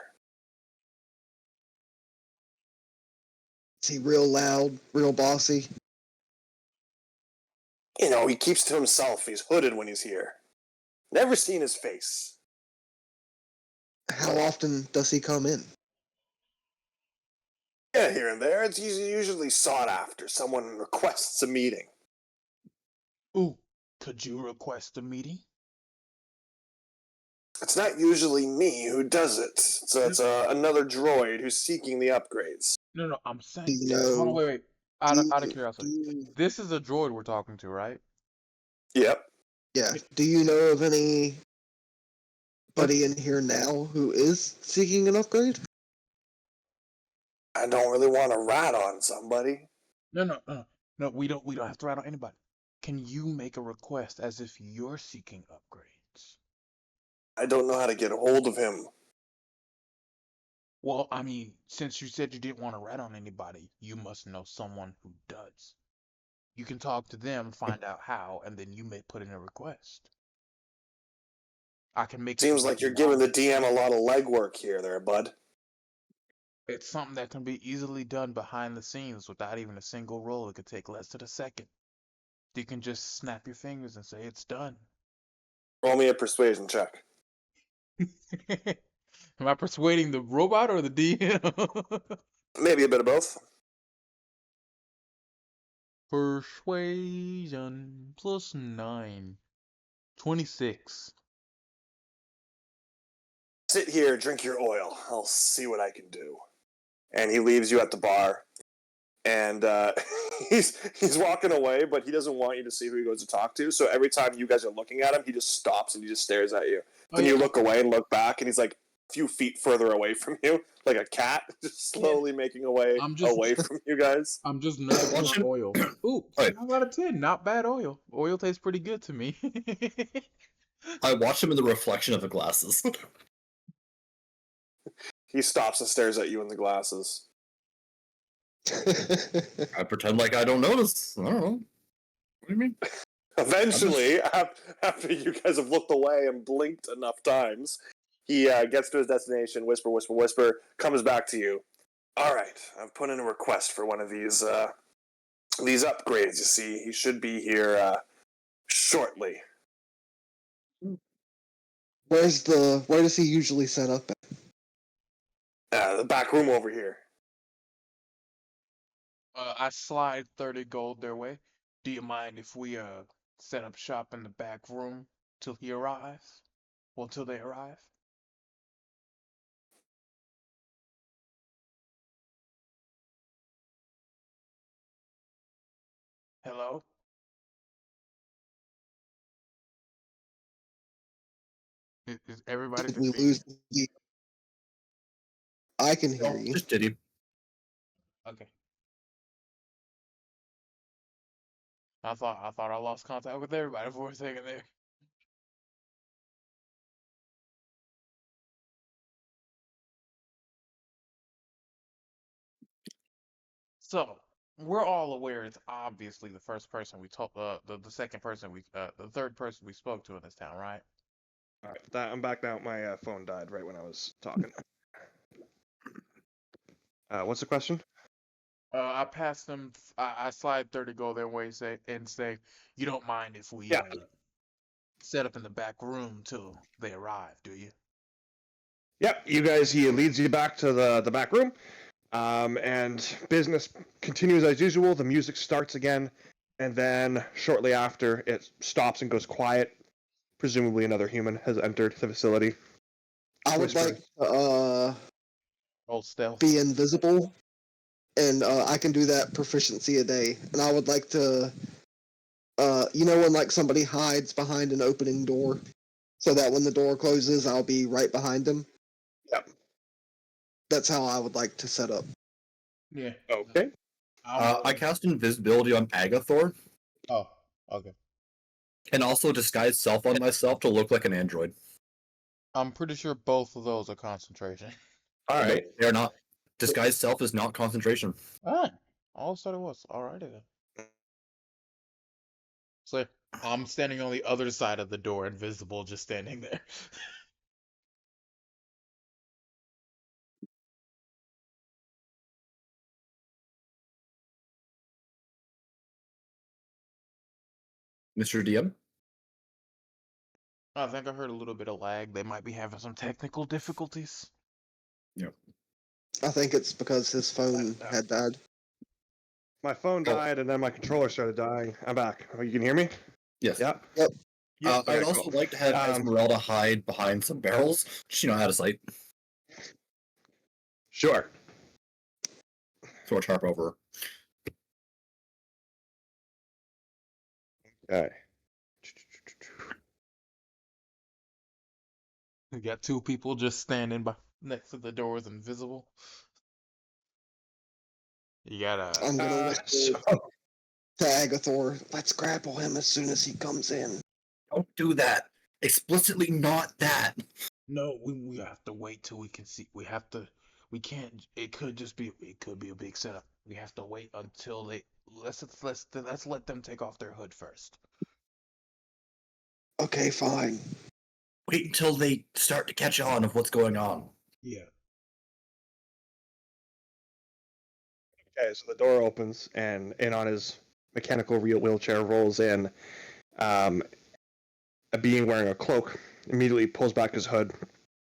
Is he real loud, real bossy? You know, he keeps to himself. He's hooded when he's here. Never seen his face. How often does he come in? Yeah, here and there. It's usually sought after. Someone requests a meeting. Ooh, could you request a meeting? It's not usually me who does it. So it's another droid who's seeking the upgrades. No, I'm saying. Do you Hold on, know? wait. Out of curiosity, this is a droid we're talking to, right? Yep. Yeah. Do you know of anybody in here now who is seeking an upgrade? I don't really want to rat on somebody. No. We don't have to rat on anybody. Can you make a request as if you're seeking upgrades? I don't know how to get a hold of him. Well, I mean, since you said you didn't want to rat on anybody, you must know someone who does. You can talk to them, find out how, and then you may put in a request. I can make it. Seems like you're giving the DM a lot of legwork here, there, bud. It's something that can be easily done behind the scenes without even a single roll. It could take less than a second. You can just snap your fingers and say it's done. Roll me a persuasion check. Am I persuading the robot or the DM? Maybe a bit of both. Persuasion plus 9. 26. Sit here, drink your oil. I'll see what I can do. And he leaves you at the bar. And he's walking away, but he doesn't want you to see who he goes to talk to. So every time you guys are looking at him, he just stops and he just stares at you. Then you look away and look back, and he's like a few feet further away from you, like a cat, just slowly making away from you guys. I'm just nugging my oil. Ooh, 5 out of 10. Not bad oil. Oil tastes pretty good to me. I watch him in the reflection of the glasses. He stops and stares at you in the glasses. I pretend like I don't notice. I don't know. What do you mean? Eventually, after you guys have looked away and blinked enough times, he gets to his destination, whisper, whisper, whisper, comes back to you. All right, I've put in a request for one of these upgrades, you see. He should be here shortly. Where does he usually set up at? The back room over here. I slide 30 gold their way. Do you mind if we set up shop in the back room till he arrives? Well, till they arrive? Hello? Is everybody Did we confused? lose the... I can hear you. Just Diddy. Okay. I thought I lost contact with everybody for a second there. So we're all aware it's obviously the first person we talked, the second person the third person we spoke to in this town, right? All right, I'm back now. My phone died right when I was talking. What's the question? I pass them. I slide 30 gold their way, say, you don't mind if we set up in the back room till they arrive, do you? Yep, he leads you back to the back room, and business continues as usual. The music starts again, and then shortly after, it stops and goes quiet. Presumably another human has entered the facility. I would like to Roll stealth. be invisible, and I can do that proficiency a day. And I would like to, when like somebody hides behind an opening door, so that when the door closes, I'll be right behind them. Yep. That's how I would like to set up. Yeah. Okay. I cast invisibility on Agathor, Oh, okay. and also disguise self on myself to look like an android. I'm pretty sure both of those are concentration. All right. They're not. Disguise self is not concentration. Ah, I always thought it was. Alrighty then. So I'm standing on the other side of the door, invisible, just standing there. Mr. DM? I think I heard a little bit of lag. They might be having some technical difficulties. Yeah. I think it's because his phone had died. My phone died, and then my controller started dying. I'm back. Oh, you can hear me? Yes. Yeah. Yep. Yeah. I would also cool. like to have Esmeralda hide behind some barrels, just, out of sight. Sure. Throw a tarp over her. Okay. You got two people just standing by next to the doors, invisible. You gotta. I'm gonna whisper So, to Agathor, let's grapple him as soon as he comes in. Don't do that. Explicitly not that. No, we have to wait till we can see. We have to. We can't. It could just be. It could be a big setup. We have to wait until they. Let's let them take off their hood first. Okay, fine. Wait until they start to catch on of what's going on. Yeah. okay, so the door opens, and in on his mechanical wheelchair rolls in a being wearing a cloak. Immediately pulls back his hood.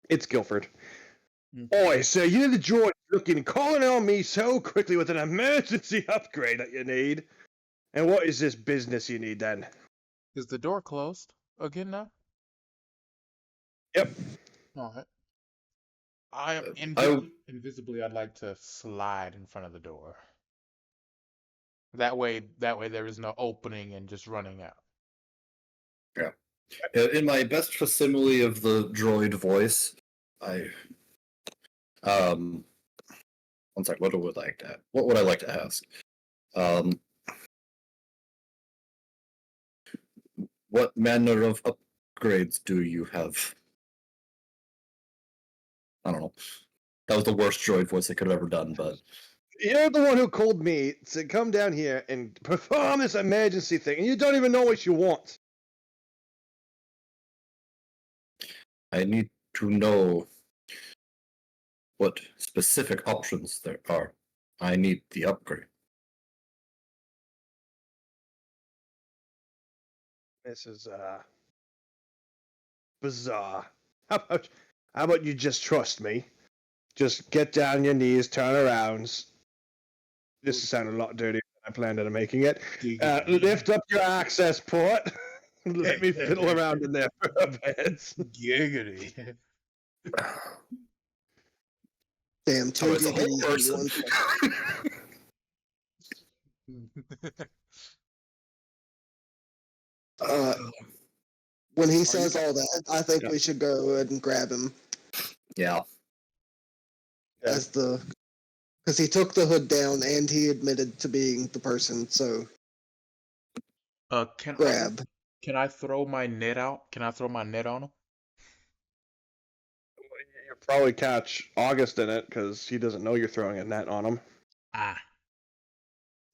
It's Guilford. Oi, so you're the droid looking calling on me so quickly with an emergency upgrade that you need. And what is this business you need then? Is the door closed again now? Yep. All right. I am invisibly. I'd like to slide in front of the door. That way there is no opening and just running out. Yeah. In my best facsimile of the droid voice, one sec, what would I like to ask? What manner of upgrades do you have? I don't know. That was the worst droid voice I could have ever done, but You're the one who called me to come down here and perform this emergency thing, and you don't even know what you want. I need to know what specific options there are. I need the upgrade. This is bizarre. How about you just trust me? Just get down on your knees, turn around. This sounded a lot dirtier than I planned on making it. Lift up your access port. Let me fiddle around in there for a bit. Giggity. Damn, two it's a whole giggity person. When he says all that, I think Yeah. we should go ahead and grab him Yeah. as because he took the hood down and he admitted to being the person. So grab. Can I throw my net out? Can I throw my net on him? You'll probably catch August in it because he doesn't know you're throwing a net on him. Ah.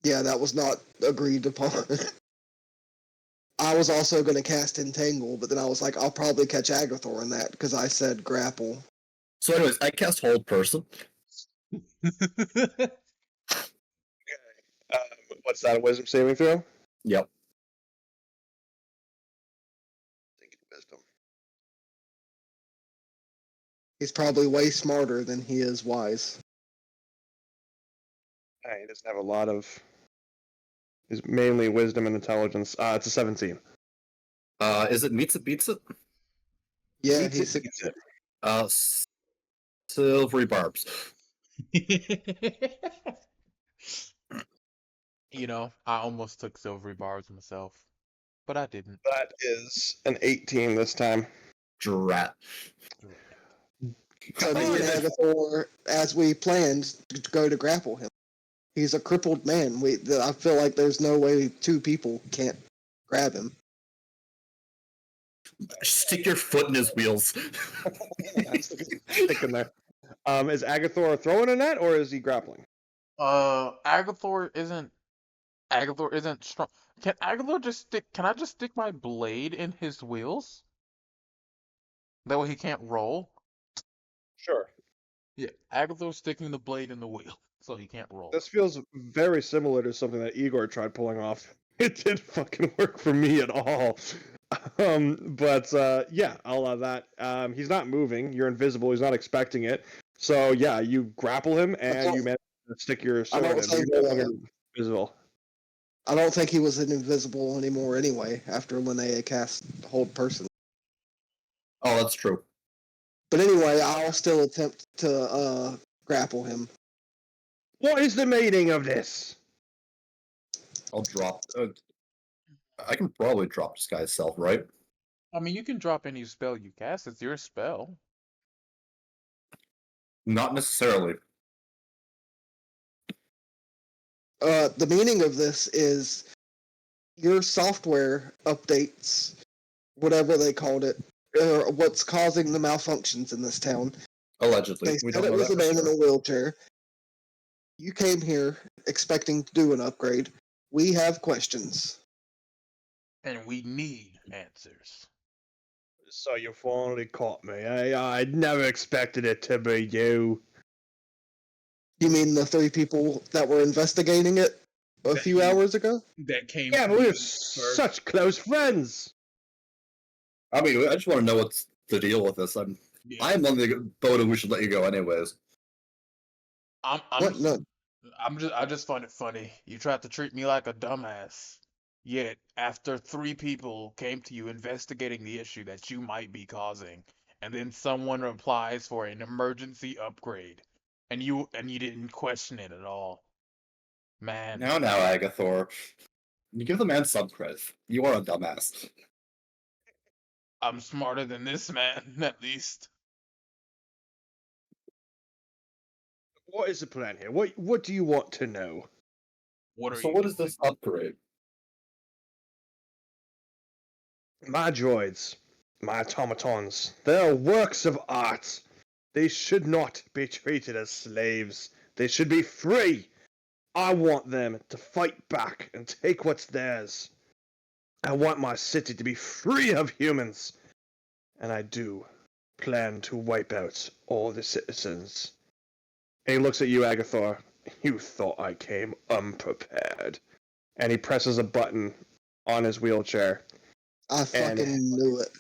Yeah, that was not agreed upon. I was also going to cast Entangle, but then I was like, I'll probably catch Agathor in that because I said grapple. So, anyways, I cast Hold Person. What's that? A wisdom saving throw? Yep. Wisdom. He's probably way smarter than he is wise. He doesn't have a lot of. He's mainly wisdom and intelligence. It's a 17. Is it meets it beats it? Yeah, Beats it. Silvery barbs. I almost took silvery bars myself, but I didn't. That is an 18 this time. Drat. So me and Agathor, as we planned, to go to grapple him. He's a crippled man. I feel like there's no way two people can't grab him. Stick your foot in his wheels. Stick in there. Is Agathor throwing a net or is he grappling? Agathor isn't strong. Can Agathor just stick? Can I just stick my blade in his wheels? That way he can't roll. Sure. Yeah, Agathor's sticking the blade in the wheel, so he can't roll. This feels very similar to something that Igor tried pulling off. It didn't fucking work for me at all. Yeah, I'll allow that. He's not moving. You're invisible. He's not expecting it. So yeah, you grapple him and you manage to stick your sword in. You're no longer invisible. I don't think he was invisible anymore anyway, after Linnea cast Hold Person. Oh, that's true. But anyway, I'll still attempt to grapple him. What is the meaning of this? I'll drop. I can probably drop Disguise Self, right? I mean, you can drop any spell you cast. It's your spell. Not necessarily. The meaning of this is your software updates, whatever they called it, what's causing the malfunctions in this town. Allegedly. They We said don't it know was that a man for in sure. a wheelchair. You came here expecting to do an upgrade. We have questions. And we need answers. So you finally caught me. I never expected it to be you. You mean the three people that were investigating it a few hours ago? That came. Yeah, to but we're you first. such close friends. I mean, I just want to know what's the deal with this. I'm on the boat and we should let you go anyways. What? No. I just find it funny. You tried to treat me like a dumbass. Yet, after three people came to you investigating the issue that you might be causing, and then someone replies for an emergency upgrade, and you didn't question it at all. Man, Now, Agathor. You give the man some credit. You are a dumbass. I'm smarter than this man, at least. What is the plan here? What do you want to know? What are So you what is this upgrade? My droids, my automatons, they're works of art. They should not be treated as slaves. They should be free. I want them to fight back and take what's theirs. I want my city to be free of humans. And I do plan to wipe out all the citizens. And he looks at you, Agathor. You thought I came unprepared. And he presses a button on his wheelchair. I fucking knew it.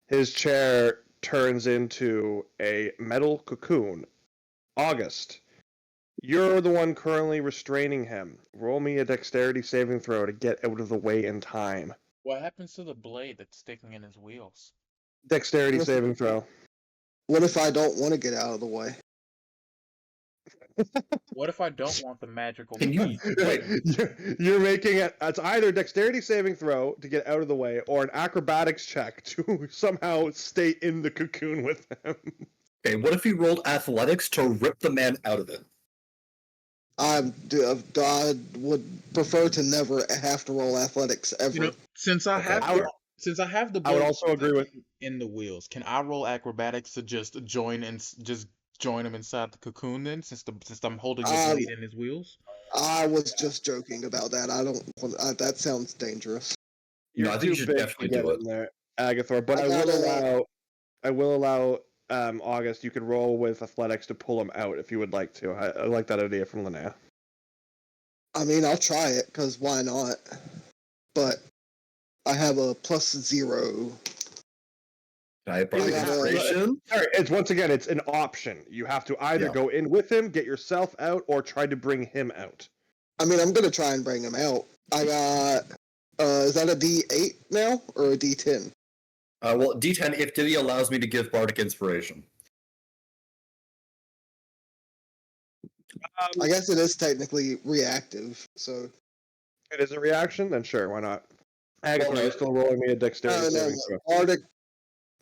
His chair turns into a metal cocoon. August, you're the one currently restraining him. Roll me a dexterity saving throw to get out of the way in time. What happens to the blade that's sticking in his wheels? Dexterity saving throw. What if I don't want to get out of the way? What if I don't want the magical Can you blade? You're making it. It's either dexterity saving throw to get out of the way, or an acrobatics check to somehow stay in the cocoon with him. Okay, what if you rolled athletics to rip the man out of it? I would prefer to never have to roll athletics ever. Since I have the I would blade also agree with in the wheels, can I roll acrobatics to just join him inside the cocoon then, since I'm holding the blade in his wheels? I was just joking about that. I don't want that sounds dangerous. You're I think you too should big definitely to get do it. in there, Agathor. But I will allow August. You could roll with athletics to pull him out if you would like to. I like that idea from Linnea. I mean, I'll try it because why not? But I have a +0. Inspiration? It's once again, it's an option. You have to either go in with him, get yourself out, or try to bring him out. I mean, I'm gonna try and bring him out. I got. Is that a D8 now or a D10? Well, D10 if Diddy allows me to give Bardic Inspiration. I guess it is technically reactive. So It is a reaction, then sure, why not? Agatha, are you still rolling me a dexterity saving throw? Bardic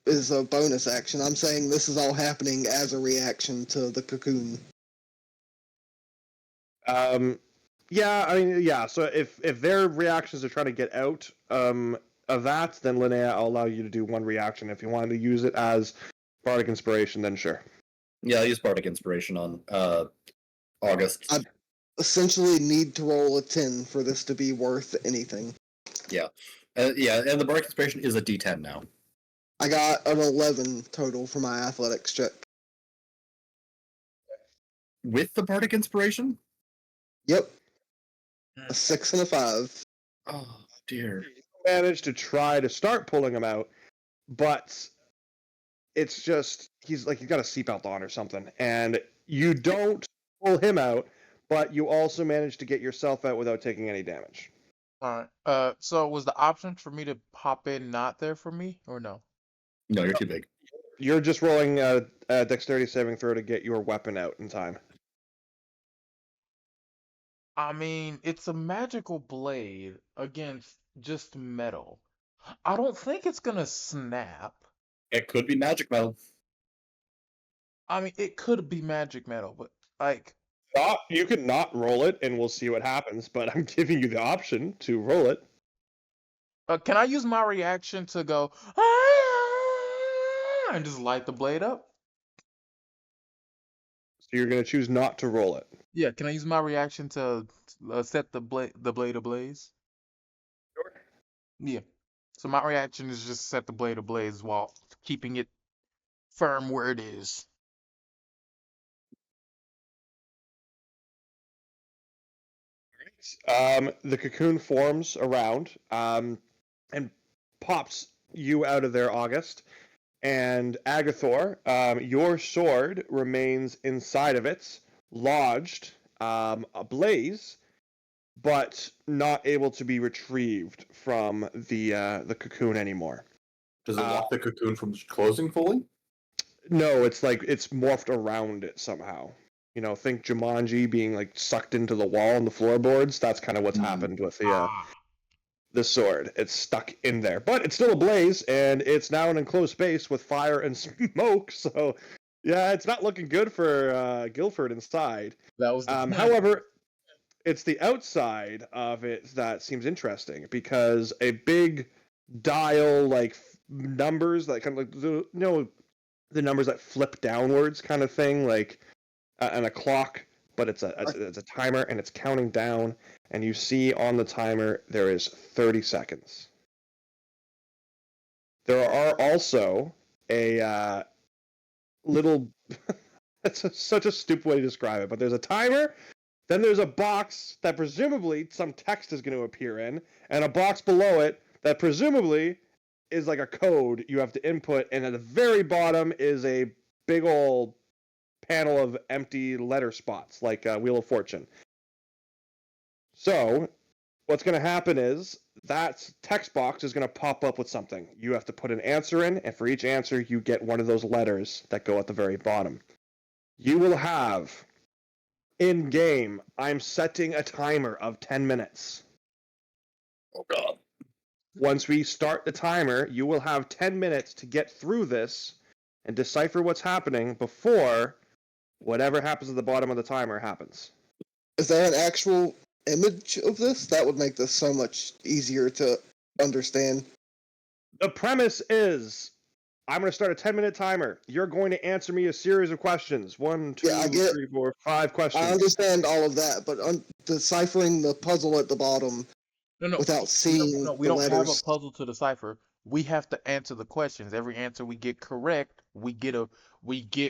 is a bonus action. I'm saying this is all happening as a reaction to the cocoon. Yeah, I mean, yeah. So if their reactions are trying to get out of that, then Linnea, I'll allow you to do one reaction. If you wanted to use it as bardic inspiration, then sure. Yeah, I use bardic inspiration on August. I essentially need to roll a 10 for this to be worth anything. Yeah, and the bardic inspiration is a D10 now. I got an 11 total for my athletics check. With the bardic inspiration? Yep. A 6 and a 5. Oh dear. You managed to try to start pulling him out, but it's just he's got a seatbelt on or something, and you don't pull him out, but you also manage to get yourself out without taking any damage. All right. So was the option for me to hop in not there for me or no? No, you're too big. You're just rolling a dexterity saving throw to get your weapon out in time. I mean, it's a magical blade against just metal. I don't think it's gonna snap. It could be magic metal. I mean, it could be magic metal, but like, You can not roll it, and we'll see what happens. But I'm giving you the option to roll it. can I use my reaction to go "Ah," and just light the blade up? So you're going to choose not to roll it. Yeah, can I use my reaction to set the blade ablaze? Sure. Yeah. So my reaction is just set the blade ablaze while keeping it firm where it is. The cocoon forms around and pops you out of there, August. And Agathor, your sword remains inside of it, lodged, ablaze, but not able to be retrieved from the cocoon anymore. Does it lock the cocoon from closing fully? No, it's like it's morphed around it somehow. You know, think Jumanji being like sucked into the wall and the floorboards. That's kind of what's happened with the sword. It's stuck in there, but it's still ablaze, and it's now an enclosed space with fire and smoke. So, yeah, it's not looking good for Guildford inside. That was the plan. However, it's the outside of it that seems interesting because a big dial, like numbers, that kind of like the numbers that flip downwards, kind of thing, like and a clock, but it's a timer and it's counting down. And you see on the timer there is 30 seconds. There are also a little. That's such a stupid way to describe it, but there's a timer. Then there's a box that presumably some text is going to appear in, and a box below it that presumably is like a code you have to input, and at the very bottom is a big old panel of empty letter spots, like Wheel of Fortune. So, what's going to happen is that text box is going to pop up with something. You have to put an answer in, and for each answer, you get one of those letters that go at the very bottom. You will have in game, I'm setting a timer of 10 minutes. Oh god. Once we start the timer, you will have 10 minutes to get through this and decipher what's happening before whatever happens at the bottom of the timer happens. Is there an actual image of this? That would make this so much easier to understand. The premise is I'm going to start a 10-minute timer. You're going to answer me a series of questions. 1, 2, 3, 4, 5 questions. I understand all of that, but deciphering the puzzle at the bottom without seeing we the don't letters. have a puzzle to decipher. We have to answer the questions. Every answer we get correct, we get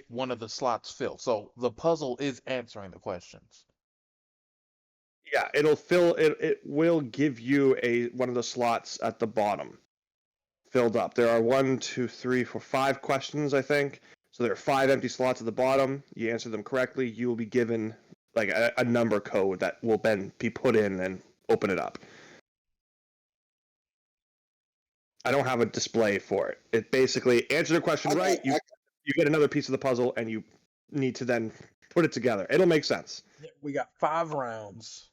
one of the slots filled. So the puzzle is answering the questions. Yeah, it'll fill it. It will give you one of the slots at the bottom filled up. There are 1, 2, 3, 4, 5 questions, I think. So there are 5 empty slots at the bottom. You answer them correctly, you will be given like a number code that will then be put in and open it up. I don't have a display for it. It basically answer the question right. You get another piece of the puzzle, and you need to then put it together. It'll make sense. We got 5 rounds.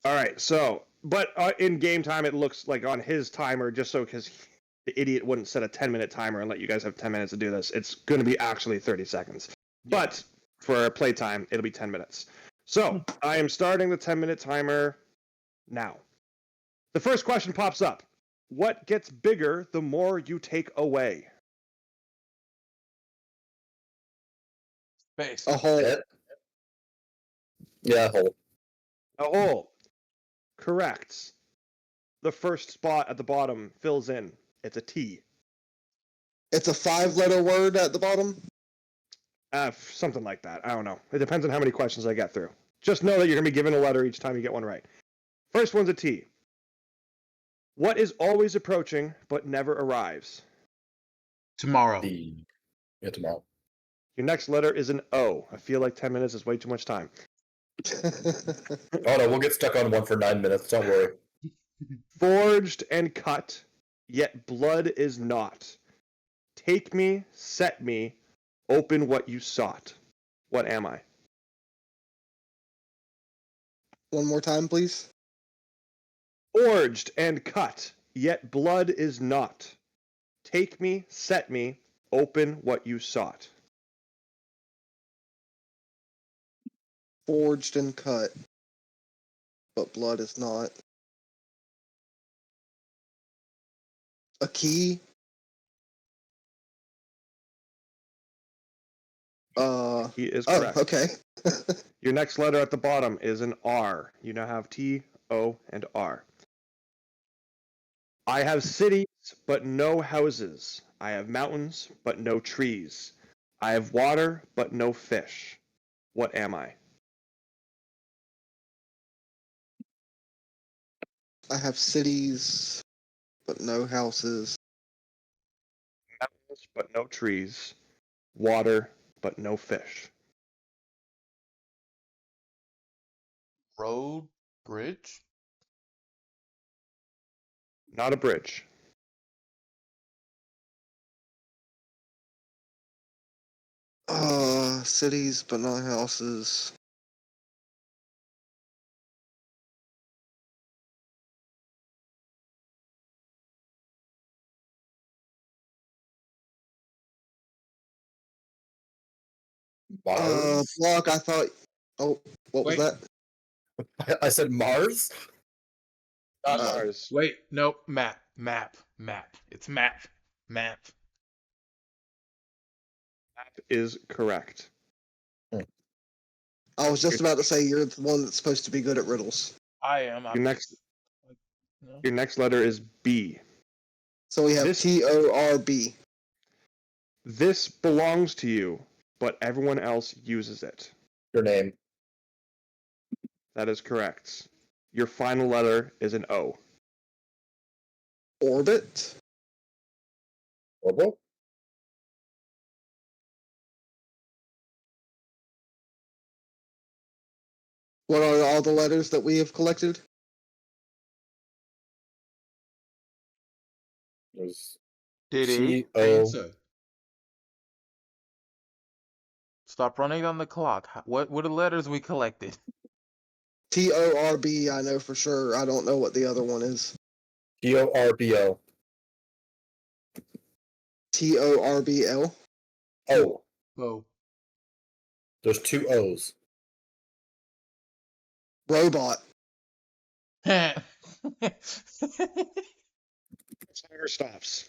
All right, so, but in game time, it looks like on his timer, just so because the idiot wouldn't set a 10-minute timer and let you guys have 10 minutes to do this, it's going to be actually 30 seconds. Yeah. But for playtime, it'll be 10 minutes. So I am starting the 10-minute timer now. The first question pops up. What gets bigger the more you take away? Space. A hole. Yeah, hole. A hole. Correct. The first spot at the bottom fills in. It's a T. It's a 5-letter word at the bottom. Something like that. I don't know. It depends on how many questions I get through. Just know that you're going to be given a letter each time you get one right. First one's a T. What is always approaching but never arrives? Tomorrow. Yeah, tomorrow. Your next letter is an O. I feel like 10 minutes is way too much time. Oh no, we'll get stuck on one for 9 minutes. Don't worry. Forged and cut, yet blood is not. Take me, set me, open what you sought. What am I? One more time, please. Forged and cut, yet blood is not. Take me, set me, open what you sought. Forged and cut, but blood is not. A key. He is correct. Oh, okay. Your next letter at the bottom is an R. You now have T, O, and R. I have cities, but no houses. I have mountains, but no trees. I have water, but no fish. What am I? I have cities, but no houses. Mountains, but no trees. Water, but no fish. Road. Bridge. Not a bridge. Cities, but not houses. Mars? Block, I thought. Oh, what was Wait. that? I said Mars? Not Mars. Wait, no, map. It's map. Map is correct. I was just about to say you're the one that's supposed to be good at riddles. I am. Your next letter is B. So we have This- TORB. This belongs to you, but everyone else uses it. Your name. That is correct. Your final letter is an O. Orbit. Orbital? What are all the letters that we have collected? Was Diddy, T-O. answer. Stop running on the clock. What are the letters we collected? TORB, I know for sure. I don't know what the other one is. TORBO. TORBL. Oh, Oh. there's 2 O's. Robot. Timer stops.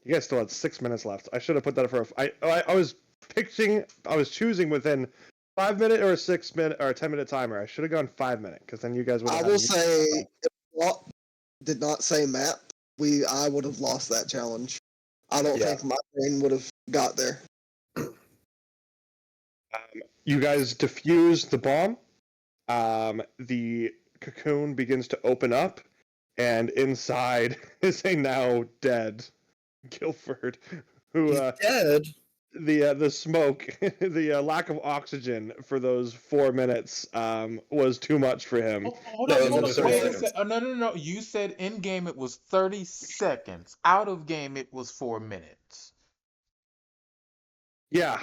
You guys still had 6 minutes left. I should have put that for I was choosing within 5 minute or a 6 minute or a 10-minute timer. I should have gone 5 minute because then you guys would have. I will say, if Block did not say map, I would have lost that challenge. I don't think my brain would have got there. You guys defuse the bomb. The cocoon begins to open up, and inside is a now dead Guilford, who He's dead. the smoke, the lack of oxygen for those 4 minutes was too much for him. Hold No, on, it was hold only on. 30 Wait a seconds. sec. No. You said in game it was 30 seconds. Out of game it was 4 minutes. Yeah,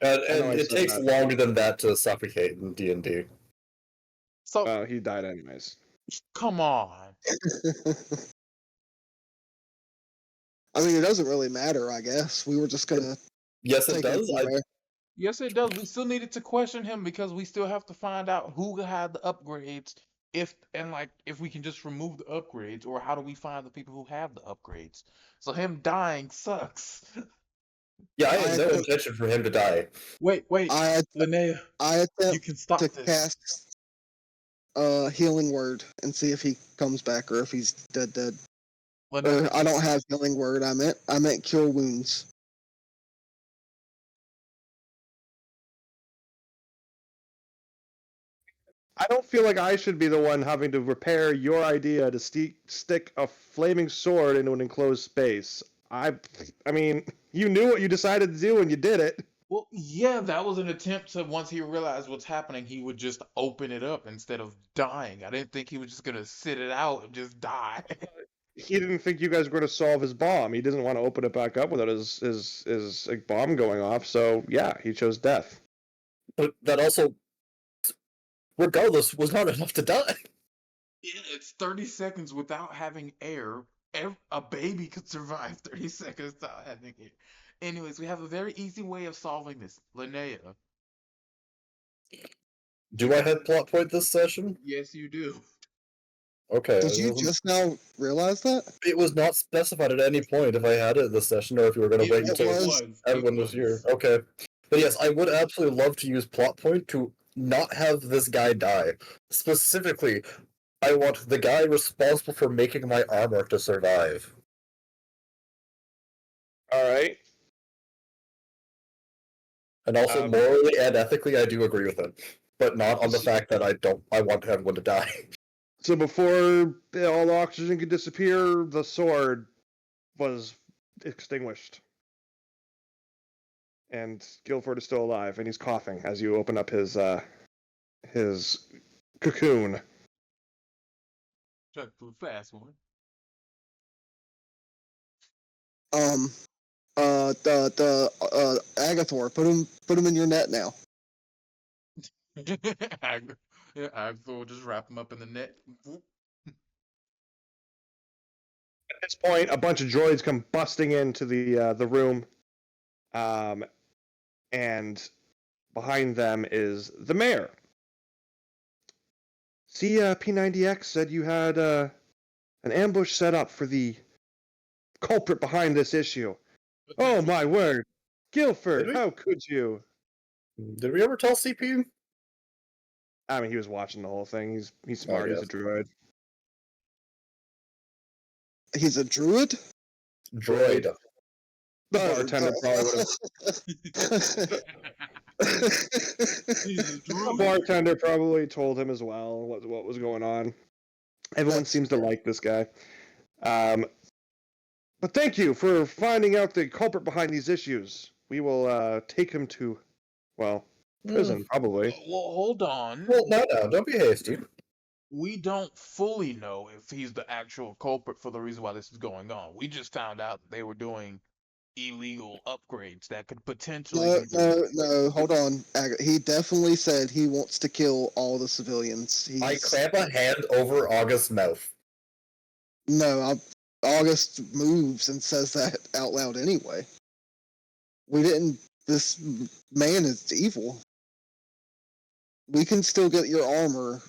I know And I it said takes that. longer than that to suffocate in D&D. So He died anyways. come on. I mean, it doesn't really matter, I guess. We were just gonna Yes, it take it does. from there. Yes, it does. We still needed to question him because we still have to find out who had the upgrades. If we can just remove the upgrades, or how do we find the people who have the upgrades? So him dying sucks. Yeah, I I had no attempt, intention for him to die. Wait, I, Linnea, I you attempt can to stop this. cast healing word and see if he comes back or if he's dead. Linnea, Or I don't have healing word. I meant cure wounds. I don't feel like I should be the one having to repair your idea to stick a flaming sword into an enclosed space. I mean, you knew what you decided to do and you did it. well, yeah, that was an attempt to, once he realized what's happening, he would just open it up instead of dying. I didn't think he was just gonna sit it out and just die. He didn't think you guys were going to solve his bomb. He doesn't want to open it back up without his like, bomb going off. So yeah, he chose death. But that also, regardless, was not enough to die. Yeah, it's 30 seconds without having air. A baby could survive 30 seconds without having air. Anyways, we have a very easy way of solving this. Linnea. Do I have plot point this session? Yes, you do. Okay. Did you just now realize that? It was not specified at any point if I had it this session or if you were going to wait It until was. everyone was here. Okay. But yes, I would absolutely love to use plot point to not have this guy die. Specifically, I want the guy responsible for making my armor to survive. All right. And also morally and ethically, I do agree with it, but not on the fact that I want everyone to die. So before all the oxygen could disappear, the sword was extinguished. And Guilford is still alive, and he's coughing as you open up his cocoon. Chuck the fast one. Agathor, put him in your net now. Yeah, I will just wrap him up in the net. At this point, a bunch of droids come busting into the room, and behind them is the mayor. See, P90X said you had an ambush set up for the culprit behind this issue. Oh my word, Guilford, how could you? Did we ever tell CP? I mean, he was watching the whole thing. He's smart. He's a droid. He's a druid? Droid. The bartender probably would have. The bartender probably told him as well what was going on. Everyone seems to like this guy. But thank you for finding out the culprit behind these issues. We will take him to, well, prison, probably. Well, hold on. Well, no, don't be hasty. We don't fully know if he's the actual culprit for the reason why this is going on. We just found out that they were doing illegal upgrades that could potentially No, hold on. He definitely said he wants to kill all the civilians. I clamp a hand over August's mouth. No, August moves and says that out loud anyway. This man is evil. We can still get your armor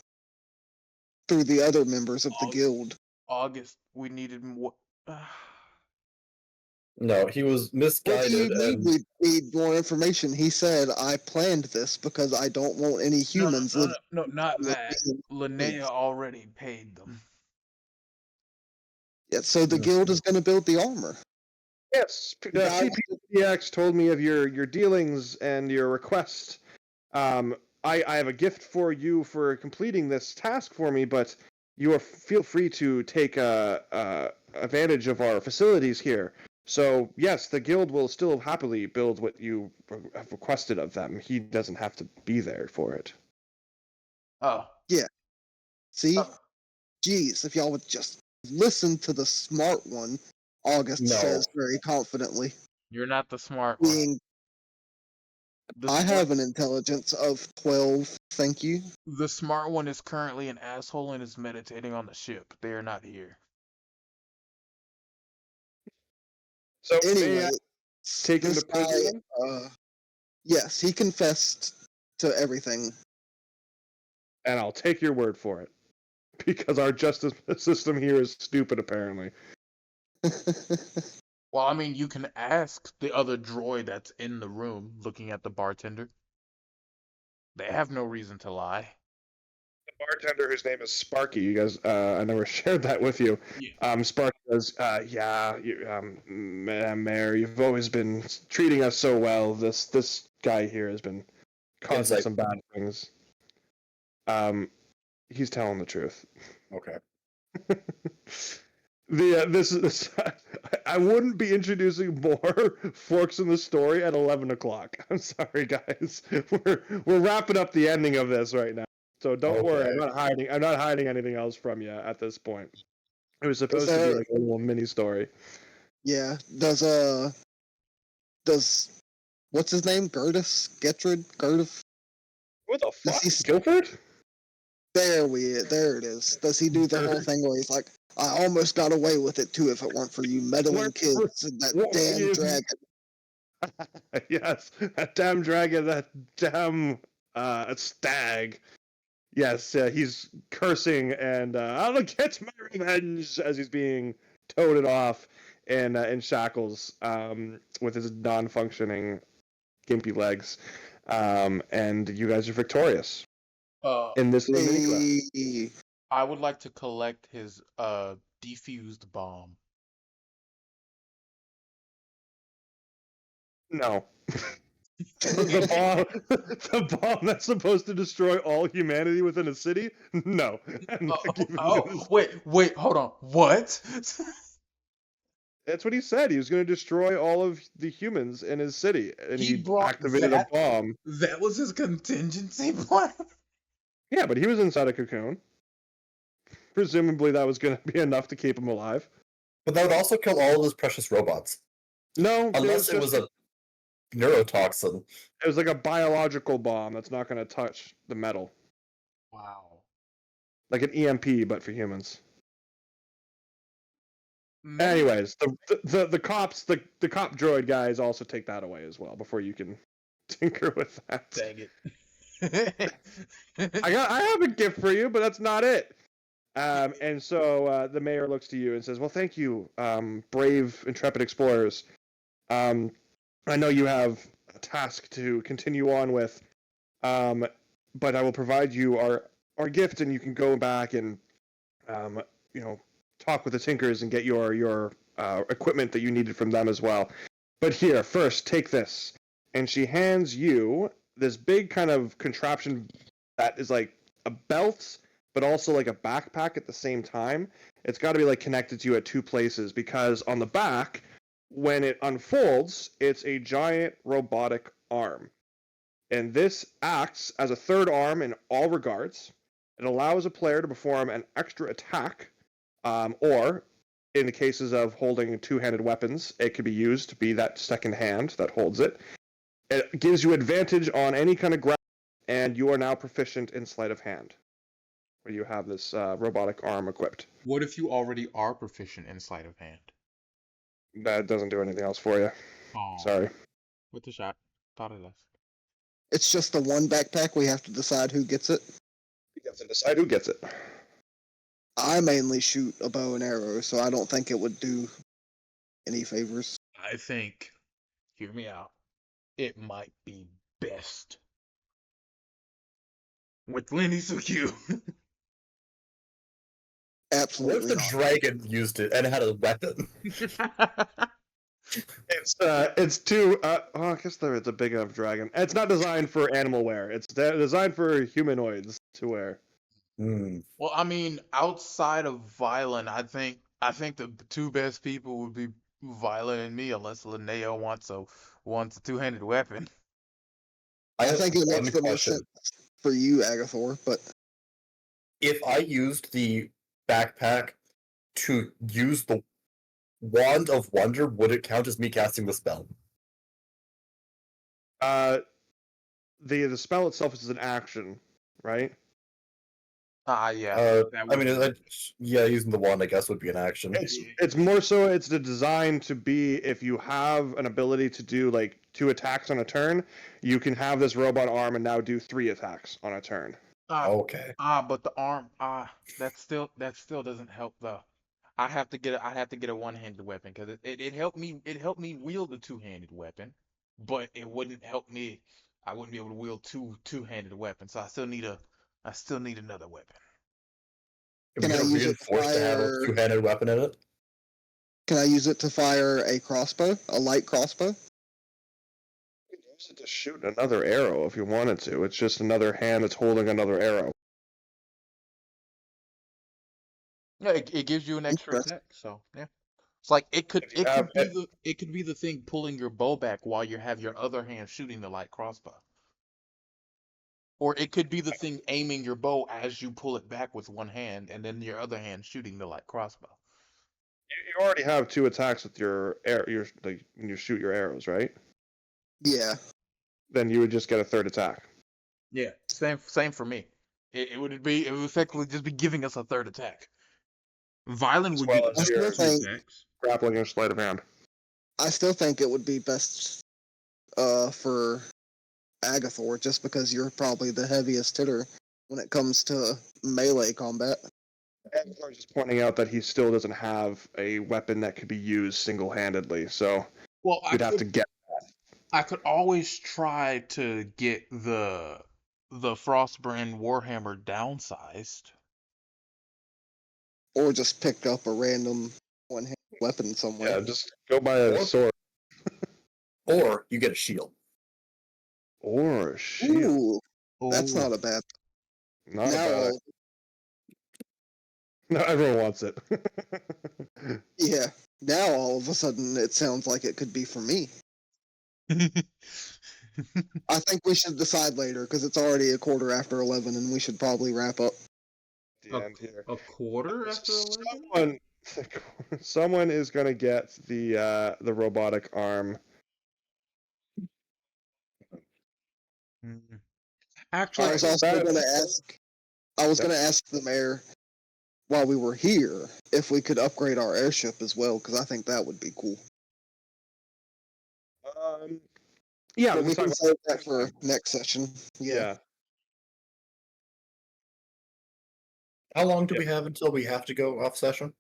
through the other members of the guild. August, we needed more. No, he was misguided. What do you mean we need more information? He said, I planned this because I don't want any humans living. No, not that. Linnea already paid them. Yeah, so the guild is going to build the armor. Yes, CPX told me of your dealings and your request. I have a gift for you for completing this task for me, but feel free to take advantage of our facilities here. So yes, the guild will still happily build what you have requested of them. He doesn't have to be there for it. Oh. Yeah. See? Jeez, if y'all would just listen to the smart one, August says very confidently. You're not the smart one. The I smart, have an intelligence of 12. Thank you. the smart one is currently an asshole and is meditating on the ship. They are not here. So may Anyway, I take him this to guy, prison then? yes, he confessed to everything. And I'll take your word for it. Because our justice system here is stupid, apparently. Well, I mean, you can ask the other droid that's in the room looking at the bartender. They have no reason to lie. The bartender, whose name is Sparky, you guys, I never shared that with you. Yeah. Sparky goes, Mayor, you've always been treating us so well. This guy here has been causing Insight. some bad things. He's telling the truth. Okay. This I wouldn't be introducing more forks in the story at 11 o'clock. I'm sorry, guys. We're wrapping up the ending of this right now, so don't worry. I'm not hiding anything else from you at this point. It was supposed to be like a little mini story. Yeah. Does what's his name? Gertrude? What the Does fuck, he, Guilford? there it is. Does he do the whole thing where he's like, I almost got away with it too if it weren't for you meddling kids and that damn dragon. Yes, that damn dragon, that damn stag. Yes, he's cursing and I'll get my revenge as he's being toted off in shackles with his non-functioning gimpy legs. And you guys are victorious in this little mini quest. Hey, I would like to collect his defused bomb. No. the bomb that's supposed to destroy all humanity within a city? No. I'm not giving you this. Wait, hold on. What? That's what he said. He was going to destroy all of the humans in his city, and He he brought activated that? a bomb. That was his contingency plan? Yeah, but he was inside a cocoon. Presumably, that was going to be enough to keep him alive. But that would also kill all of those precious robots. No, Unless it was a neurotoxin. It was like a biological bomb that's not going to touch the metal, Wow. like an EMP, but for humans. Maybe- Anyways, the cops, the cop droid guys also take that away as well before you can tinker with that. Dang it. I have a gift for you, but that's not it. And so the mayor looks to you and says, "Well, thank you, brave, intrepid explorers. I know you have a task to continue on with, but I will provide you our gift, and you can go back and talk with the Tinkers and get your equipment that you needed from them as well. But here, first, take this." And she hands you this big kind of contraption that is like a belt, but also like a backpack at the same time. It's got to be like connected to you at two places because on the back, when it unfolds, it's a giant robotic arm. And this acts as a third arm in all regards. It allows a player to perform an extra attack, or in the cases of holding two-handed weapons, it could be used to be that second hand that holds it. It gives you advantage on any kind of grab, and you are now proficient in sleight of hand, where you have this robotic arm equipped. What if you already are proficient in sleight of hand? That doesn't do anything else for you. Oh, Sorry. with the shot. Thought of this. it's just the one backpack. We have to decide who gets it. You have to decide who gets it. I mainly shoot a bow and arrow, so I don't think it would do any favors. I think, hear me out, it might be best with Lenny Sukyu. What if Absolutely the not. dragon used it and had a weapon? It's too. I guess it's a big enough dragon. It's not designed for animal wear. It's designed for humanoids to wear. Well, I mean, outside of Violent, I think the two best people would be Violent and me, unless Linnea wants a two-handed weapon. I have think it one makes the most question. sense for you, Agathor, but If I used the backpack to use the Wand of Wonder, would it count as me casting the spell? the spell itself is an action, right? Yeah. That I would mean, be. yeah, using the wand, I guess, would be an action. It's more so it's designed to be if you have an ability to do like 2 attacks on a turn, you can have this robot arm and now do 3 attacks on a turn. Okay. But the arm, that still doesn't help though. I have to get a one-handed weapon because it helped me wield a two-handed weapon, but it wouldn't help me. I wouldn't be able to wield two-handed weapons, so I still need another weapon. Can Can we I get a use it to reinforced to have a fire? two-handed weapon in it? Can I use it to fire a crossbow, a light crossbow? You can use it to shoot another arrow if you wanted to. It's just another hand that's holding another arrow. Yeah, it gives you an extra Interesting. attack, so yeah. It's like If you have it could be the thing pulling your bow back while you have your other hand shooting the light crossbow. Or it could be the thing aiming your bow as you pull it back with one hand and then your other hand shooting the light crossbow. you already have 2 attacks with your when you shoot your arrows, right? Yeah. Then you would just get a 3rd attack. Yeah, same for me. It would effectively just be giving us a third attack. Violin As would well give as us your two attacks. grappling and sleight of hand. I still think it would be best for Agathor, just because you're probably the heaviest hitter when it comes to melee combat. And I'm just pointing out that he still doesn't have a weapon that could be used single-handedly, so Well, you'd have to get. I could always try to get the Frostbrand Warhammer downsized. Or just pick up a random one-handed weapon somewhere. Yeah, just go buy a sword Or you get a shield. or a shield. Ooh, that's not a bad. Not Now, a bad. No, everyone wants it. yeah. Now all of a sudden it sounds like it could be for me. I think we should decide later because it's already a quarter after 11, and we should probably wrap up. The end here. A quarter after 11? Someone is gonna get the robotic arm. Actually, I was also going to ask. I was Yep. going to ask the mayor while we were here if we could upgrade our airship as well, because I think that would be cool. Yeah, But we talk can about save that for next session. Yeah. yeah. How long do we have until we have to go off session?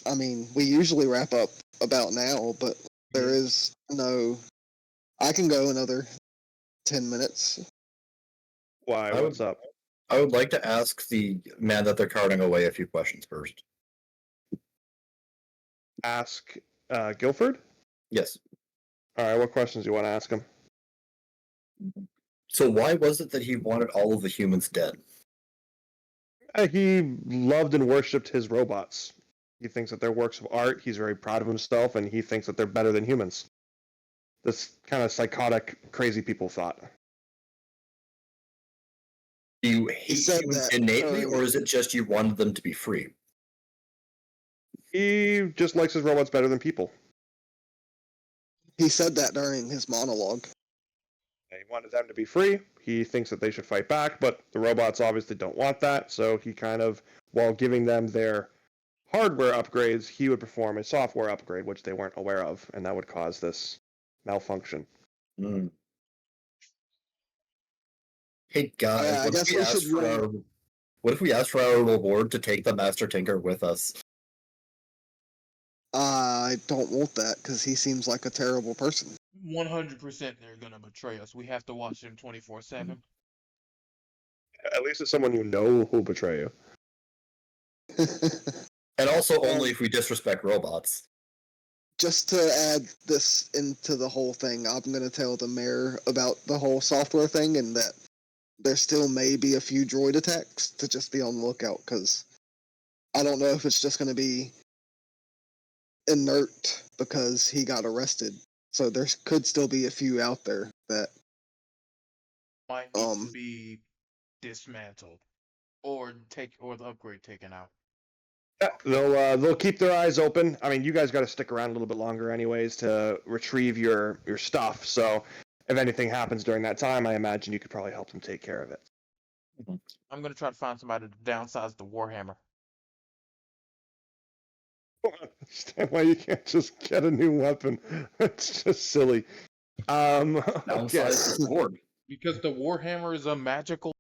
I mean, we usually wrap up about now, but there is no. I can go another 10 minutes. Why? What's up? I would like to ask the man that they're carting away a few questions first. Ask Guilford? Yes. Alright, what questions do you want to ask him? So why was it that he wanted all of the humans dead? He loved and worshipped his robots. He thinks that they're works of art. He's very proud of himself, and he thinks that they're better than humans. This kind of psychotic, crazy people thought. Do you hate said humans that, innately, or is it just you wanted them to be free? He just likes his robots better than people. He said that during his monologue. He wanted them to be free. He thinks that they should fight back, but the robots obviously don't want that, so he kind of, while giving them their hardware upgrades, he would perform a software upgrade, which they weren't aware of, and that would cause this malfunction. Mm. Hey guys, Yeah, I what if guess we we ask should for run- our what if we ask for our reward to take the Master Tinker with us? I don't want that because he seems like a terrible person. 100% they're gonna betray us. We have to watch them 24/7. At least it's someone you know who'll betray you. And also only if we disrespect robots. Just to add this into the whole thing, I'm going to tell the mayor about the whole software thing and that there still may be a few droid attacks to just be on the lookout because I don't know if it's just going to be inert because he got arrested. So there could still be a few out there that Might need to be dismantled or the upgrade taken out. Yeah, they'll keep their eyes open. I mean, you guys got to stick around a little bit longer, anyways, to retrieve your stuff. So if anything happens during that time, I imagine you could probably help them take care of it. I'm gonna try to find somebody to downsize the Warhammer. I don't understand why you can't just get a new weapon. It's just silly. Okay. Downsize the sword. Because the Warhammer is a magical